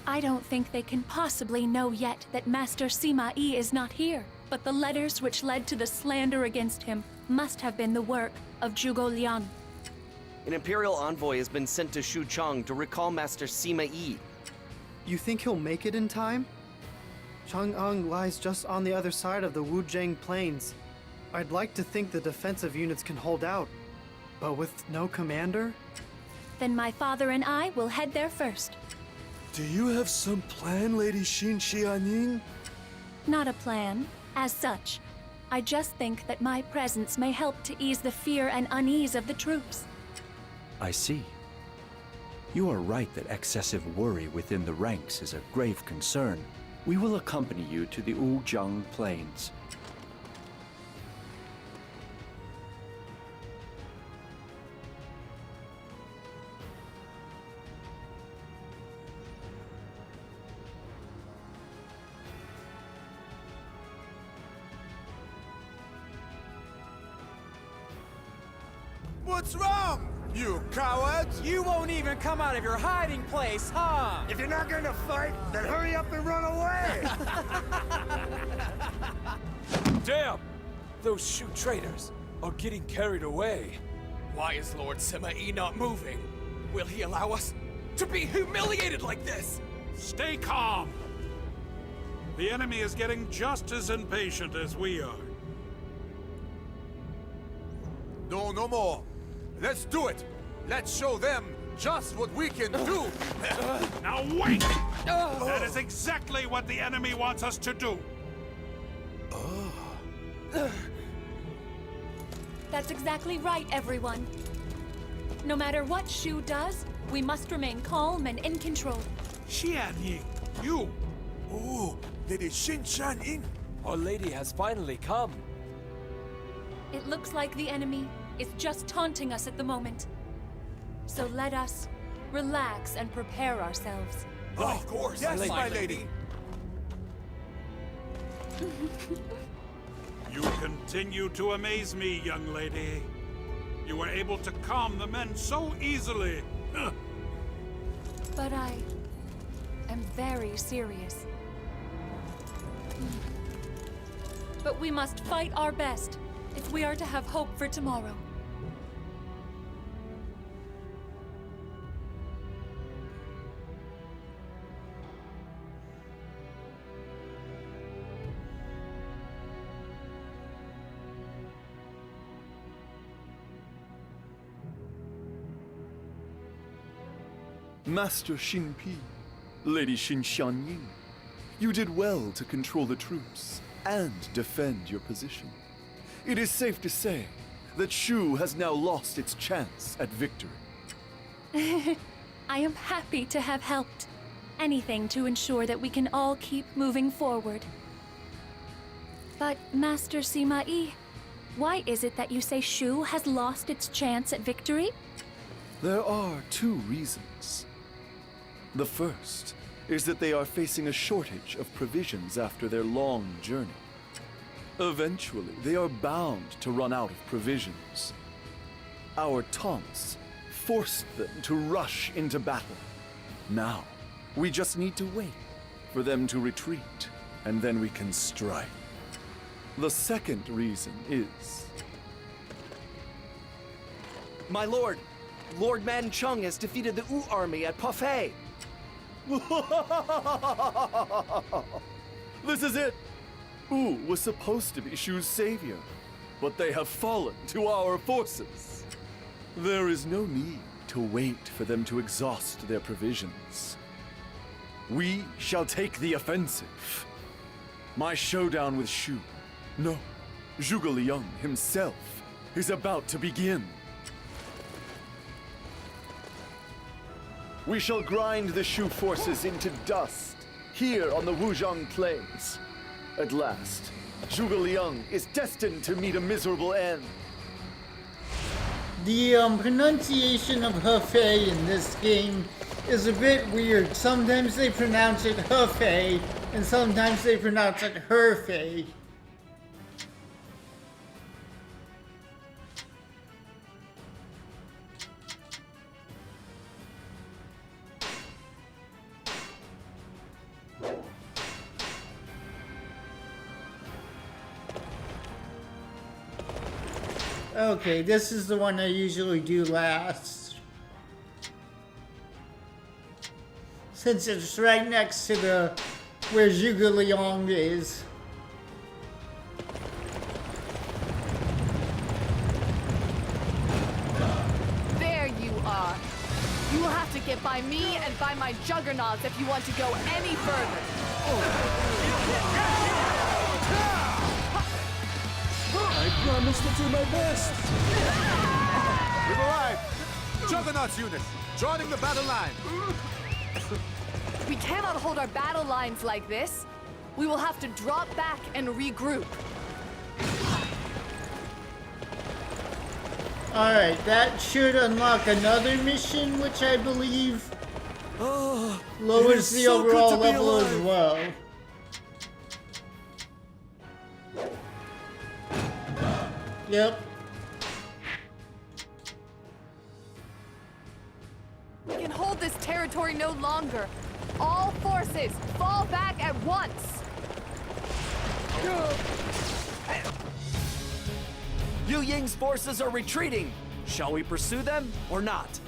I don't think they can possibly know yet that Master Sima Yi is not here, but the letters which led to the slander against him must have been the work of Zhuge Liang. An Imperial envoy has been sent to Xucheng to recall Master Sima Yi. You think he'll make it in time? Chang'an lies just on the other side of the Wuzhang plains. I'd like to think the defensive units can hold out, but with no commander? Then my father and I will head there first. Do you have some plan, Lady Xingshi Aning? Not a plan, as such. I just think that my presence may help to ease the fear and unease of the troops. I see. You are right that excessive worry within the ranks is a grave concern. We will accompany you to the Wuzhang plains. What's wrong, you cowards? You won't even come out of your hiding place, huh? If you're not gonna fight, then hurry up and run away! Damn! Those Shu traitors are getting carried away. Why is Lord Sima Yi not moving? Will he allow us to be humiliated like this? Stay calm! The enemy is getting just as impatient as we are. No more. Let's do it! Let's show them just what we can do! Now wait! That is exactly what the enemy wants us to do! That's exactly right, everyone. No matter what Shu does, we must remain calm and in control. Xianying, you. Oh, Lady Xingshi. Our lady has finally come. It looks like the enemy is just taunting us at the moment. So let us relax and prepare ourselves. Of course. Yes, my lady. You continue to amaze me, young lady. You were able to calm the men so easily. But I am very serious. But we must fight our best if we are to have hope for tomorrow. Master Xinpi, Lady Xinxianying, you did well to control the troops and defend your position. It is safe to say that Shu has now lost its chance at victory. I am happy to have helped. Anything to ensure that we can all keep moving forward. But, Master Sima Yi, why is it that you say Shu has lost its chance at victory? There are two reasons. The first is that they are facing a shortage of provisions after their long journey. Eventually, they are bound to run out of provisions. Our taunts forced them to rush into battle. Now, we just need to wait for them to retreat, and then we can strike. The second reason is... My lord, Lord Man Chung has defeated the Wu army at Parfait. This is it! Wu was supposed to be Shu's savior, but they have fallen to our forces. There is no need to wait for them to exhaust their provisions. We shall take the offensive. My showdown with Shu, no, Zhuge Liang himself, is about to begin. We shall grind the Shu forces into dust here on the Wuzhang plains. At last, Zhuge Liang is destined to meet a miserable end. The pronunciation of Hefei in this game is a bit weird. Sometimes they pronounce it Hefei, and sometimes they pronounce it Herfei. Okay, this is the one I usually do last. Since it's right next to the where Zhuge Liang is. There you are. You will have to get by me and by my juggernauts if you want to go any further. I promise to do my best! We've arrived! Juggernaut's unit, joining the battle line! We cannot hold our battle lines like this. We will have to drop back and regroup. Alright, that should unlock another mission, which I believe lowers the overall level as well. Yep. We can hold this territory no longer. All forces, fall back at once! Liu Ying's forces are retreating. Shall we pursue them or not?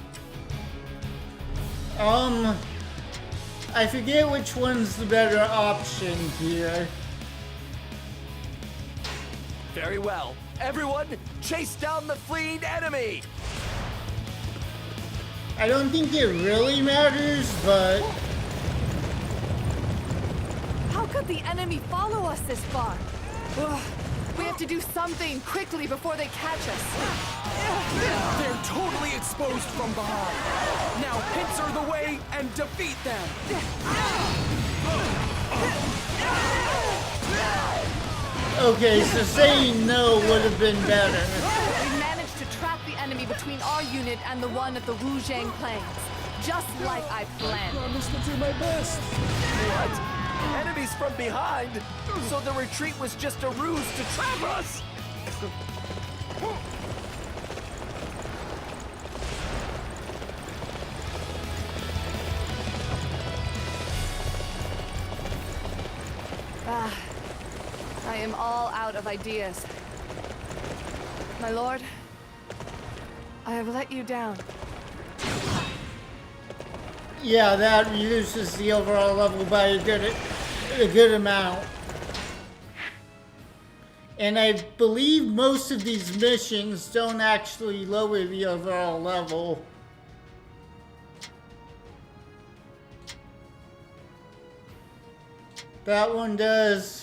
I forget which one's the better option here. Very well. Everyone, chase down the fleeing enemy! I don't think it really matters, but... How could the enemy follow us this far? Ugh, We have to do something quickly before they catch us. They're totally exposed from behind. Now pincer the way and defeat them. Okay, so saying no would have been better. We managed to trap the enemy between our unit and the one at the Wuzhang Plains. Just like I planned. I promised to do my best. What? Enemies from behind? So the retreat was just a ruse to trap us? I am all out of ideas. My lord, I have let you down. Yeah, that reduces the overall level by a good amount. And I believe most of these missions don't actually lower the overall level. That one does.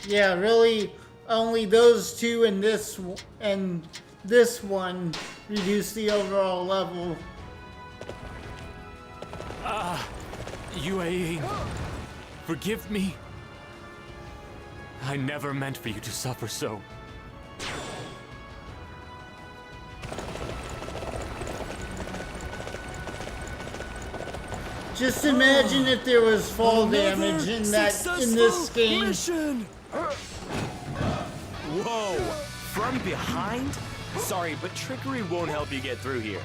Yeah, really, only those two and this one reduce the overall level. UAE, forgive me. I never meant for you to suffer so. Just imagine if there was fall damage in this game. Mission. Whoa! From behind? Sorry, but trickery won't help you get through here.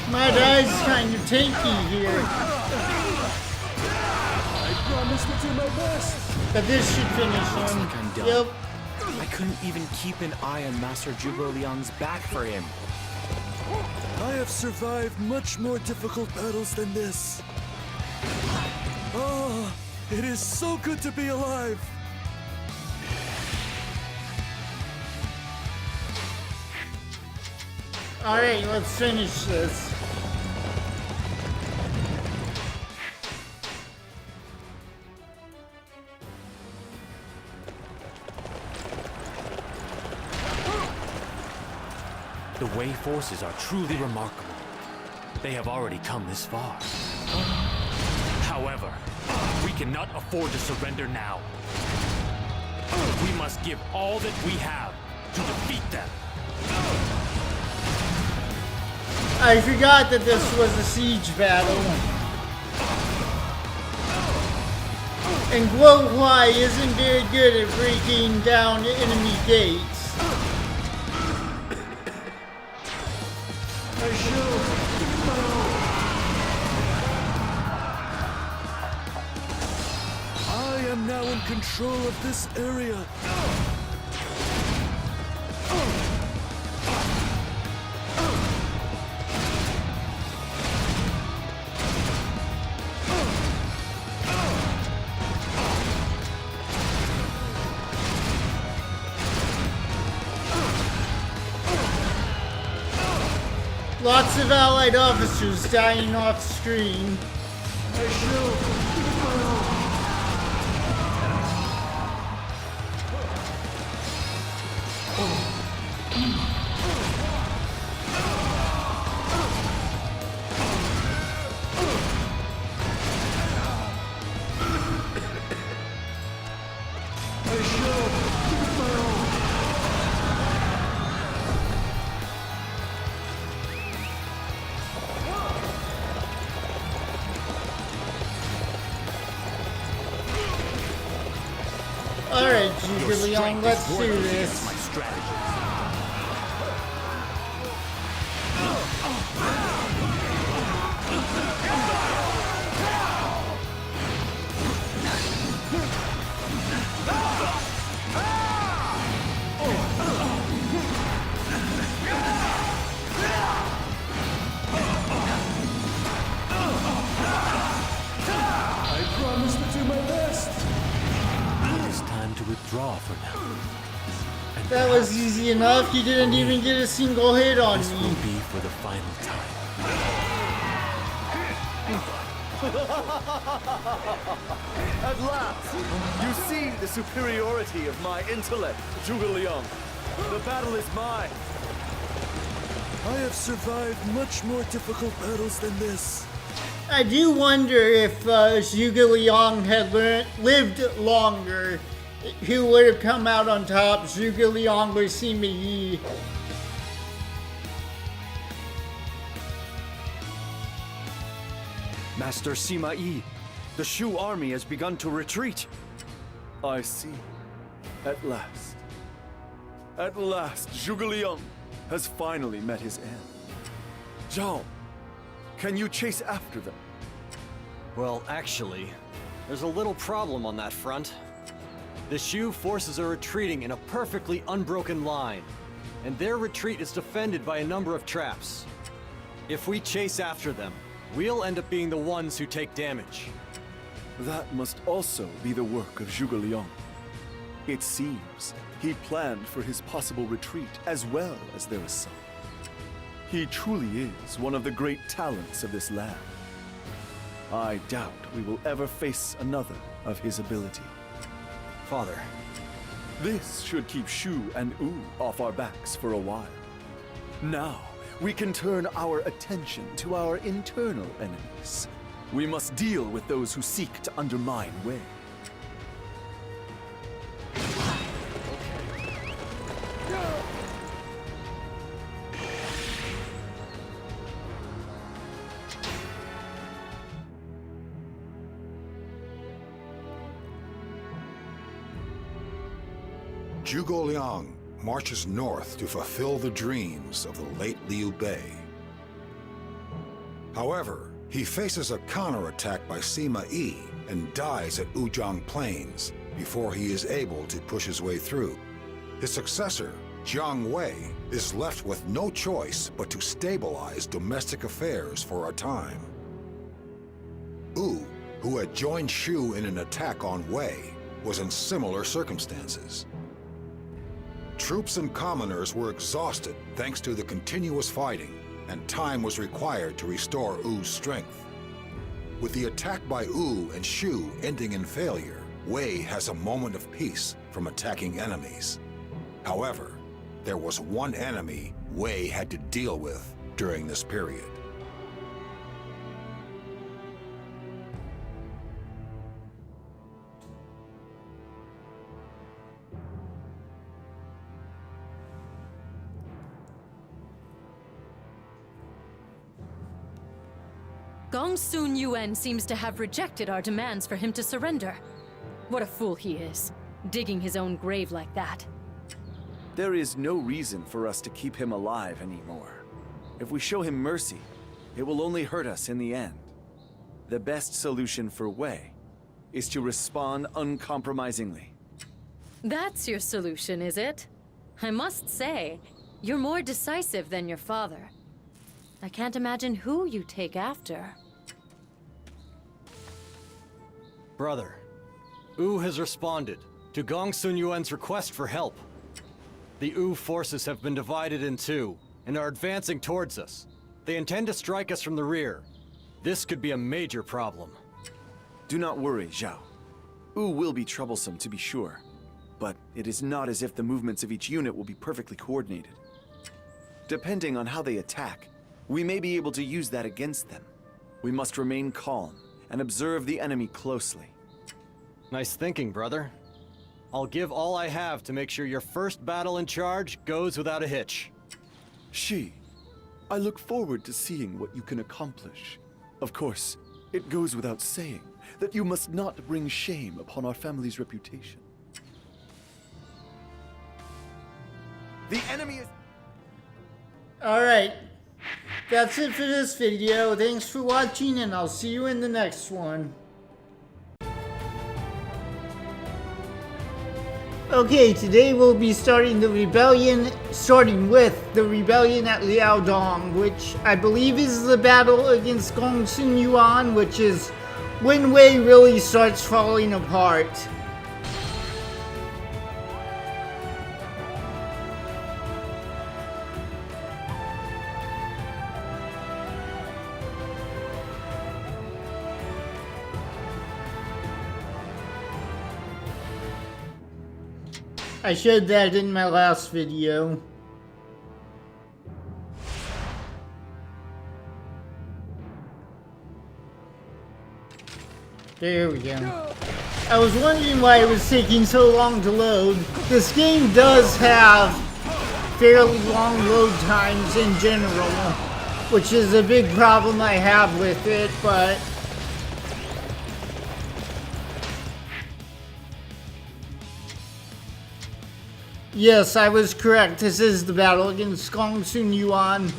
My guy's kind of tanky here. I promise to do my best. But this should finish Looks him. like I'm done. Yep. I couldn't even keep an eye on Master Zhuge Liang's back for him. I have survived much more difficult battles than this. Oh, it is so good to be alive. Alright, let's finish this. The Wei forces are truly remarkable. They have already come this far. However, we cannot afford to surrender now. We must give all that we have to defeat them. I forgot that this was a siege battle. And Guo Huai isn't very good at breaking down enemy gates. I am now in control of this area. Lots of allied officers dying off screen. Zhuge Liang, let's do this. My strategy. Withdraw for now. And that was easy enough. You didn't even get a single hit on this me. Will be for the final time. At last, you see the superiority of my intellect, Zhuge Liang. The battle is mine. I have survived much more difficult battles than this. I do wonder if Zhuge Liang had lived longer, who would have come out on top, Zhuge Liang or Sima Yi? Master Sima Yi, the Shu army has begun to retreat. I see. At last. At last, Zhuge Liang has finally met his end. Zhao, can you chase after them? Well, actually, there's a little problem on that front. The Shu forces are retreating in a perfectly unbroken line, and their retreat is defended by a number of traps. If we chase after them, we'll end up being the ones who take damage. That must also be the work of Zhuge Liang. It seems he planned for his possible retreat as well as their assault. He truly is one of the great talents of this land. I doubt we will ever face another of his ability. Father. This should keep Shu and Wu off our backs for a while. Now, we can turn our attention to our internal enemies. We must deal with those who seek to undermine Wei. Zhuge Liang marches north to fulfill the dreams of the late Liu Bei. However, he faces a counterattack by Sima Yi and dies at Wuzhang Plains before he is able to push his way through. His successor, Jiang Wei, is left with no choice but to stabilize domestic affairs for a time. Wu, who had joined Shu in an attack on Wei, was in similar circumstances. Troops and commoners were exhausted thanks to the continuous fighting, and time was required to restore Wu's strength. With the attack by Wu and Shu ending in failure, Wei has a moment of peace from attacking enemies. However, there was one enemy Wei had to deal with during this period. Gongsun Yuan seems to have rejected our demands for him to surrender. What a fool he is, digging his own grave like that. There is no reason for us to keep him alive anymore. If we show him mercy, it will only hurt us in the end. The best solution for Wei is to respond uncompromisingly. That's your solution, is it? I must say, you're more decisive than your father. I can't imagine who you take after. Brother, Wu has responded to Gongsun Yuan's request for help. The Wu forces have been divided in two and are advancing towards us. They intend to strike us from the rear. This could be a major problem. Do not worry, Zhao. Wu will be troublesome to be sure, but it is not as if the movements of each unit will be perfectly coordinated. Depending on how they attack, we may be able to use that against them. We must remain calm and observe the enemy closely. Nice thinking, brother. I'll give all I have to make sure your first battle in charge goes without a hitch. Shi, I look forward to seeing what you can accomplish. Of course, it goes without saying that you must not bring shame upon our family's reputation. The enemy is... Alright, that's it for this video. Thanks for watching, and I'll see you in the next one. Okay, today we'll be starting with the rebellion at Liaodong, which I believe is the battle against Gongsun Yuan, which is when Wei really starts falling apart. I showed that in my last video. There we go. I was wondering why it was taking so long to load. This game does have fairly long load times in general, which is a big problem I have with it, but yes, I was correct. This is the battle against Gongsun Yuan.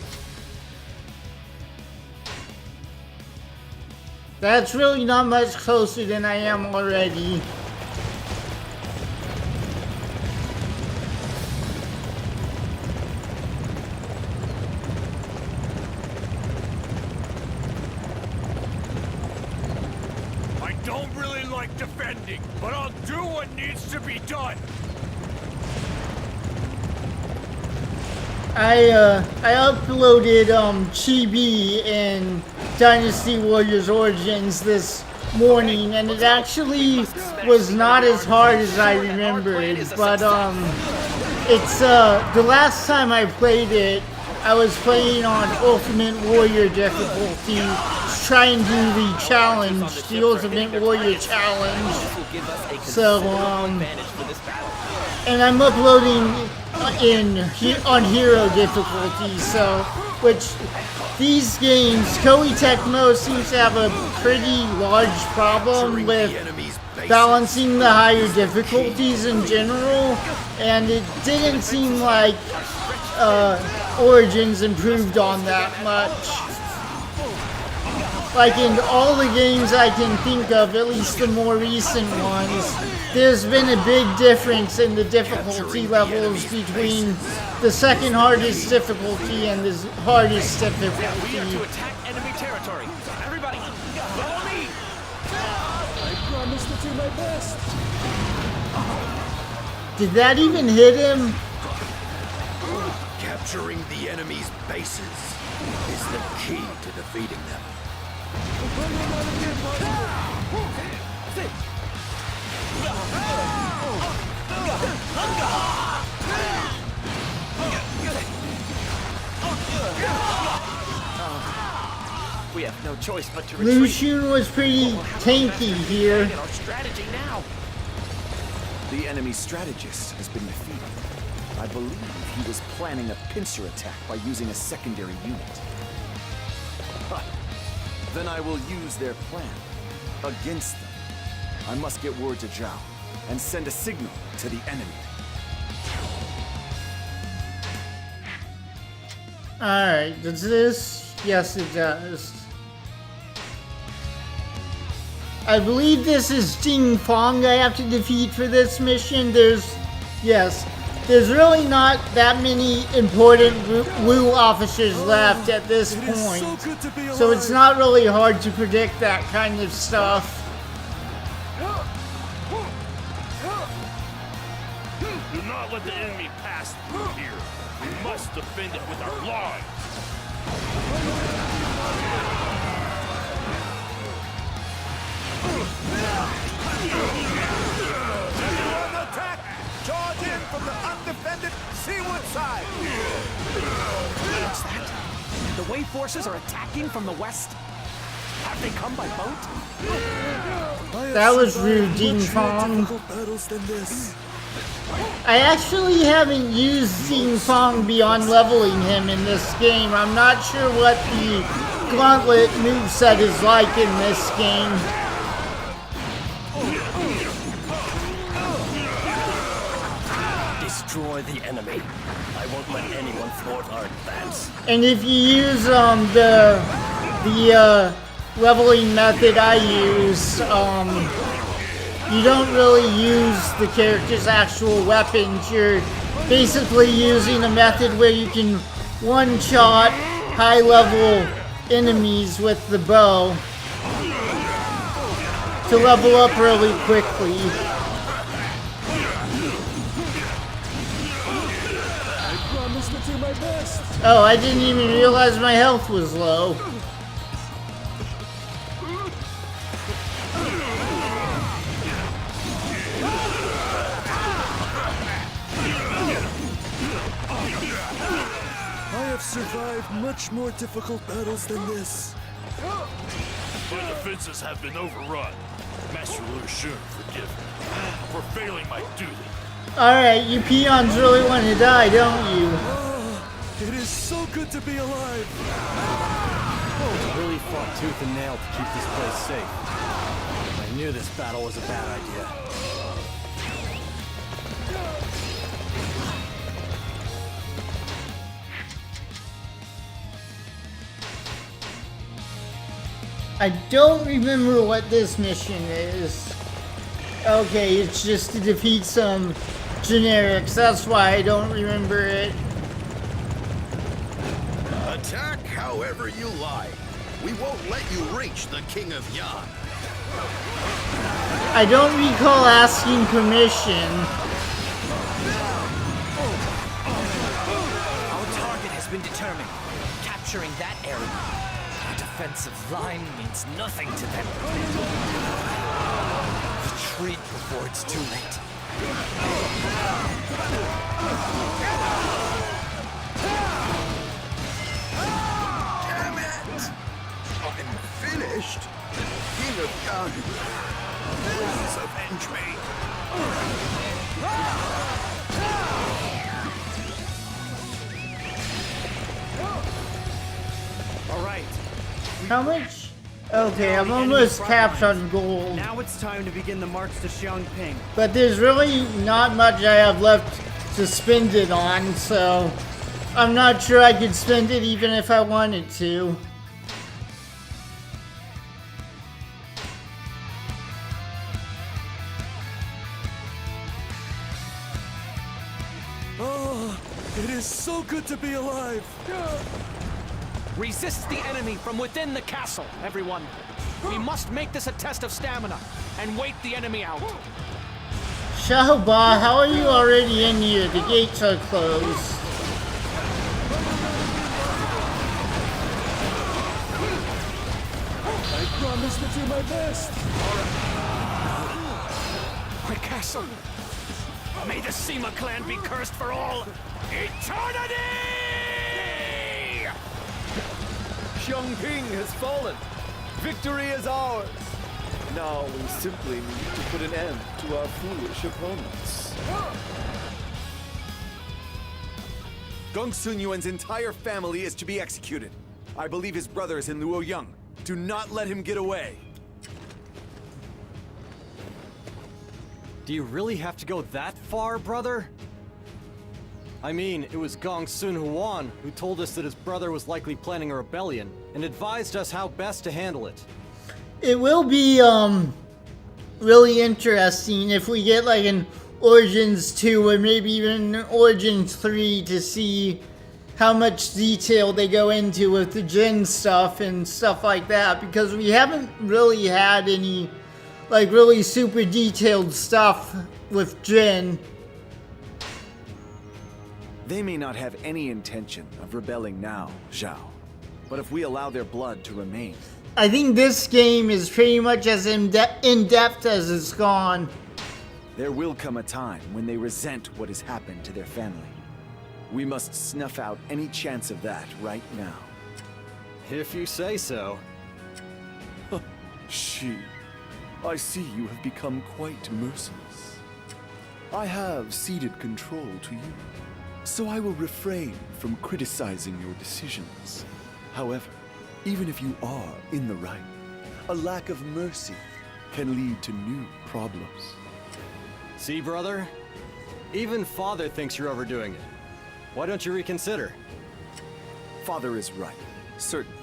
That's really not much closer than I am already. I don't really like defending, but I'll do what needs to be done. I uploaded Chibi and Dynasty Warriors Origins this morning, and it actually was not as hard as I remembered, but it's the last time I played it, I was playing on Ultimate Warrior difficulty, trying to do the challenge, the Ultimate Warrior challenge. So and I'm uploading on hero difficulty, so which these games, Koei Tecmo seems to have a pretty large problem with balancing the higher difficulties in general, and it didn't seem like Origins improved on that much. Like in all the games I can think of, at least the more recent ones, there's been a big difference in the difficulty levels between the second hardest difficulty and the hardest difficulty. We are to attack enemy territory. Everybody, follow me! I promise to do my best. Did that even hit him? Capturing the enemy's bases is the key to defeating them. We have no choice but to Lu retreat. Xun was pretty tanky here. Our strategy now. The enemy strategist has been defeated. I believe he was planning a pincer attack by using a secondary unit. Then I will use their plan against them. I must get word to Zhao and send a signal to the enemy. Alright, does this? Yes, it does. I believe this is Jing Fong I have to defeat for this mission. There's really not that many important Wu officers left at this point. So it's not really hard to predict that kind of stuff. Do not let the enemy pass through here. We must defend it with our lives. Attack! Charge in from the undefended seaward side! What's that? The Wei forces are attacking from the west? Have they come by boat? That was rude, Jing Fong. I actually haven't used Jing Fong beyond leveling him in this game. I'm not sure what the Gauntlet moveset is like in this game. Destroy destroy the enemy. I won't let anyone thwart our advance. And if you use the leveling method I use, you don't really use the character's actual weapons. You're basically using a method where you can one-shot high-level enemies with the bow to level up really quickly. I promise to do my best. Oh, I didn't even realize my health was low. I have survived much more difficult battles than this. My defenses have been overrun. Master Lu, forgive me for failing my duty. Alright, you peons really want to die, don't you? It is so good to be alive. Oh, really fought tooth and nail to keep this place safe. I knew this battle was a bad idea. I don't remember what this mission is. Okay, it's just to defeat some generics. That's why I don't remember it. Attack however you like. We won't let you reach the King of Yan. I don't recall asking permission. Our target has been determined. Capturing that area. Our defensive line means nothing to them. Retreat before it's too late. Damn it! I'm finished. King of Yan, please avenge me. All right. How much? Okay, I'm almost capped on gold. Now it's time to begin the march to Xiangping. But there's really not much I have left to spend it on, so I'm not sure I could spend it even if I wanted to. Oh, it is so good to be alive. Resist the enemy from within the castle, everyone. We must make this a test of stamina and wait the enemy out. Xiaoba, how are you already in here? The gates are closed. I promise to do my best. My castle. May the Sima clan be cursed for all eternity! Xiangping has fallen. Victory is ours. Now we simply need to put an end to our foolish opponents. Gongsun Yuan's entire family is to be executed. I believe his brother is in Liaodong. Do not let him get away. Do you really have to go that far, brother? I mean, it was Gongsun Huan who told us that his brother was likely planning a rebellion and advised us how best to handle it. It will be really interesting if we get like an Origins 2 or maybe even an Origins 3 to see how much detail they go into with the Jin stuff and stuff like that, because we haven't really had any like really super detailed stuff with Jin. They may not have any intention of rebelling now, Zhao. But if we allow their blood to remain... I think this game is pretty much as in-depth as it's gone. There will come a time when they resent what has happened to their family. We must snuff out any chance of that right now. If you say so. She, I see you have become quite merciless. I have ceded control to you, so I will refrain from criticizing your decisions. However, even if you are in the right, a lack of mercy can lead to new problems. See, brother? Even Father thinks you're overdoing it. Why don't you reconsider? Father is right, certainly.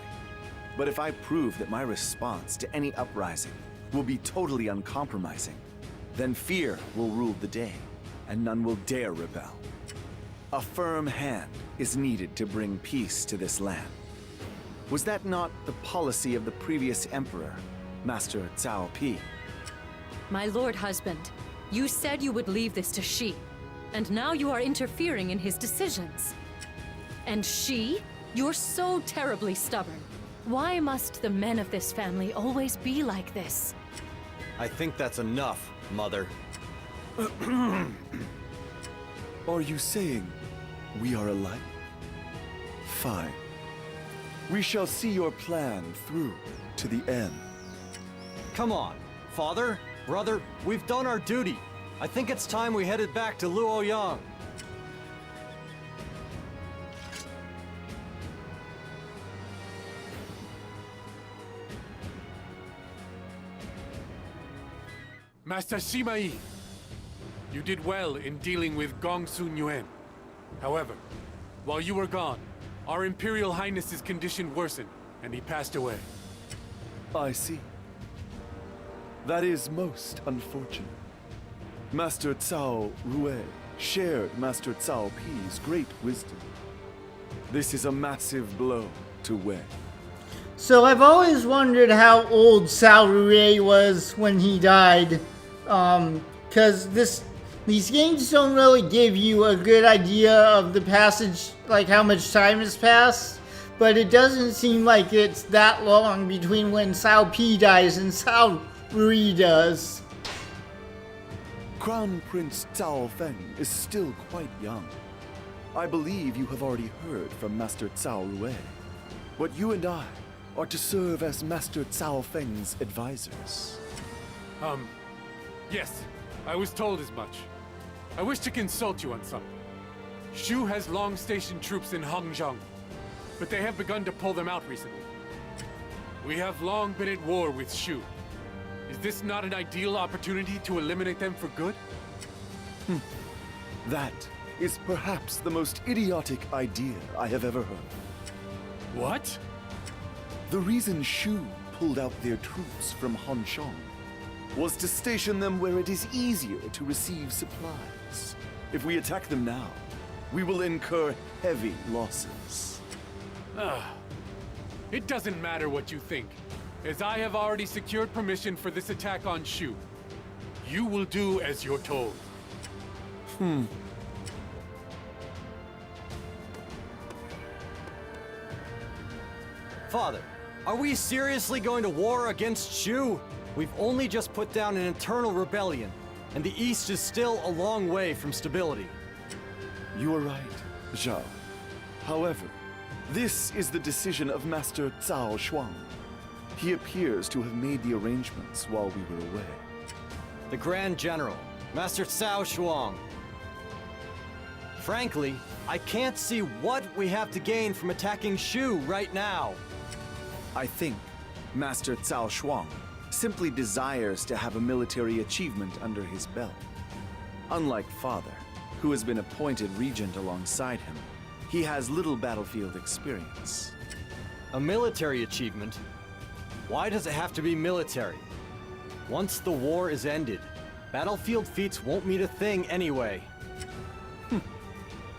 But if I prove that my response to any uprising will be totally uncompromising, then fear will rule the day, and none will dare rebel. A firm hand is needed to bring peace to this land. Was that not the policy of the previous emperor, Master Cao Pi? My lord husband, you said you would leave this to Shi, and now you are interfering in his decisions. And Shi? You're so terribly stubborn. Why must the men of this family always be like this? I think that's enough, Mother. Are you saying we are alike? Fine. We shall see your plan through to the end. Come on, Father, Brother, we've done our duty. I think it's time we headed back to Liaodong. Master Sima Yi, you did well in dealing with Gong Sun Yuan. However, while you were gone, our Imperial Highness's condition worsened, and he passed away. I see. That is most unfortunate. Master Cao Rui shared Master Cao Pi's great wisdom. This is a massive blow to Wei. So I've always wondered how old Cao Rui was when he died. Because these games don't really give you a good idea of the passage, like how much time has passed. But it doesn't seem like it's that long between when Cao Pi dies and Cao Rui does. Crown Prince Cao Feng is still quite young. I believe you have already heard from Master Cao Rui. But you and I are to serve as Master Cao Feng's advisors. Yes, I was told as much. I wish to consult you on something. Shu has long-stationed troops in Hanzhong, but they have begun to pull them out recently. We have long been at war with Shu. Is this not an ideal opportunity to eliminate them for good? That is perhaps the most idiotic idea I have ever heard. What? The reason Shu pulled out their troops from Hanzhong was to station them where it is easier to receive supplies. If we attack them now, we will incur heavy losses. It doesn't matter what you think, as I have already secured permission for this attack on Shu. You will do as you're told. Father, are we seriously going to war against Shu? We've only just put down an internal rebellion, and the East is still a long way from stability. You are right, Zhao. However, this is the decision of Master Cao Shuang. He appears to have made the arrangements while we were away. The Grand General, Master Cao Shuang. Frankly, I can't see what we have to gain from attacking Shu right now. I think Master Cao Shuang simply desires to have a military achievement under his belt. Unlike Father, who has been appointed regent alongside him, he has little battlefield experience. A military achievement? Why does it have to be military? Once the war is ended, battlefield feats won't mean a thing anyway.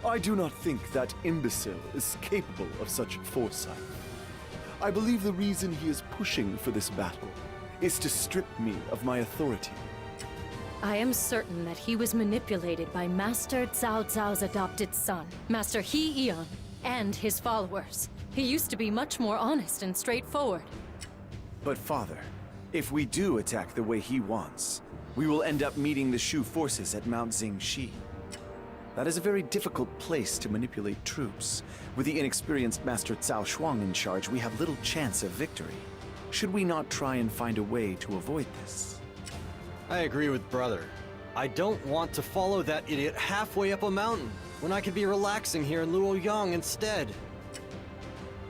I do not think that imbecile is capable of such foresight. I believe the reason he is pushing for this battle is to strip me of my authority. I am certain that he was manipulated by Master Cao Cao's adopted son, Master He Eon, and his followers. He used to be much more honest and straightforward. But Father, if we do attack the way he wants, we will end up meeting the Shu forces at Mount Xingshi. That is a very difficult place to manipulate troops. With the inexperienced Master Cao Shuang in charge, we have little chance of victory. Should we not try and find a way to avoid this? I agree with Brother. I don't want to follow that idiot halfway up a mountain, when I could be relaxing here in Liaodong instead.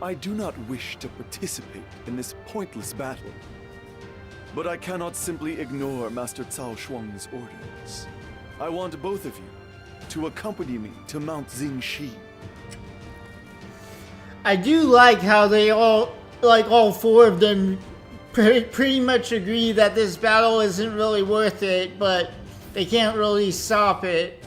I do not wish to participate in this pointless battle. But I cannot simply ignore Master Cao Shuang's orders. I want both of you to accompany me to Mount Xingshi. I do like how they all four of them pretty much agree that this battle isn't really worth it, but they can't really stop it.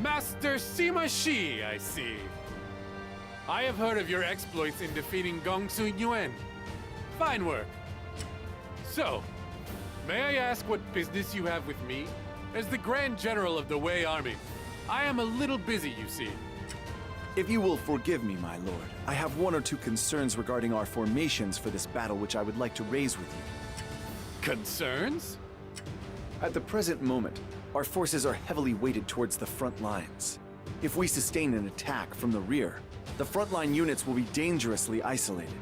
Master Sima Shi, I see. I have heard of your exploits in defeating Gongsun Yuan. Fine work. So, may I ask what business you have with me? As the Grand General of the Wei Army, I am a little busy, you see. If you will forgive me, my lord, I have one or two concerns regarding our formations for this battle which I would like to raise with you. Concerns? At the present moment, our forces are heavily weighted towards the front lines. If we sustain an attack from the rear, the frontline units will be dangerously isolated.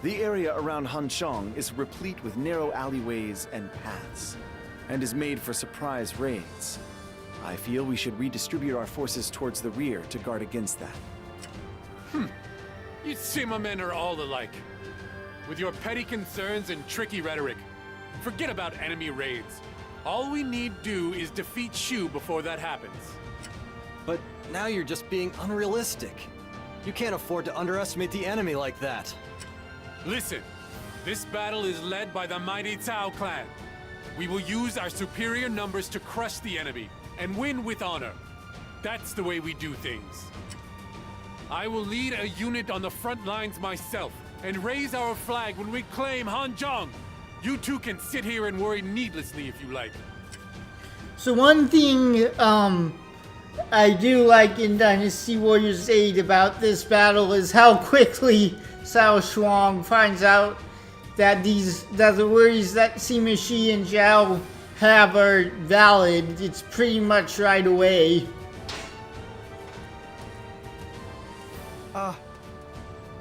The area around Hanzhong is replete with narrow alleyways and paths, and is made for surprise raids. I feel we should redistribute our forces towards the rear to guard against that. You Sima men are all alike. With your petty concerns and tricky rhetoric, forget about enemy raids. All we need do is defeat Shu before that happens. But now you're just being unrealistic. You can't afford to underestimate the enemy like that. Listen, this battle is led by the mighty Cao clan. We will use our superior numbers to crush the enemy and win with honor. That's the way we do things. I will lead a unit on the front lines myself and raise our flag when we claim Hanzhong. You two can sit here and worry needlessly if you like. So one thing I do like in Dynasty Warriors 8 about this battle is how quickly Cao Shuang finds out that the worries that Sima Shi and Zhao have are valid. It's pretty much right away.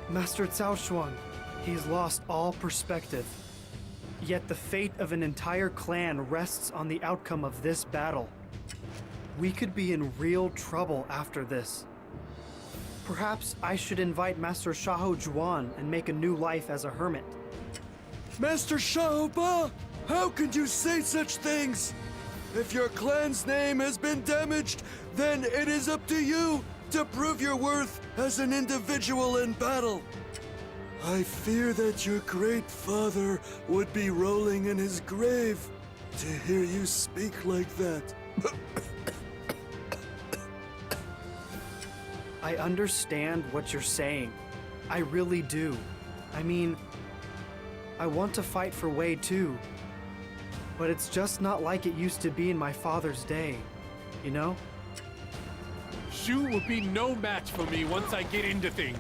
Master Cao Shuang, he's lost all perspective. Yet the fate of an entire clan rests on the outcome of this battle. We could be in real trouble after this. Perhaps I should invite Master Xiahou Juan and make a new life as a hermit. Master Xiahou Ba, how could you say such things? If your clan's name has been damaged, then it is up to you to prove your worth as an individual in battle. I fear that your great father would be rolling in his grave to hear you speak like that. I understand what you're saying. I really do. I mean, I want to fight for Wei too. But it's just not like it used to be in my father's day, you know? Shu will be no match for me once I get into things.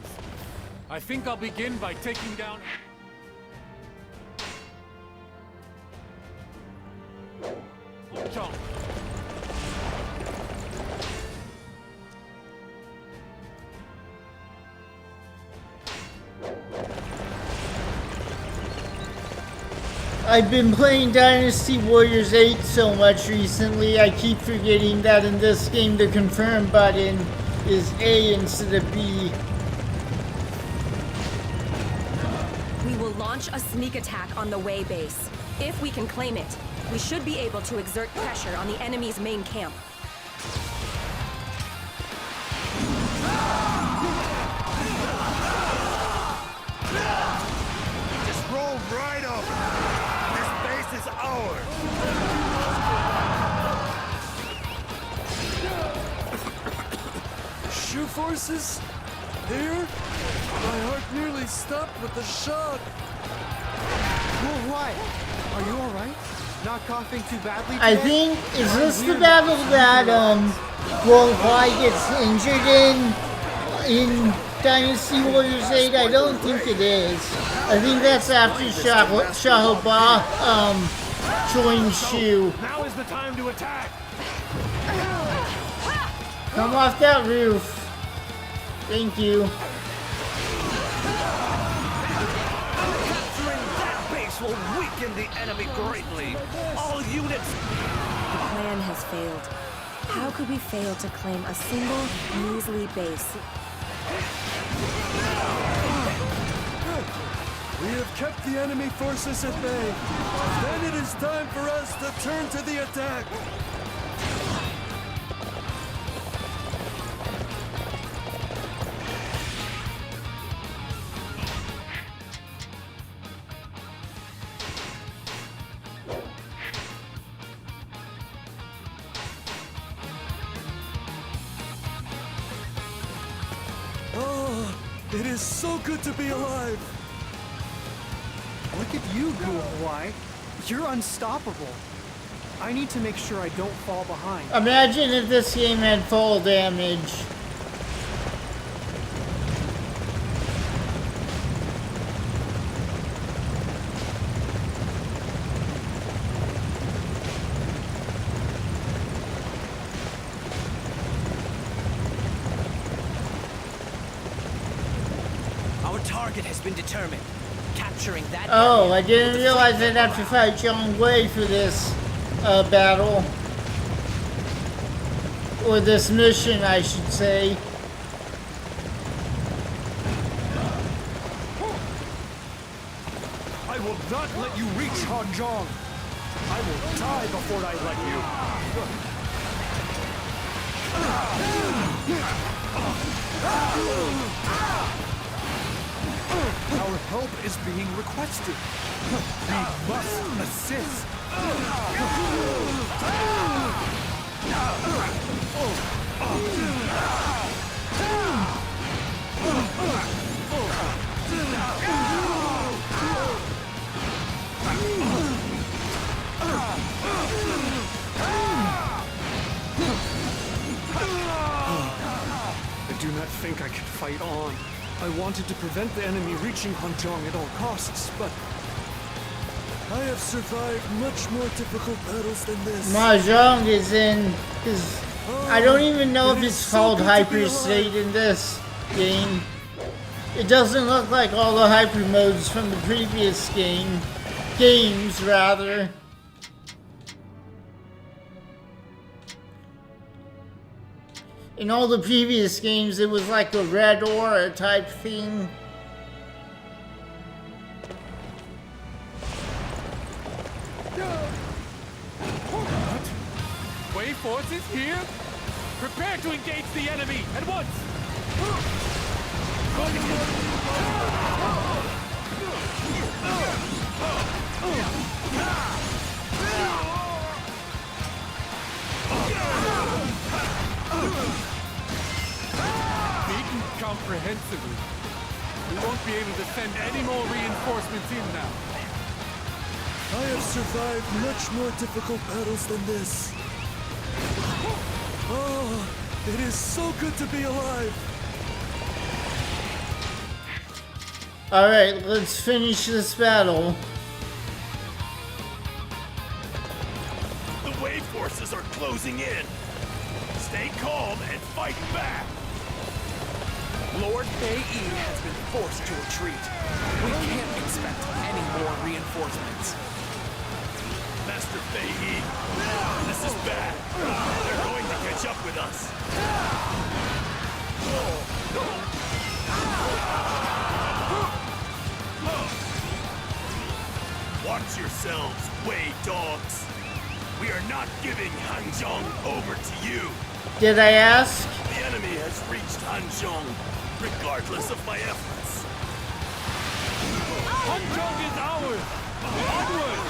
I think I'll begin by taking down... Wuzhang. I've been playing Dynasty Warriors 8 so much recently, I keep forgetting that in this game the confirm button is A instead of B. We will launch a sneak attack on the Wei base. If we can claim it, we should be able to exert pressure on the enemy's main camp. Just roll right over. This base is ours. Shu forces? Here? My heart nearly stopped with the shock. Guo Huai, are you alright? Not coughing too badly today? I think, is this the battle that Guo Huai gets injured in Dynasty Warriors 8? I don't think it is. I think that's after Xiahou Ba joined Shu. Now is the time to attack. Come off that roof. Thank you. Capturing that base will weaken the enemy greatly. All units... The plan has failed. How could we fail to claim a single, measly base? We have kept the enemy forces at bay. Then it is time for us to turn to the attack. Oh, it is so good to be alive. Look at you, Guo Huai. You're unstoppable. I need to make sure I don't fall behind. Imagine if this game had fall damage. Our target has been determined. Capturing that. Oh, I didn't realize I'd have to fight Zhang Wei for this battle. Or this mission, I should say. I will not let you reach Hanzhong. I will die before I let you. Our help is being requested. We must assist. I do not think I can fight on. I wanted to prevent the enemy reaching Hanzhong at all costs, but I have survived much more difficult battles than this. Mahjong is in his... I don't even know if it's called Hyper State in this game. It doesn't look like all the hyper modes from the previous games rather. In all the previous games, it was like a red aura type thing. What? Wei forces here? Prepare to engage the enemy at once! Speaking comprehensively, we won't be able to send any more reinforcements in now. I have survived much more difficult battles than this. Oh, it is so good to be alive. Alright, let's finish this battle. The Wei forces are closing in. Stay calm and fight back. Lord Fei Yi has been forced to retreat. We can't expect any more reinforcements. Master Fei Yi, this is bad. They're going to catch up with us. Watch yourselves, Wei dogs. We are not giving Hanzhong over to you. Did I ask? The enemy has reached Hanzhong, regardless of my efforts. Hanzhong is ours! Onward!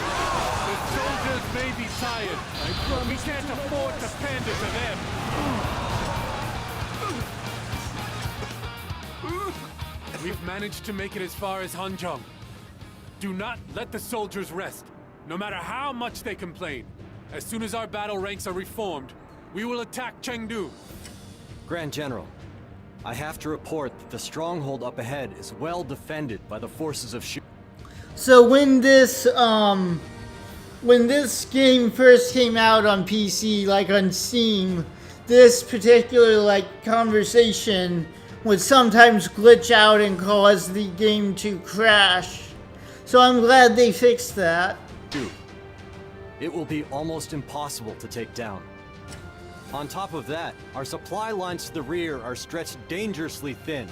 The soldiers may be tired, but we can't afford to pander to them. We've managed to make it as far as Hanzhong. Do not let the soldiers rest, no matter how much they complain. As soon as our battle ranks are reformed, we will attack Chengdu. Grand General, I have to report that the stronghold up ahead is well defended by the forces of Shu. So when this game first came out on PC, like on Steam, this particular conversation would sometimes glitch out and cause the game to crash. So I'm glad they fixed that. It will be almost impossible to take down. On top of that, our supply lines to the rear are stretched dangerously thin.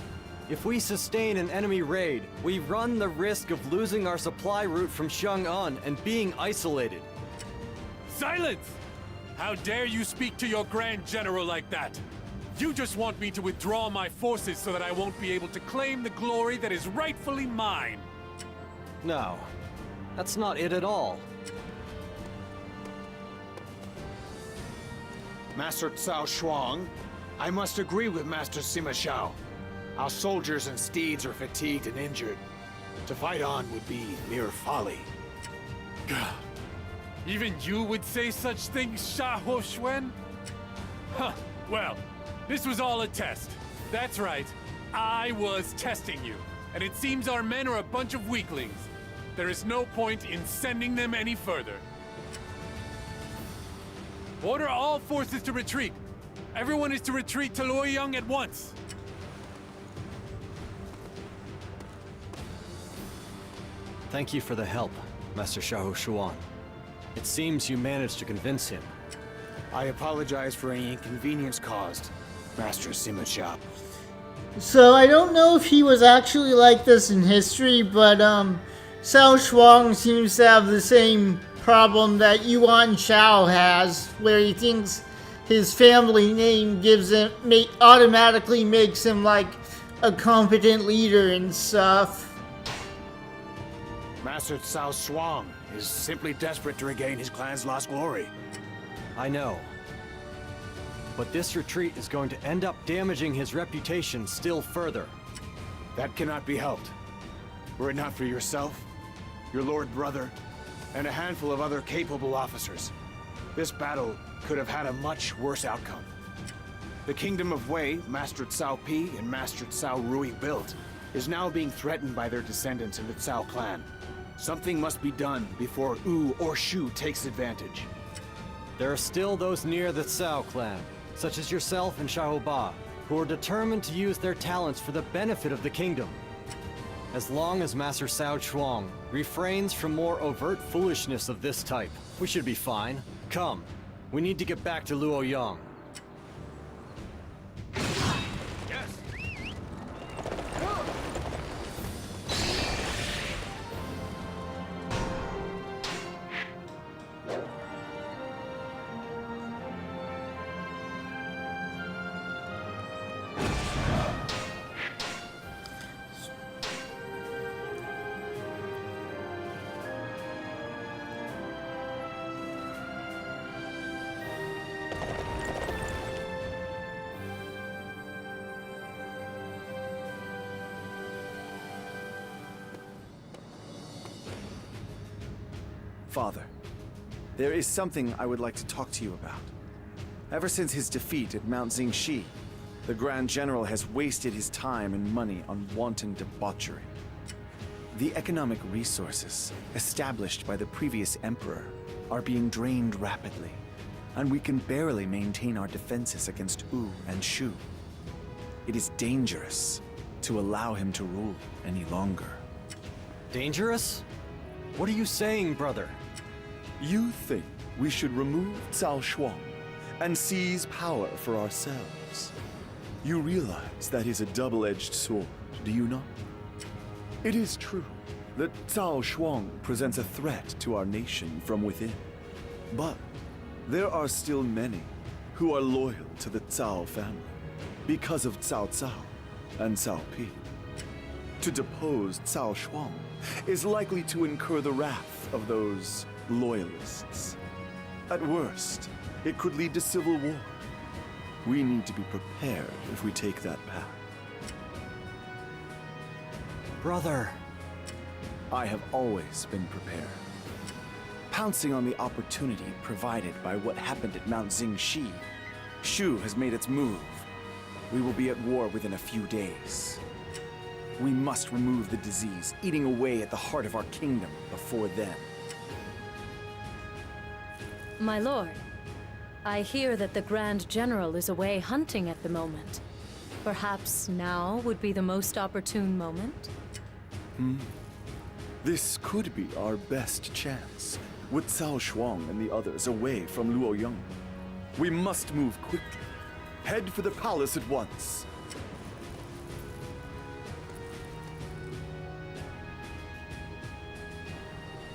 If we sustain an enemy raid, we run the risk of losing our supply route from Xiong'an and being isolated. Silence! How dare you speak to your Grand General like that? You just want me to withdraw my forces so that I won't be able to claim the glory that is rightfully mine. No, that's not it at all. Master Cao Shuang, I must agree with Master Sima Xiao. Our soldiers and steeds are fatigued and injured. To fight on would be mere folly. Even you would say such things, Xiahou Xuan? Huh, well, this was all a test. That's right, I was testing you. And it seems our men are a bunch of weaklings. There is no point in sending them any further. Order all forces to retreat. Everyone is to retreat to Luoyang at once. Thank you for the help, Master Xiahou Xuan. It seems you managed to convince him. I apologize for any inconvenience caused, Master Sima Xiao. So I don't know if he was actually like this in history, but Cao Shuang seems to have the same problem that Yuan Shao has, where he thinks his family name automatically makes him like a competent leader and stuff. Master Cao Shuang is simply desperate to regain his clan's lost glory. I know. But this retreat is going to end up damaging his reputation still further. That cannot be helped. Were it not for yourself, your lord brother, and a handful of other capable officers, this battle could have had a much worse outcome. The kingdom of Wei, Master Cao Pi and Master Cao Rui built, is now being threatened by their descendants in the Cao clan. Something must be done before Wu or Shu takes advantage. There are still those near the Cao clan, such as yourself and Xiahou Ba, who are determined to use their talents for the benefit of the kingdom. As long as Master Cao Shuang refrains from more overt foolishness of this type, we should be fine. Come, we need to get back to Luoyang. Father, there is something I would like to talk to you about. Ever since his defeat at Mount Xingshi, the Grand General has wasted his time and money on wanton debauchery. The economic resources established by the previous emperor are being drained rapidly, and we can barely maintain our defenses against Wu and Shu. It is dangerous to allow him to rule any longer. Dangerous? What are you saying, brother? You think we should remove Cao Shuang and seize power for ourselves? You realize that is a double-edged sword, do you not? It is true that Cao Shuang presents a threat to our nation from within. But there are still many who are loyal to the Cao family because of Cao Cao and Cao Pi. To depose Cao Shuang is likely to incur the wrath of those loyalists. At worst, it could lead to civil war. We need to be prepared if we take that path. Brother, I have always been prepared. Pouncing on the opportunity provided by what happened at Mount Xingshi, Shu has made its move. We will be at war within a few days. We must remove the disease eating away at the heart of our kingdom before then. My lord, I hear that the Grand General is away hunting at the moment. Perhaps now would be the most opportune moment? This could be our best chance, with Cao Shuang and the others away from Luoyang. We must move quickly. Head for the palace at once.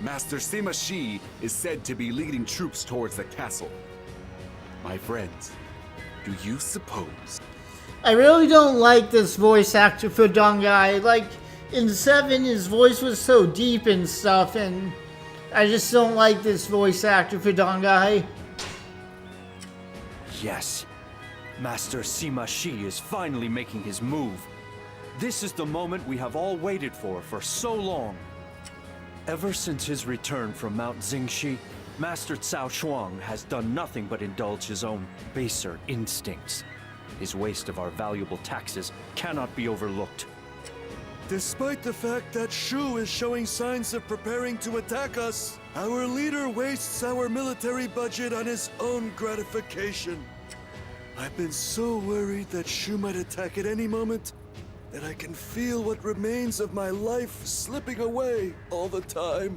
Master Sima Shi is said to be leading troops towards the castle. My friends, do you suppose? I really don't like this voice actor for Dongai. Like, in 7, his voice was so deep and stuff, and I just don't like this voice actor for Dongai. Yes, Master Sima Shi is finally making his move. This is the moment we have all waited for so long. Ever since his return from Mount Xingshi, Master Cao Shuang has done nothing but indulge his own baser instincts. His waste of our valuable taxes cannot be overlooked. Despite the fact that Shu is showing signs of preparing to attack us, our leader wastes our military budget on his own gratification. I've been so worried that Shu might attack at any moment that I can feel what remains of my life slipping away all the time.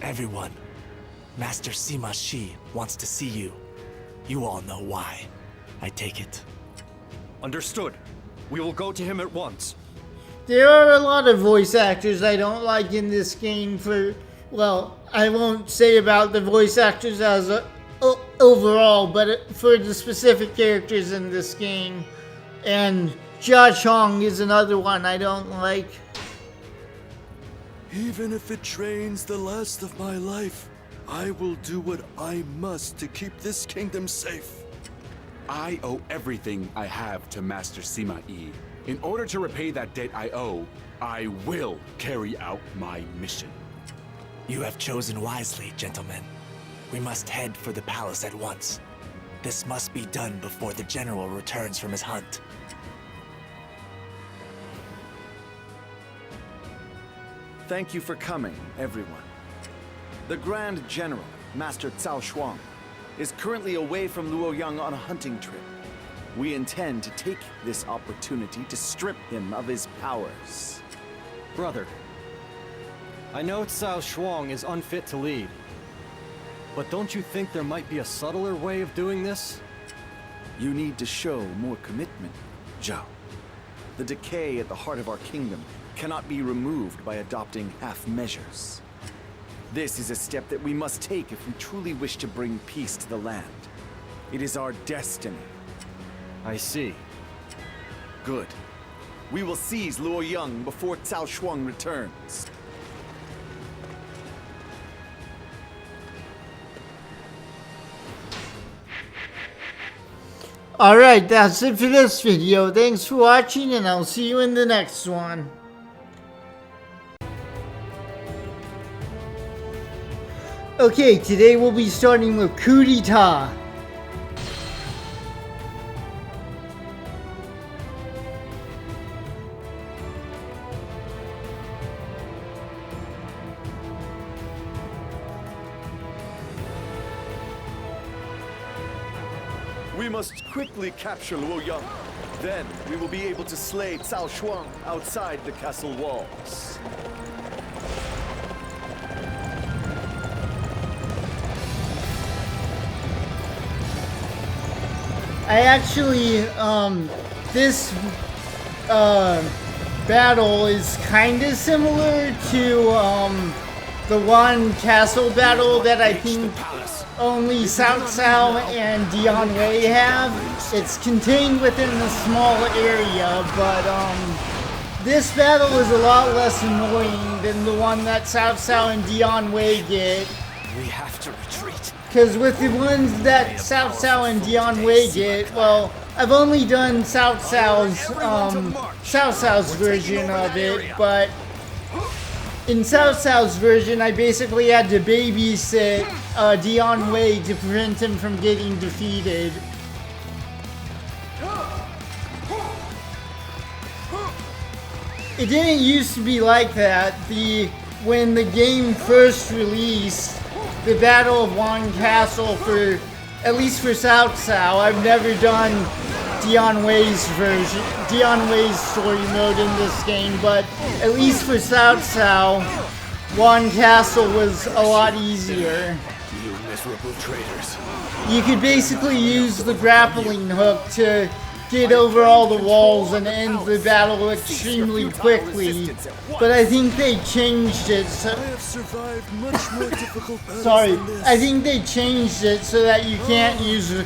Everyone, Master Sima Shi wants to see you. You all know why, I take it. Understood. We will go to him at once. There are a lot of voice actors I don't like in this game for, well, I won't say about the voice actors as overall, but for the specific characters in this game. And Jia Chong is another one I don't like. Even if it drains the last of my life, I will do what I must to keep this kingdom safe. I owe everything I have to Master Sima Yi. In order to repay that debt I owe, I will carry out my mission. You have chosen wisely, gentlemen. We must head for the palace at once. This must be done before the general returns from his hunt. Thank you for coming, everyone. The Grand General, Master Cao Shuang, is currently away from Luoyang on a hunting trip. We intend to take this opportunity to strip him of his powers. Brother, I know Cao Shuang is unfit to lead, but don't you think there might be a subtler way of doing this? You need to show more commitment, Zhao. The decay at the heart of our kingdom cannot be removed by adopting half measures. This is a step that we must take if we truly wish to bring peace to the land. It is our destiny. I see. Good. We will seize Luoyang before Cao Shuang returns. Alright, that's it for this video. Thanks for watching, and I'll see you in the next one. Okay, today we'll be starting with Coup d'etat. We must quickly capture Luoyang. Then we will be able to slay Cao Shuang outside the castle walls. I actually, this battle is kind of similar to the one castle battle that I think only Cao Cao and Dian Wei have. It's contained within a small area, but this battle is a lot less annoying than the one that Cao Cao and Dian Wei get. We have to retreat. Because with the ones that Cao Cao and Dian Wei get, well, I've only done Cao Cao's version of it, but in Cao Cao's version, I basically had to babysit Dian Wei to prevent him from getting defeated. It didn't used to be like that. When the game first released, the Battle of Wang Castle, for at least for Cao Cao, I've never done Dian Wei's version, Dian Wei's story mode in this game, but at least for Cao Cao, Guan Castle was a lot easier. You miserable traitors. You could basically use the grappling hook to get over all the walls and end the battle extremely quickly. But I think they changed it so... I have survived much more difficult battles Sorry, than this. I think they changed it so that you can't use the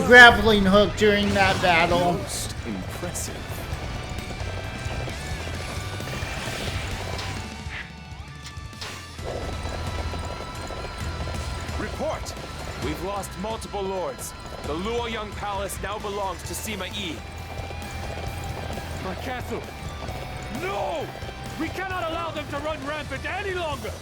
grappling hook during that battle. Most impressive. Report! We've lost multiple lords. The Luoyang Palace now belongs to Sima Yi. My castle! No! We cannot allow them to run rampant any longer!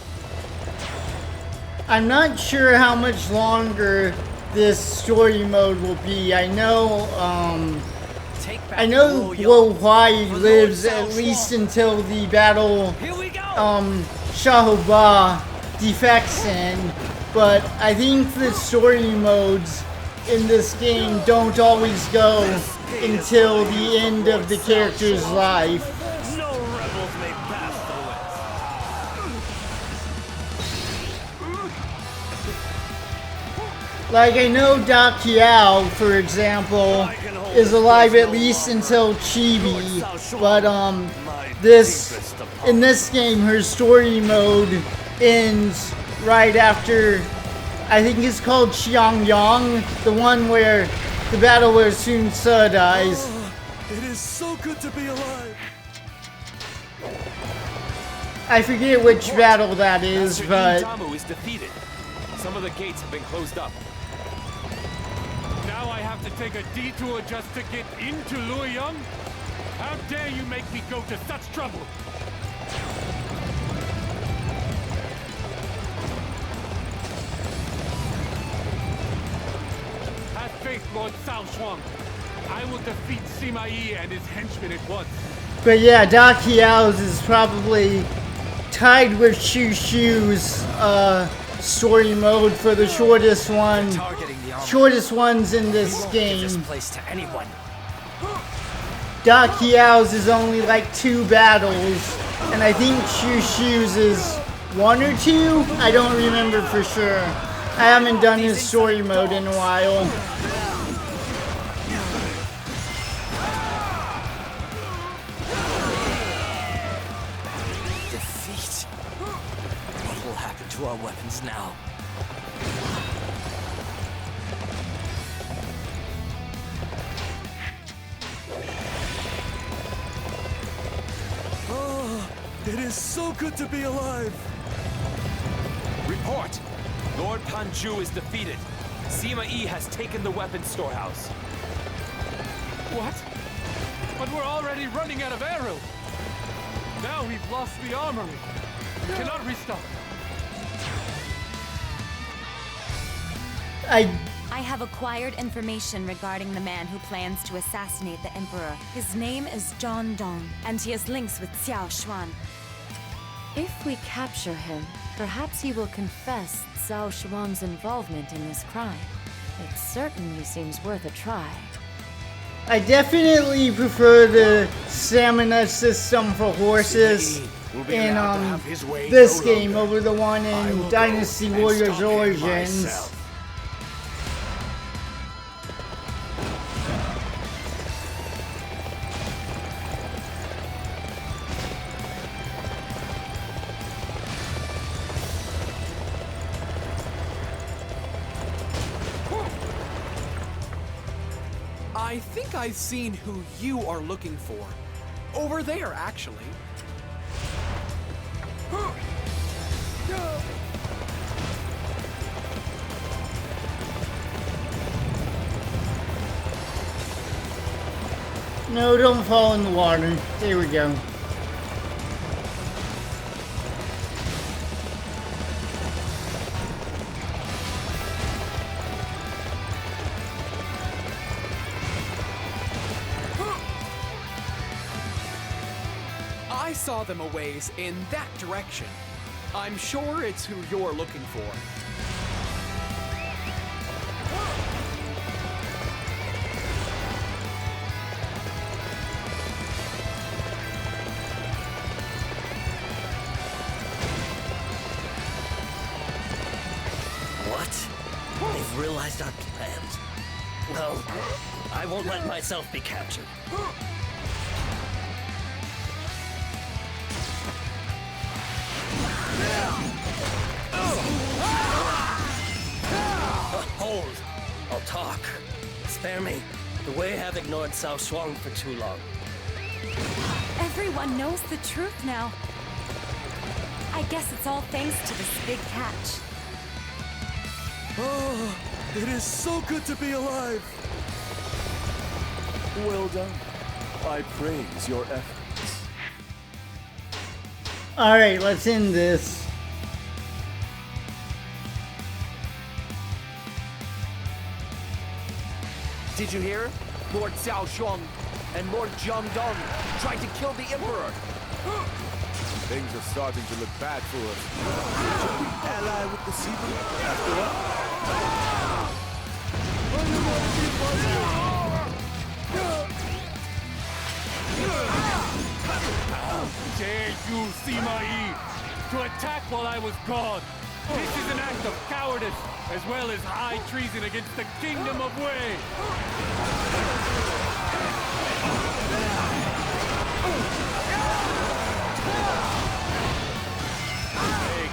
I'm not sure how much longer this story mode will be. I know Guo Huai lives at least until the battle Shahoba defects in, but I think the story modes in this game don't always go until the end of the character's life. No rebels may pass Like, I know Da Qiao, for example, is alive at least until Chibi, but in this game, her story mode ends right after, I think it's called Xiangyang, the one where the battle where Sun Ce dies. It is so good to be alive. I forget which battle that is, but Tamu is defeated. Some of the gates have been closed up. Now I have to take a detour just to get into Luoyang? How dare you make me go to such trouble? Have faith, Lord Shaoxuan. I will defeat Sima Yi and his henchmen at once. But yeah, Da Qiao's is probably tied with Shu Shu's story mode for the shortest ones in this game. Da Qiao's is only like 2 battles, and I think Shu Shu's is 1 or 2? I don't remember for sure. I haven't done his story mode in a while. Defeat. What will happen to our weapons now? Oh, it is so good to be alive. Report! Lord Panju is defeated. Sima Yi has taken the weapons storehouse. What? But we're already running out of arrows. Now we've lost the armory. We cannot restock. I have acquired information regarding the man who plans to assassinate the Emperor. His name is John Dong, and he has links with Xiao Xuan. If we capture him, perhaps he will confess Cao Shuang's involvement in this crime. It certainly seems worth a try. I definitely prefer the stamina system for horses in this game over the one in Dynasty Warriors Origins. I think I've seen who you are looking for. Over there, actually. No, don't fall in the water. There we go. I saw them a ways in that direction. I'm sure it's who you're looking for. realized our plans, well, I won't let myself be captured. Hold! I'll talk. Spare me. The Wei have ignored Cao Shuang for too long. Everyone knows the truth now. I guess it's all thanks to this big catch. Oh, it is so good to be alive. Well done. I praise your efforts. Alright, let's end this. Did you hear? Lord Cao Shuang and Lord Jiangdong tried to kill the Emperor. Things are starting to look bad for us. Should we ally with the Sifu after How dare you, Sima Yi, to attack while I was gone? This is an act of cowardice, as well as high treason against the Kingdom of Wei. Hey,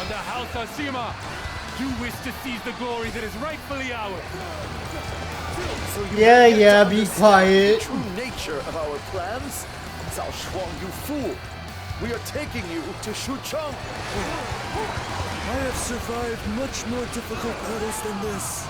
on the House of Sima, you wish to seize the glory that is rightfully ours. So you Yeah, be quiet. The true nature of our plans? Cao Shuang, you fool! We are taking you to Shucheng! I have survived much more difficult battles than this.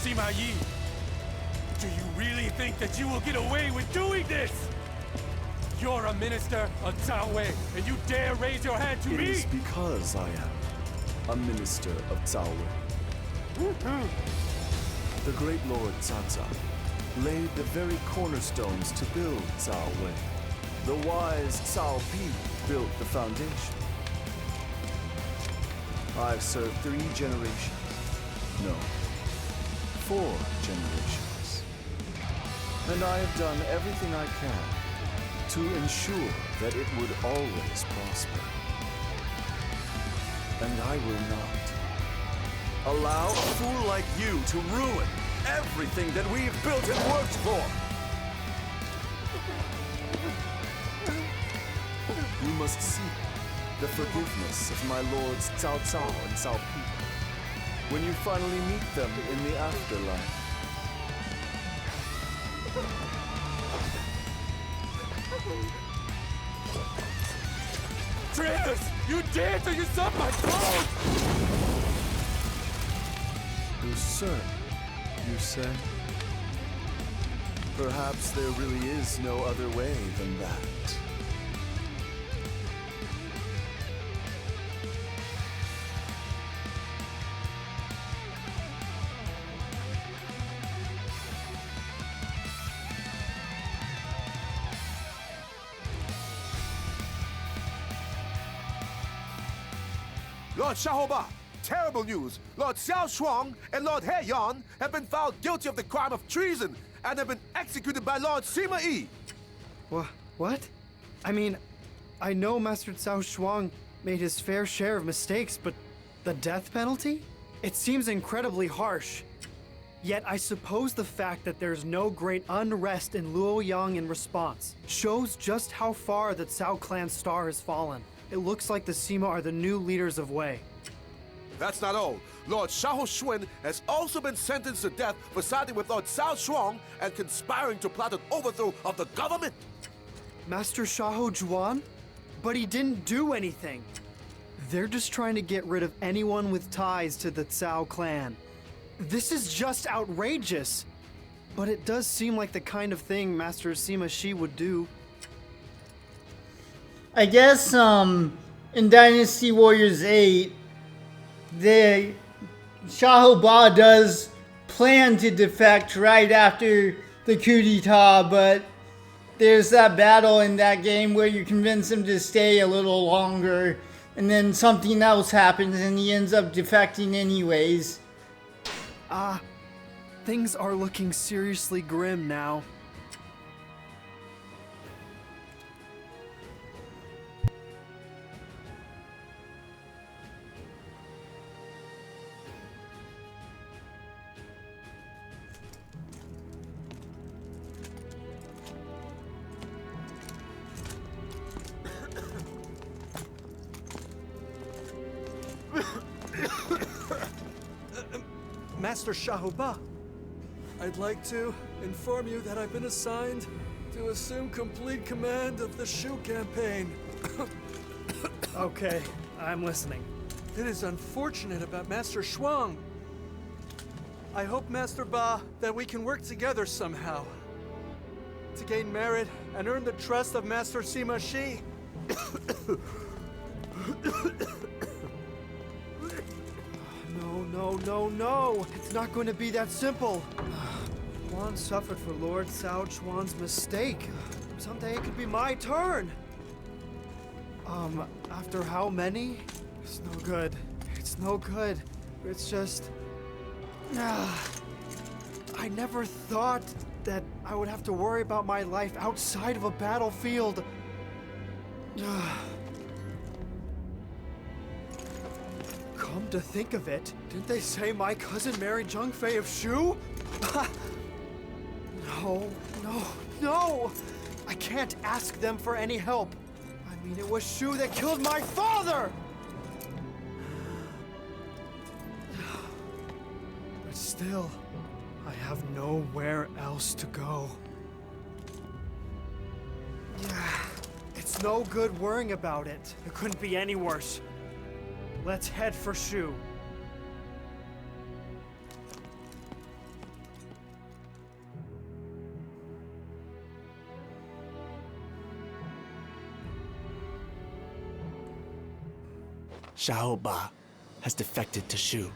Sima Yi, do you really think that you will get away with doing this? You're a minister of Cao Wei, and you dare raise your hand to It me? is because I am a minister of Cao Wei. The great Lord Cao Cao laid the very cornerstones to build Cao Wei. The wise Cao Pi built the foundation. I've served 3 generations. No, 4 generations. And I have done everything I can to ensure that it would always prosper. And I will not allow a fool like you to ruin everything that we've built and worked for. You must seek the forgiveness of my lords Cao Cao and Cao Pi when you finally meet them in the afterlife. Traitors! You dare to usurp my throne! Usurp, you say? Perhaps there really is no other way than that. Lord Shaoba, terrible news! Lord Xiao Shuang and Lord He Yan have been found guilty of the crime of treason and have been executed by Lord Sima Yi. What? I mean, I know Master Cao Shuang made his fair share of mistakes, but the death penalty? It seems incredibly harsh. Yet I suppose the fact that there's no great unrest in Luoyang in response shows just how far the Cao clan's star has fallen. It looks like the Sima are the new leaders of Wei. That's not all. Lord Xiao Xuan has also been sentenced to death for siding with Lord Cao Shuang and conspiring to plot an overthrow of the government. Master Xiahou Juan? But he didn't do anything. They're just trying to get rid of anyone with ties to the Cao clan. This is just outrageous. But it does seem like the kind of thing Master Sima Shi would do. I guess, in Dynasty Warriors 8, Xiahou Ba does plan to defect right after the coup d'etat, but there's that battle in that game where you convince him to stay a little longer, and then something else happens and he ends up defecting anyways. Things are looking seriously grim now. Master Shahoba, I'd like to inform you that I've been assigned to assume complete command of the Shu campaign. Okay, I'm listening. It is unfortunate about Master Shuang. I hope, Master Ba, that we can work together somehow to gain merit and earn the trust of Master Sima Shi. No. It's not going to be that simple. Guan suffered for Lord Cao Chuan's mistake. Someday it could be my turn. After how many? It's no good. It's no good. It's just... I never thought that I would have to worry about my life outside of a battlefield. Come to think of it, didn't they say my cousin married Zheng Fei of Shu? No! I can't ask them for any help. I mean, it was Shu that killed my father! But still, I have nowhere else to go. It's no good worrying about it. It couldn't be any worse. Let's head for Shu. Xiaoba has defected to Shu.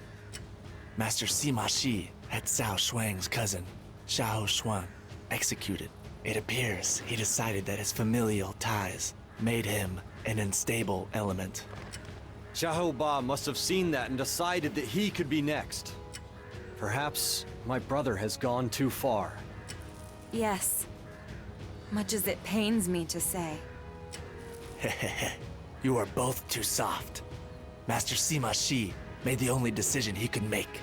Master Sima Shi had Cao Shuang's cousin, Xiao Shuang, executed. It appears he decided that his familial ties made him an unstable element. Xiaoba must have seen that and decided that he could be next. Perhaps my brother has gone too far. Yes. Much as it pains me to say. You are both too soft. Master Sima Shi made the only decision he could make.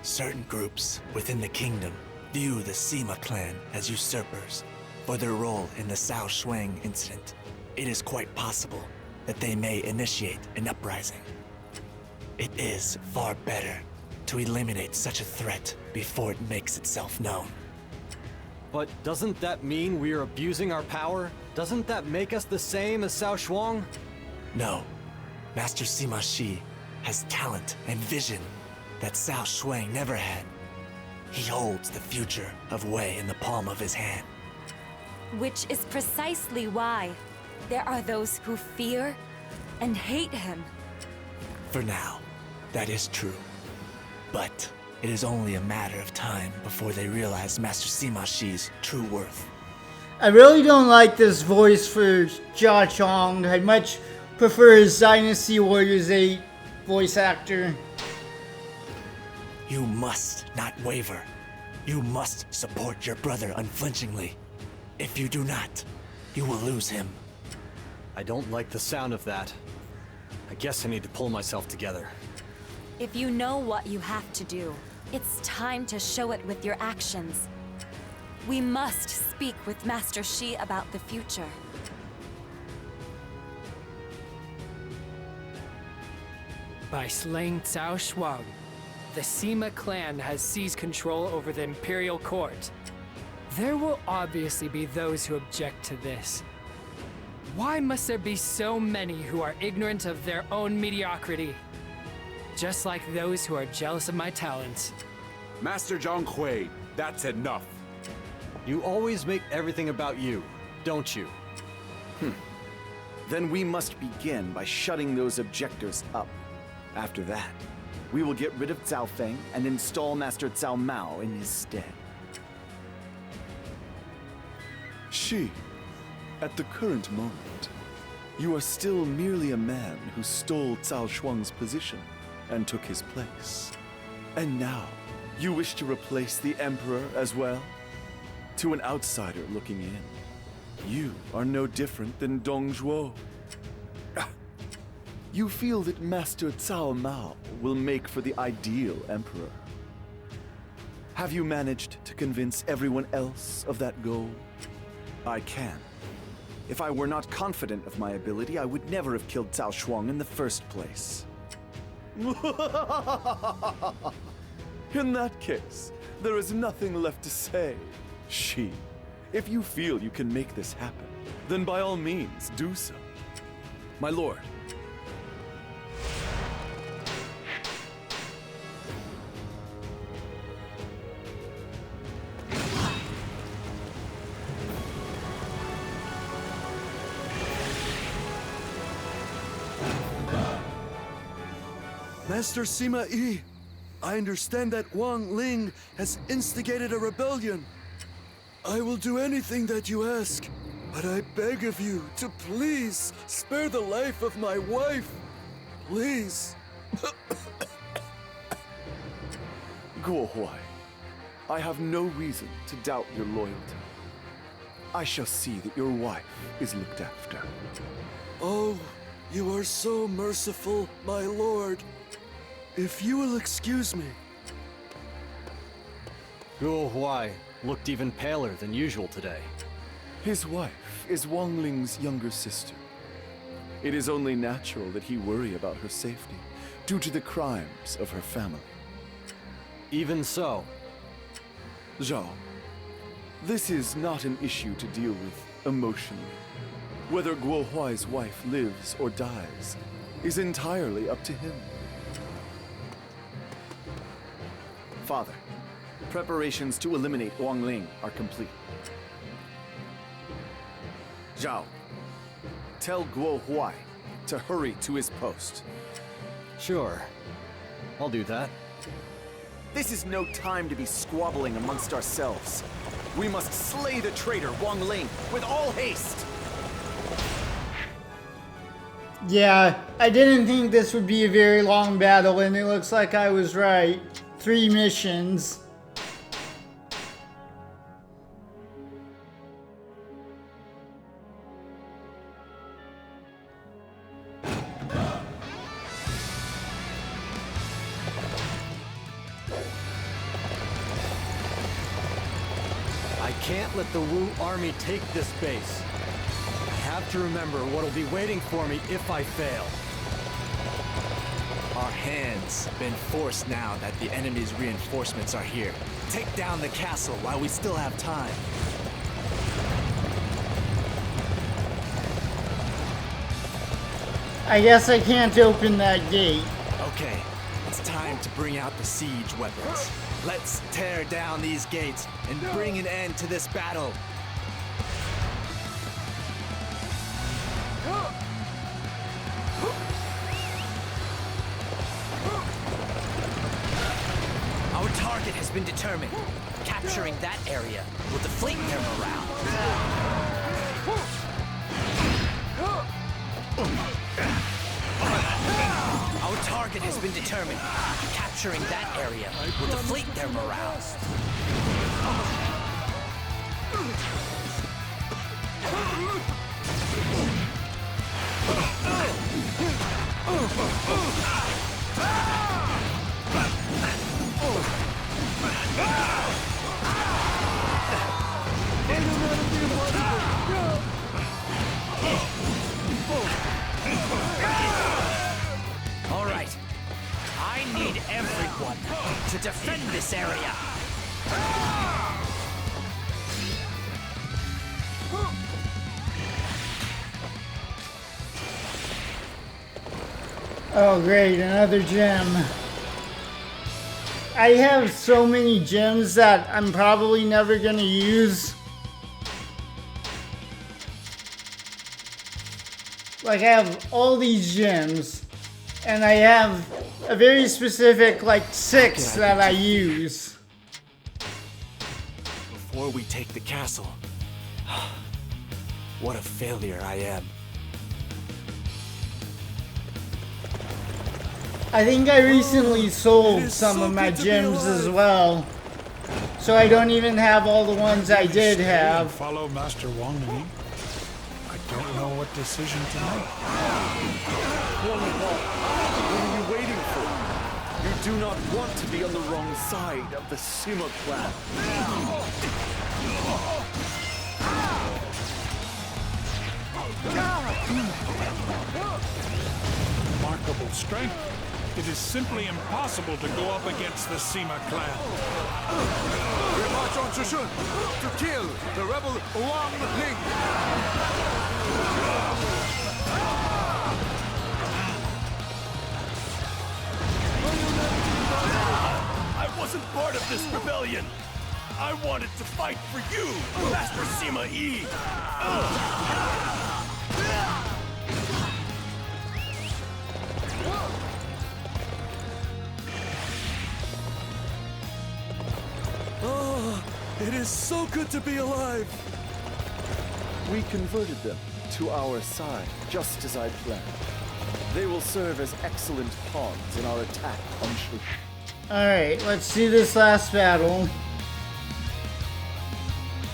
Certain groups within the kingdom view the Sima clan as usurpers for their role in the Cao Shuang incident. It is quite possible that they may initiate an uprising. It is far better to eliminate such a threat before it makes itself known. But doesn't that mean we are abusing our power? Doesn't that make us the same as Cao Shuang? No. Master Sima Shi has talent and vision that Cao Shuang never had. He holds the future of Wei in the palm of his hand. Which is precisely why there are those who fear and hate him. For now, that is true. But it is only a matter of time before they realize Master Sima Shi's true worth. I really don't like this voice for Jia Chong. I much prefer his Dynasty Warriors 8 voice actor. You must not waver. You must support your brother unflinchingly. If you do not, you will lose him. I don't like the sound of that. I guess I need to pull myself together. If you know what you have to do, it's time to show it with your actions. We must speak with Master Shi about the future. By slaying Cao Shuang, the Sima clan has seized control over the Imperial Court. There will obviously be those who object to this. Why must there be so many who are ignorant of their own mediocrity? Just like those who are jealous of my talents. Master Zhang Hui, that's enough. You always make everything about you, don't you? Then we must begin by shutting those objectors up. After that, we will get rid of Cao Feng and install Master Cao Mao in his stead. Shi, at the current moment, you are still merely a man who stole Cao Shuang's position and took his place. And now, you wish to replace the Emperor as well? To an outsider looking in, you are no different than Dong Zhuo. You feel that Master Cao Mao will make for the ideal Emperor. Have you managed to convince everyone else of that goal? I can. If I were not confident of my ability, I would never have killed Cao Shuang in the first place. In that case, there is nothing left to say. Shi, if you feel you can make this happen, then by all means do so. My lord. Master Sima Yi, I understand that Wang Ling has instigated a rebellion. I will do anything that you ask, but I beg of you to please spare the life of my wife. Please. Guo Huai, I have no reason to doubt your loyalty. I shall see that your wife is looked after. Oh, you are so merciful, my lord. If you will excuse me. Guo Huai looked even paler than usual today. His wife is Guangling's younger sister. It is only natural that he worry about her safety, due to the crimes of her family. Even so. Zhao, this is not an issue to deal with emotionally. Whether Guo Huai's wife lives or dies is entirely up to him. Father, preparations to eliminate Guangling are complete. Zhao, tell Guo Huai to hurry to his post. Sure. I'll do that. This is no time to be squabbling amongst ourselves. We must slay the traitor Guangling with all haste. Yeah, I didn't think this would be a very long battle, and it looks like I was right. 3 missions. I can't let the Wu army take this base. I have to remember what'll be waiting for me if I fail. Our hands been forced now that the enemy's reinforcements are here. Take down the castle while we still have time. I guess I can't open that gate. Okay, it's time to bring out the siege weapons. Let's tear down these gates and bring an end to this battle. Our target has been determined. Capturing that area will deflate their morale. Our target has been determined. Capturing that area will deflate their morale. All right. I need everyone to defend this area. Oh great, another gem. I have so many gems that I'm probably never gonna use. Like, I have all these gems, and I have a very specific, like, 6 that I use. Before we take the castle, What a failure I am. I think I recently sold some of my gems as well. So I don't even have all the ones I did have. Follow Master Wang Ling. I don't know what decision to make. What are you waiting for? You do not want to be on the wrong side of the Sima clan. Remarkable strength. It is simply impossible to go up against the Sima clan. We march on Shishun to kill the rebel Wang Ling. I wasn't part of this rebellion. I wanted to fight for you, Master Sima Yi. Oh, it is so good to be alive. We converted them to our side, just as I planned. They will serve as excellent pawns in our attack on Shu. Alright, let's do this last battle.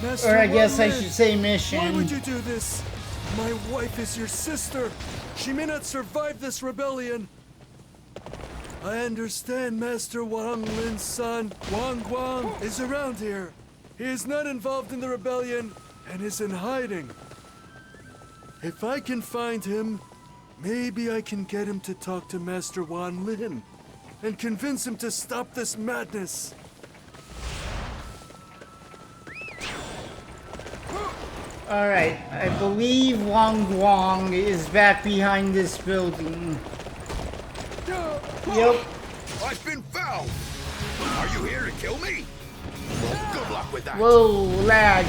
Master Or I guess I Wang, should say mission. Why would you do this? My wife is your sister. She may not survive this rebellion. I understand Master Wang Lin's son, Wang Guan, is around here. He is not involved in the rebellion and is in hiding. If I can find him, maybe I can get him to talk to Master Wang Lin and convince him to stop this madness. Alright, I believe Wang is back behind this building. Yep. I've been found. Are you here to kill me? Well, good luck with that. Whoa, lag.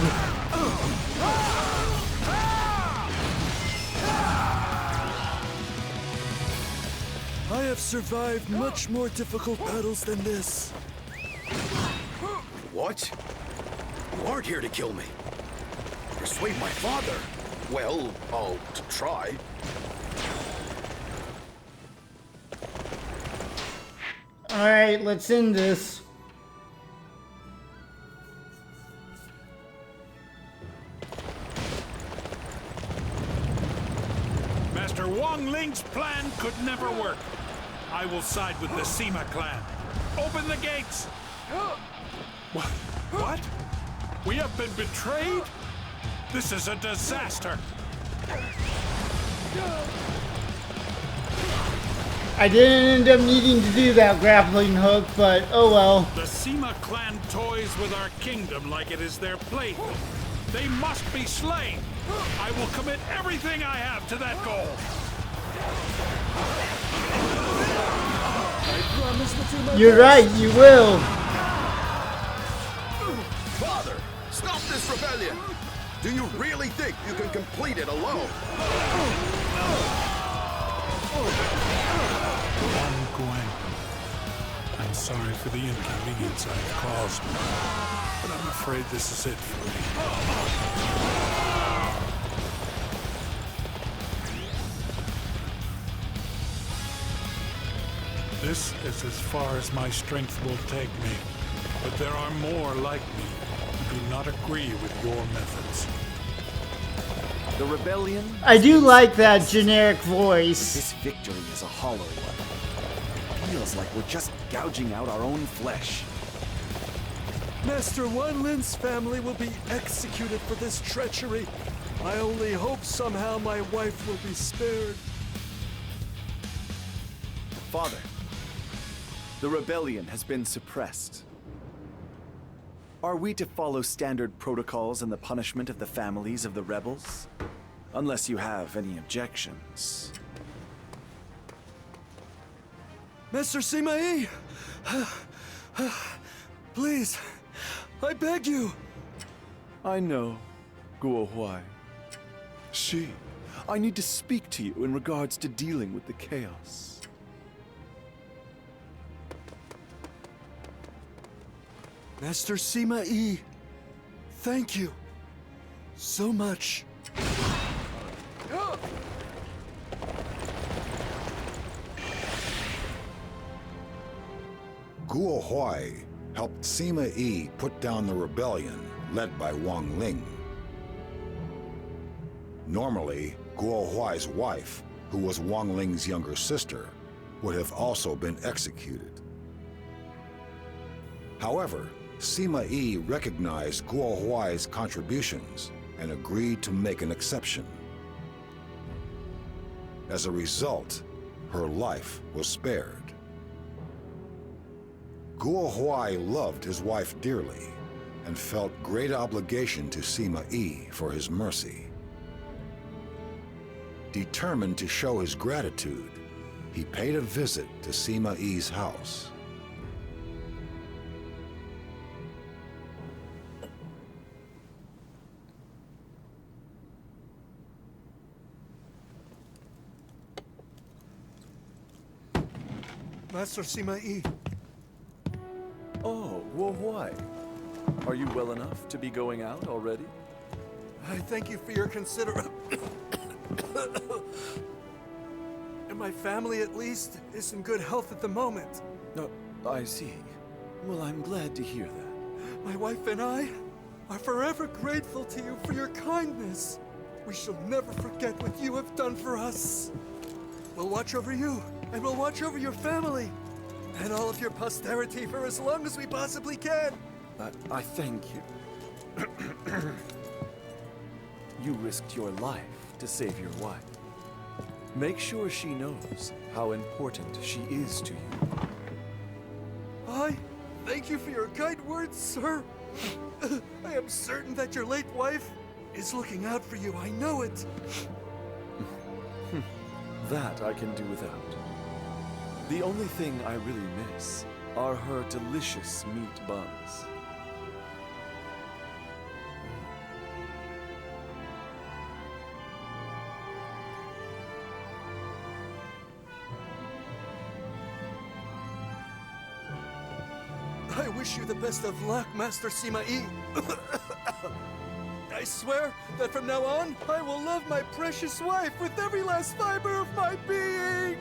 I have survived much more difficult battles than this. What? You aren't here to kill me. Persuade my father. Well, I'll try. Alright, let's end this. Master Wang Ling's plan could never work. I will side with the Sima clan. Open the gates! What? We have been betrayed? This is a disaster! I didn't end up needing to do that grappling hook, but oh well. The Sima clan toys with our kingdom like it is their plaything. They must be slain! I will commit everything I have to that goal! You're right, you will. Father, stop this rebellion! Do you really think you can complete it alone? Guan, I'm sorry for the inconvenience I've caused, but I'm afraid this is it for me. This is as far as my strength will take me, but there are more like me who do not agree with your methods. The rebellion? I do like that generic voice. This victory is a hollow one. It feels like we're just gouging out our own flesh. Master Wang Lin's family will be executed for this treachery. I only hope somehow my wife will be spared. Father, the rebellion has been suppressed. Are we to follow standard protocols in the punishment of the families of the rebels? Unless you have any objections. Master Sima Yi! Please, I beg you! I know, Guo Huai. I need to speak to you in regards to dealing with the chaos. Master Sima Yi, thank you so much. Guo Huai helped Sima Yi put down the rebellion led by Wang Ling. Normally, Guo Huai's wife, who was Wang Ling's younger sister, would have also been executed. However, Sima Yi recognized Guo Huai's contributions and agreed to make an exception. As a result, her life was spared. Guo Huai loved his wife dearly and felt great obligation to Sima Yi for his mercy. Determined to show his gratitude, he paid a visit to Sima Yi's house. Master Sima Yi. Oh, Guo Huai. Are you well enough to be going out already? I thank you for your consideration. And my family, at least, is in good health at the moment. No, I see. Well, I'm glad to hear that. My wife and I are forever grateful to you for your kindness. We shall never forget what you have done for us. We'll watch over you, and we'll watch over your family, and all of your posterity for as long as we possibly can. I thank you. You risked your life to save your wife. Make sure she knows how important she is to you. I thank you for your kind words, sir. I am certain that your late wife is looking out for you. I know it. That I can do without. The only thing I really miss are her delicious meat buns. I wish you the best of luck, Master Sima Yi. I swear that from now on, I will love my precious wife with every last fiber of my being!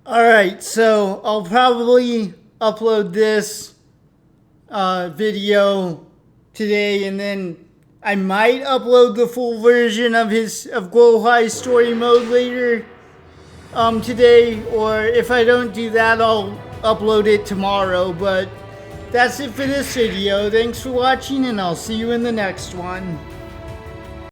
Alright, so I'll probably upload this video today, and then I might upload the full version of Guo Huai's story mode later today, or if I don't do that, I'll upload it tomorrow. But that's it for this video. Thanks for watching, and I'll see you in the next one.